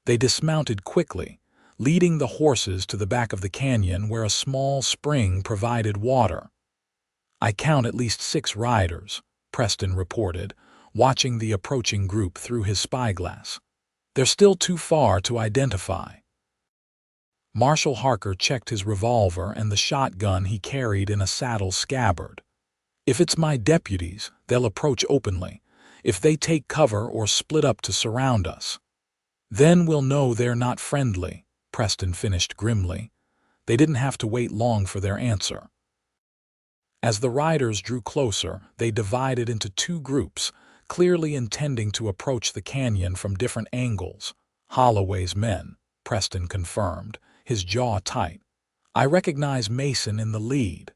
They dismounted quickly, leading the horses to the back of the canyon where a small spring provided water. "I count at least 6 riders," Preston reported, watching the approaching group through his spyglass. "They're still too far to identify." Marshal Harker checked his revolver and the shotgun he carried in a saddle scabbard. "If it's my deputies, they'll approach openly. If they take cover or split up to surround us, then we'll know they're not friendly," Preston finished grimly. They didn't have to wait long for their answer. As the riders drew closer, they divided into 2 groups, clearly intending to approach the canyon from different angles. "Holloway's men," Preston confirmed, his jaw tight. "I recognize Mason in the lead.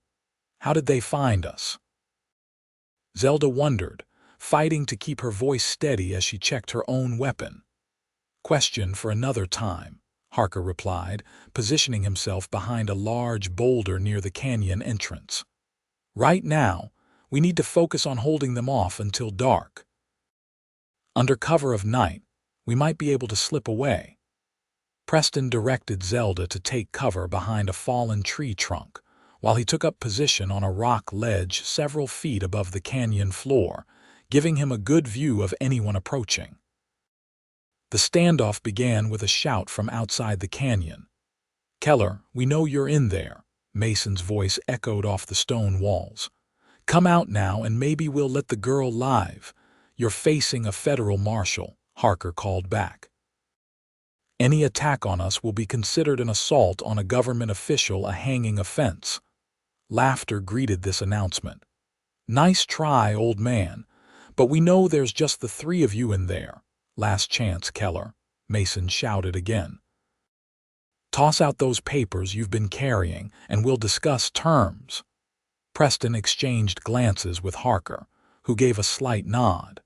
How did they find us?" Zelda wondered, fighting to keep her voice steady as she checked her own weapon. "Question for another time," Harker replied, positioning himself behind a large boulder near the canyon entrance. "Right now, we need to focus on holding them off until dark. Under cover of night, we might be able to slip away." Preston directed Zelda to take cover behind a fallen tree trunk, while he took up position on a rock ledge several feet above the canyon floor, giving him a good view of anyone approaching. The standoff began with a shout from outside the canyon. "Keller, we know you're in there," Mason's voice echoed off the stone walls. Come out now and maybe we'll let the girl live. You're facing a federal marshal, Harker called back. Any attack on us will be considered an assault on a government official, a hanging offense. Laughter greeted this announcement. Nice try, old man, but we know there's just the three of you in there. Last chance, Keller, Mason shouted again. Toss out those papers you've been carrying and we'll discuss terms. Preston exchanged glances with Harker, who gave a slight nod.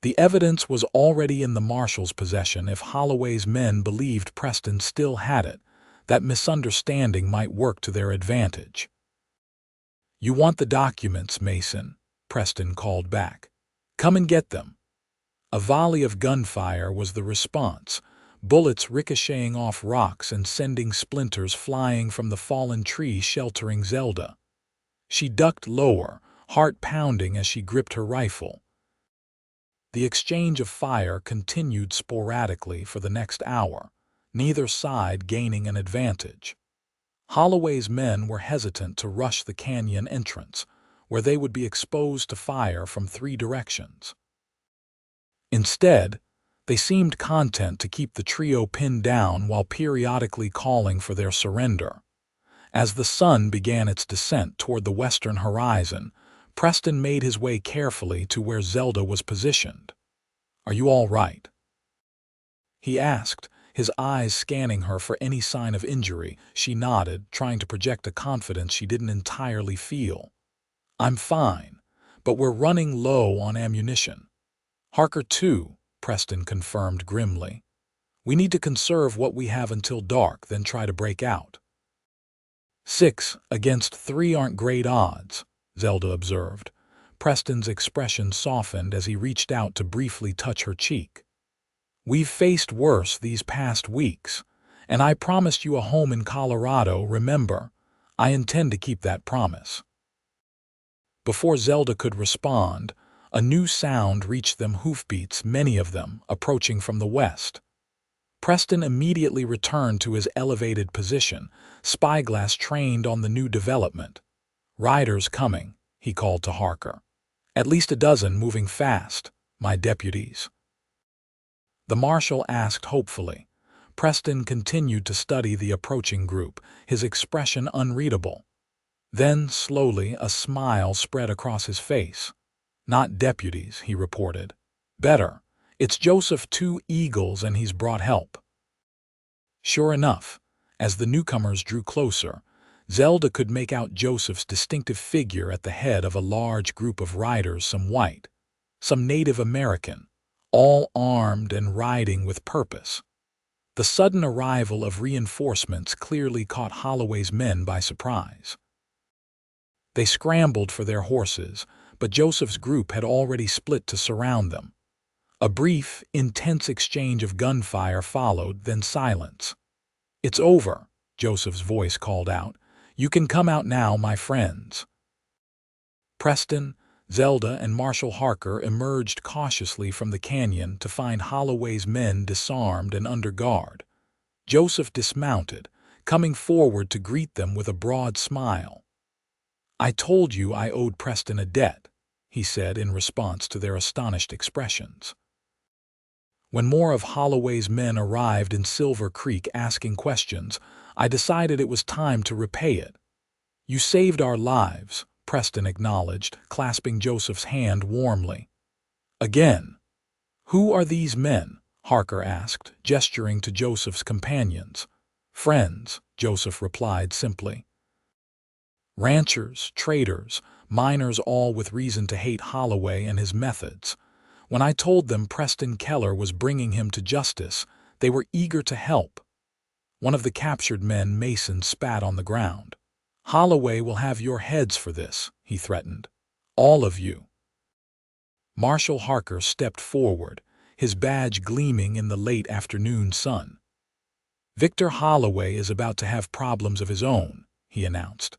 The evidence was already in the marshal's possession. If Holloway's men believed Preston still had it, that misunderstanding might work to their advantage. You want the documents, Mason, Preston called back. Come and get them. A volley of gunfire was the response, bullets ricocheting off rocks and sending splinters flying from the fallen tree sheltering Zelda. She ducked lower, heart pounding as she gripped her rifle. The exchange of fire continued sporadically for the next hour, neither side gaining an advantage. Holloway's men were hesitant to rush the canyon entrance, where they would be exposed to fire from 3 directions. Instead, they seemed content to keep the trio pinned down while periodically calling for their surrender. As the sun began its descent toward the western horizon, Preston made his way carefully to where Zelda was positioned. Are you all right? He asked, his eyes scanning her for any sign of injury. She nodded, trying to project a confidence she didn't entirely feel. I'm fine, but we're running low on ammunition. Harker too, Preston confirmed grimly. We need to conserve what we have until dark, then try to break out. 6 against 3 aren't great odds, Zelda observed. Preston's expression softened as he reached out to briefly touch her cheek. We've faced worse these past weeks, and I promised you a home in Colorado, remember? I intend to keep that promise. Before Zelda could respond, a new sound reached them, hoofbeats, many of them, approaching from the west. Preston immediately returned to his elevated position, spyglass trained on the new development. Riders coming, he called to Harker. At least a dozen, moving fast, my deputies. The marshal asked hopefully. Preston continued to study the approaching group, his expression unreadable. Then, slowly, a smile spread across his face. Not deputies, he reported. Better. It's Joseph 2 Eagles and he's brought help. Sure enough, as the newcomers drew closer, Zelda could make out Joseph's distinctive figure at the head of a large group of riders, some white, some Native American, all armed and riding with purpose. The sudden arrival of reinforcements clearly caught Holloway's men by surprise. They scrambled for their horses, but Joseph's group had already split to surround them. A brief, intense exchange of gunfire followed, then silence. It's over, Joseph's voice called out. You can come out now, my friends. Preston, Zelda, and Marshal Harker emerged cautiously from the canyon to find Holloway's men disarmed and under guard. Joseph dismounted, coming forward to greet them with a broad smile. I told you I owed Preston a debt, he said in response to their astonished expressions. When more of Holloway's men arrived in Silver Creek asking questions, I decided it was time to repay it. You saved our lives, Preston acknowledged, clasping Joseph's hand warmly. Again. Who are these men? Harker asked, gesturing to Joseph's companions. Friends, Joseph replied simply. Ranchers, traders, miners, all with reason to hate Holloway and his methods. When I told them Preston Keller was bringing him to justice, they were eager to help. One of the captured men, Mason, spat on the ground. Holloway will have your heads for this, he threatened. All of you. Marshal Harker stepped forward, his badge gleaming in the late afternoon sun. Victor Holloway is about to have problems of his own, he announced.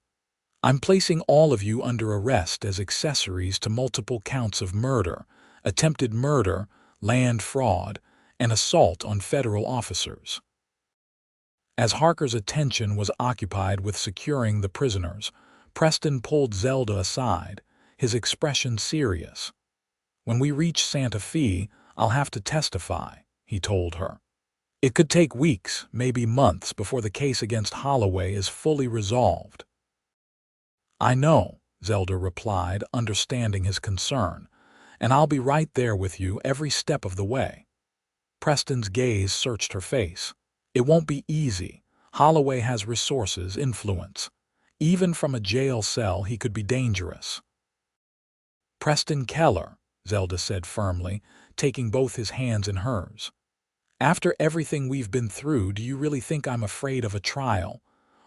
I'm placing all of you under arrest as accessories to multiple counts of murder, attempted murder, land fraud, and assault on federal officers. As Harker's attention was occupied with securing the prisoners, Preston pulled Zelda aside, his expression serious. "When we reach Santa Fe, I'll have to testify," he told her. "It could take weeks, maybe months, before the case against Holloway is fully resolved." "I know," Zelda replied, understanding his concern, "and I'll be right there with you every step of the way." Preston's gaze searched her face. "It won't be easy. Holloway has resources, influence. Even from a jail cell, he could be dangerous." "Preston Keller," Zelda said firmly, taking both his hands in hers. "After everything we've been through, do you really think I'm afraid of a trial?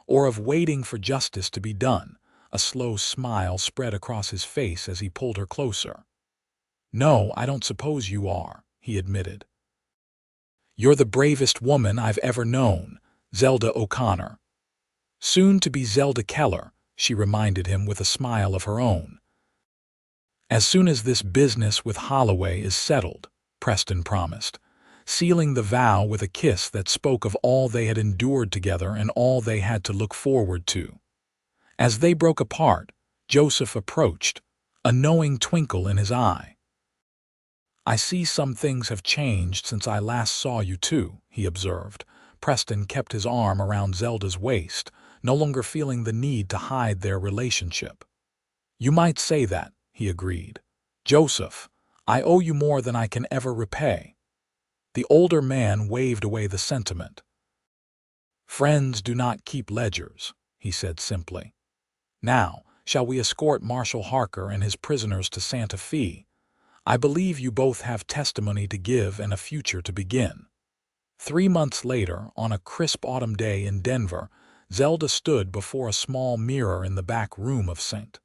Or of waiting for justice to be done?" A slow smile spread across his face as he pulled her closer. "No, I don't suppose you are," he admitted. "You're the bravest woman I've ever known, Zelda O'Connor." "Soon to be Zelda Keller," she reminded him with a smile of her own. "As soon as this business with Holloway is settled," Preston promised, sealing the vow with a kiss that spoke of all they had endured together and all they had to look forward to. As they broke apart, Joseph approached, a knowing twinkle in his eye. "I see some things have changed since I last saw you two," he observed. Preston kept his arm around Zelda's waist, no longer feeling the need to hide their relationship. "You might say that," he agreed. "Joseph, I owe you more than I can ever repay." The older man waved away the sentiment. "Friends do not keep ledgers," he said simply. "Now, shall we escort Marshal Harker and his prisoners to Santa Fe? I believe you both have testimony to give and a future to begin." 3 months later, on a crisp autumn day in Denver, Zelda stood before a small mirror in the back room of St.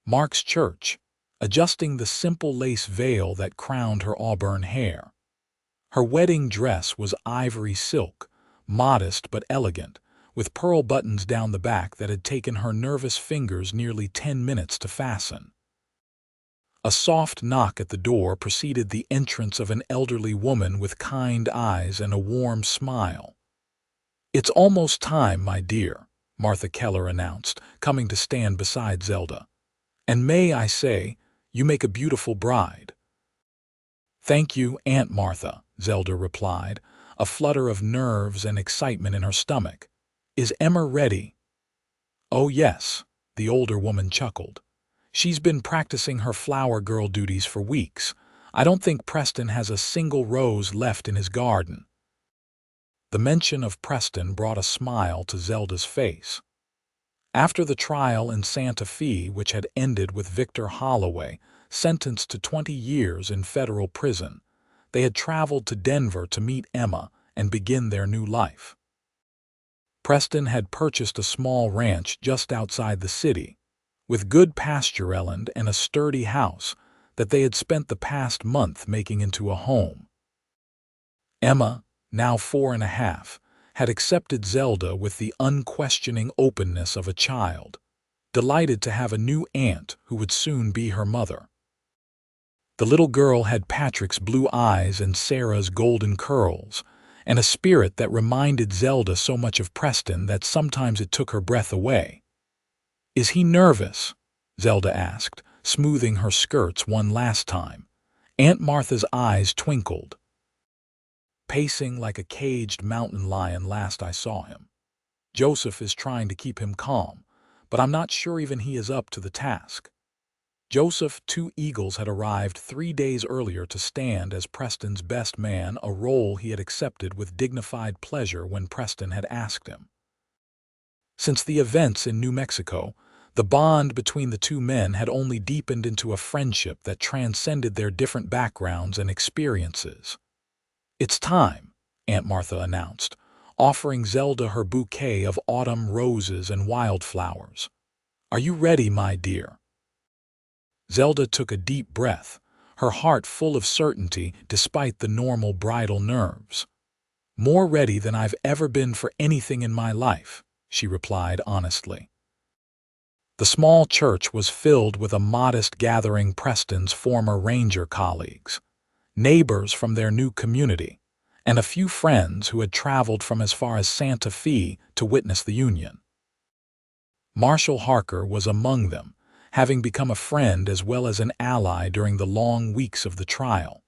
Mark's Church, adjusting the simple lace veil that crowned her auburn hair. Her wedding dress was ivory silk, modest but elegant, with pearl buttons down the back that had taken her nervous fingers nearly 10 minutes to fasten. A soft knock at the door preceded the entrance of an elderly woman with kind eyes and a warm smile. "It's almost time, my dear," Martha Keller announced, coming to stand beside Zelda. "And may I say, you make a beautiful bride." "Thank you, Aunt Martha," Zelda replied, a flutter of nerves and excitement in her stomach. "Is Emma ready?" "Oh yes," the older woman chuckled. "She's been practicing her flower girl duties for weeks. I don't think Preston has a single rose left in his garden." The mention of Preston brought a smile to Zelda's face. After the trial in Santa Fe, which had ended with Victor Holloway, sentenced to 20 years in federal prison, they had traveled to Denver to meet Emma and begin their new life. Preston had purchased a small ranch just outside the city, with good pasture land and a sturdy house that they had spent the past month making into a home. Emma, now 4.5, had accepted Zelda with the unquestioning openness of a child, delighted to have a new aunt who would soon be her mother. The little girl had Patrick's blue eyes and Sarah's golden curls, and a spirit that reminded Zelda so much of Preston that sometimes it took her breath away. "Is he nervous?" Zelda asked, smoothing her skirts one last time. Aunt Martha's eyes twinkled. "Pacing like a caged mountain lion last I saw him. Joseph is trying to keep him calm, but I'm not sure even he is up to the task." Joseph Two Eagles had arrived 3 days earlier to stand as Preston's best man, a role he had accepted with dignified pleasure when Preston had asked him. Since the events in New Mexico, the bond between the two men had only deepened into a friendship that transcended their different backgrounds and experiences. "It's time," Aunt Martha announced, offering Zelda her bouquet of autumn roses and wildflowers. "Are you ready, my dear?" Zelda took a deep breath, her heart full of certainty despite the normal bridal nerves. "More ready than I've ever been for anything in my life," she replied honestly. The small church was filled with a modest gathering Preston's former ranger colleagues, neighbors from their new community, and a few friends who had traveled from as far as Santa Fe to witness the union. Marshal Harker was among them, having become a friend as well as an ally during the long weeks of the trial.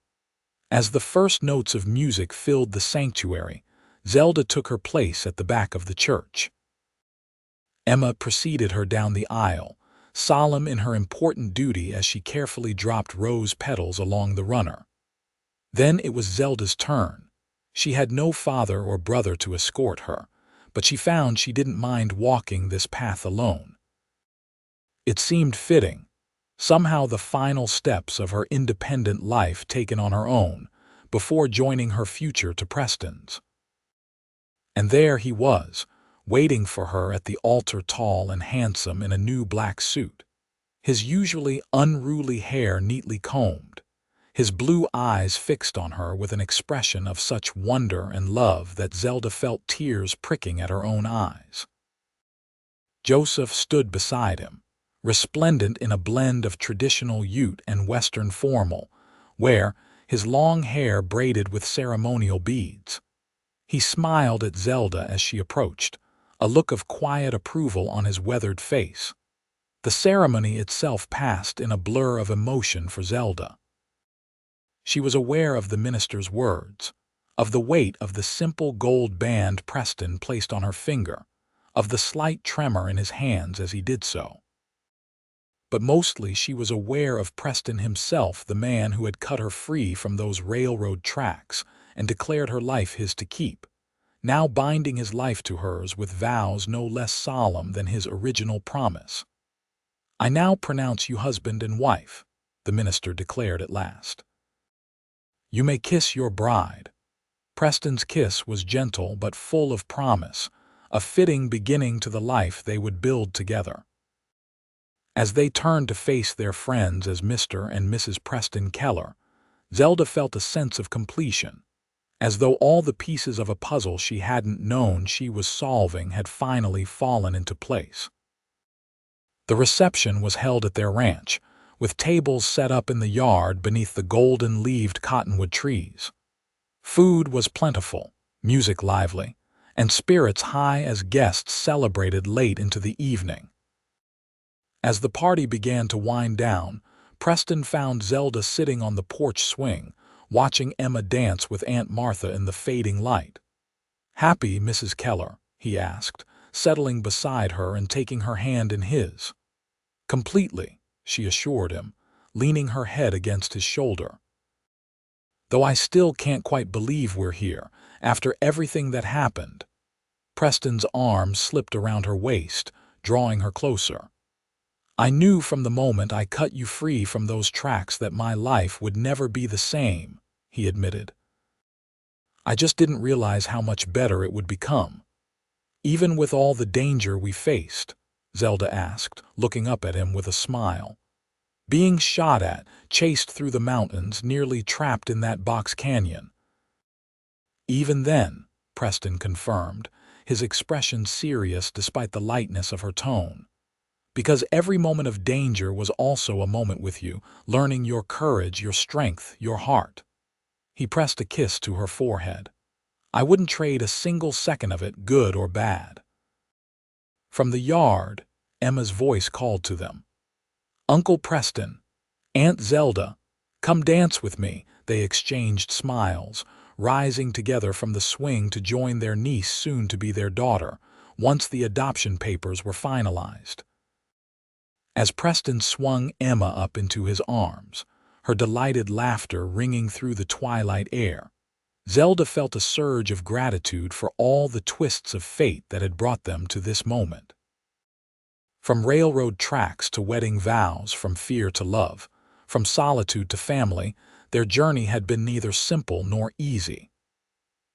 As the first notes of music filled the sanctuary, Zelda took her place at the back of the church. Emma preceded her down the aisle, solemn in her important duty as she carefully dropped rose petals along the runner. Then it was Zelda's turn. She had no father or brother to escort her, but she found she didn't mind walking this path alone. It seemed fitting, somehow the final steps of her independent life taken on her own, before joining her future to Preston's. And there he was, waiting for her at the altar, tall and handsome in a new black suit, his usually unruly hair neatly combed, his blue eyes fixed on her with an expression of such wonder and love that Zelda felt tears pricking at her own eyes. Joseph stood beside him, resplendent in a blend of traditional Ute and Western formal, where his long hair braided with ceremonial beads. He smiled at Zelda as she approached, a look of quiet approval on his weathered face. The ceremony itself passed in a blur of emotion for Zelda. She was aware of the minister's words, of the weight of the simple gold band Preston placed on her finger, of the slight tremor in his hands as he did so. But mostly she was aware of Preston himself, the man who had cut her free from those railroad tracks and declared her life his to keep, now binding his life to hers with vows no less solemn than his original promise. "I now pronounce you husband and wife," the minister declared at last. "You may kiss your bride." Preston's kiss was gentle but full of promise, a fitting beginning to the life they would build together. As they turned to face their friends as Mr. and Mrs. Preston Keller, Zelda felt a sense of completion, as though all the pieces of a puzzle she hadn't known she was solving had finally fallen into place. The reception was held at their ranch, with tables set up in the yard beneath the golden-leaved cottonwood trees. Food was plentiful, music lively, and spirits high as guests celebrated late into the evening. As the party began to wind down, Preston found Zelda sitting on the porch swing, watching Emma dance with Aunt Martha in the fading light. "Happy, Mrs. Keller?" he asked, settling beside her and taking her hand in his. "Completely," she assured him, leaning her head against his shoulder. "Though I still can't quite believe we're here, after everything that happened." Preston's arm slipped around her waist, drawing her closer. "I knew from the moment I cut you free from those tracks that my life would never be the same," he admitted. "I just didn't realize how much better it would become." "Even with all the danger we faced?" Zelda asked, looking up at him with a smile. "Being shot at, chased through the mountains, nearly trapped in that box canyon." "Even then," Preston confirmed, his expression serious despite the lightness of her tone. "Because every moment of danger was also a moment with you, learning your courage, your strength, your heart." He pressed a kiss to her forehead. "I wouldn't trade a single second of it, good or bad." From the yard, Emma's voice called to them. "Uncle Preston, Aunt Zelda, come dance with me." They exchanged smiles, rising together from the swing to join their niece, soon to be their daughter, once the adoption papers were finalized. As Preston swung Emma up into his arms, her delighted laughter ringing through the twilight air, Zelda felt a surge of gratitude for all the twists of fate that had brought them to this moment. From railroad tracks to wedding vows, from fear to love, from solitude to family, their journey had been neither simple nor easy.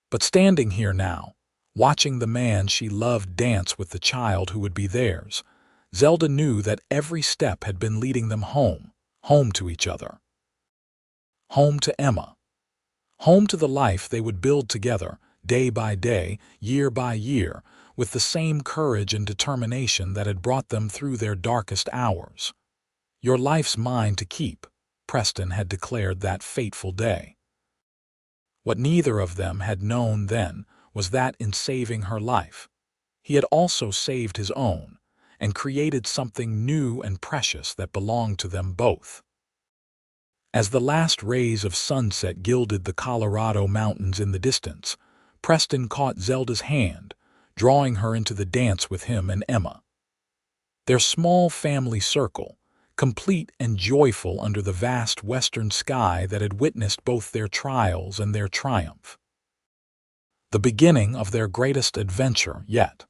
But standing here now, watching the man she loved dance with the child who would be theirs, Zelda knew that every step had been leading them home, home to each other. Home to Emma. Home to the life they would build together, day by day, year by year, with the same courage and determination that had brought them through their darkest hours. "Your life's mine to keep," Preston had declared that fateful day. What neither of them had known then was that in saving her life, he had also saved his own, and created something new and precious that belonged to them both. As the last rays of sunset gilded the Colorado mountains in the distance, Preston caught Zelda's hand, drawing her into the dance with him and Emma. Their small family circle, complete and joyful under the vast western sky that had witnessed both their trials and their triumph. The beginning of their greatest adventure yet.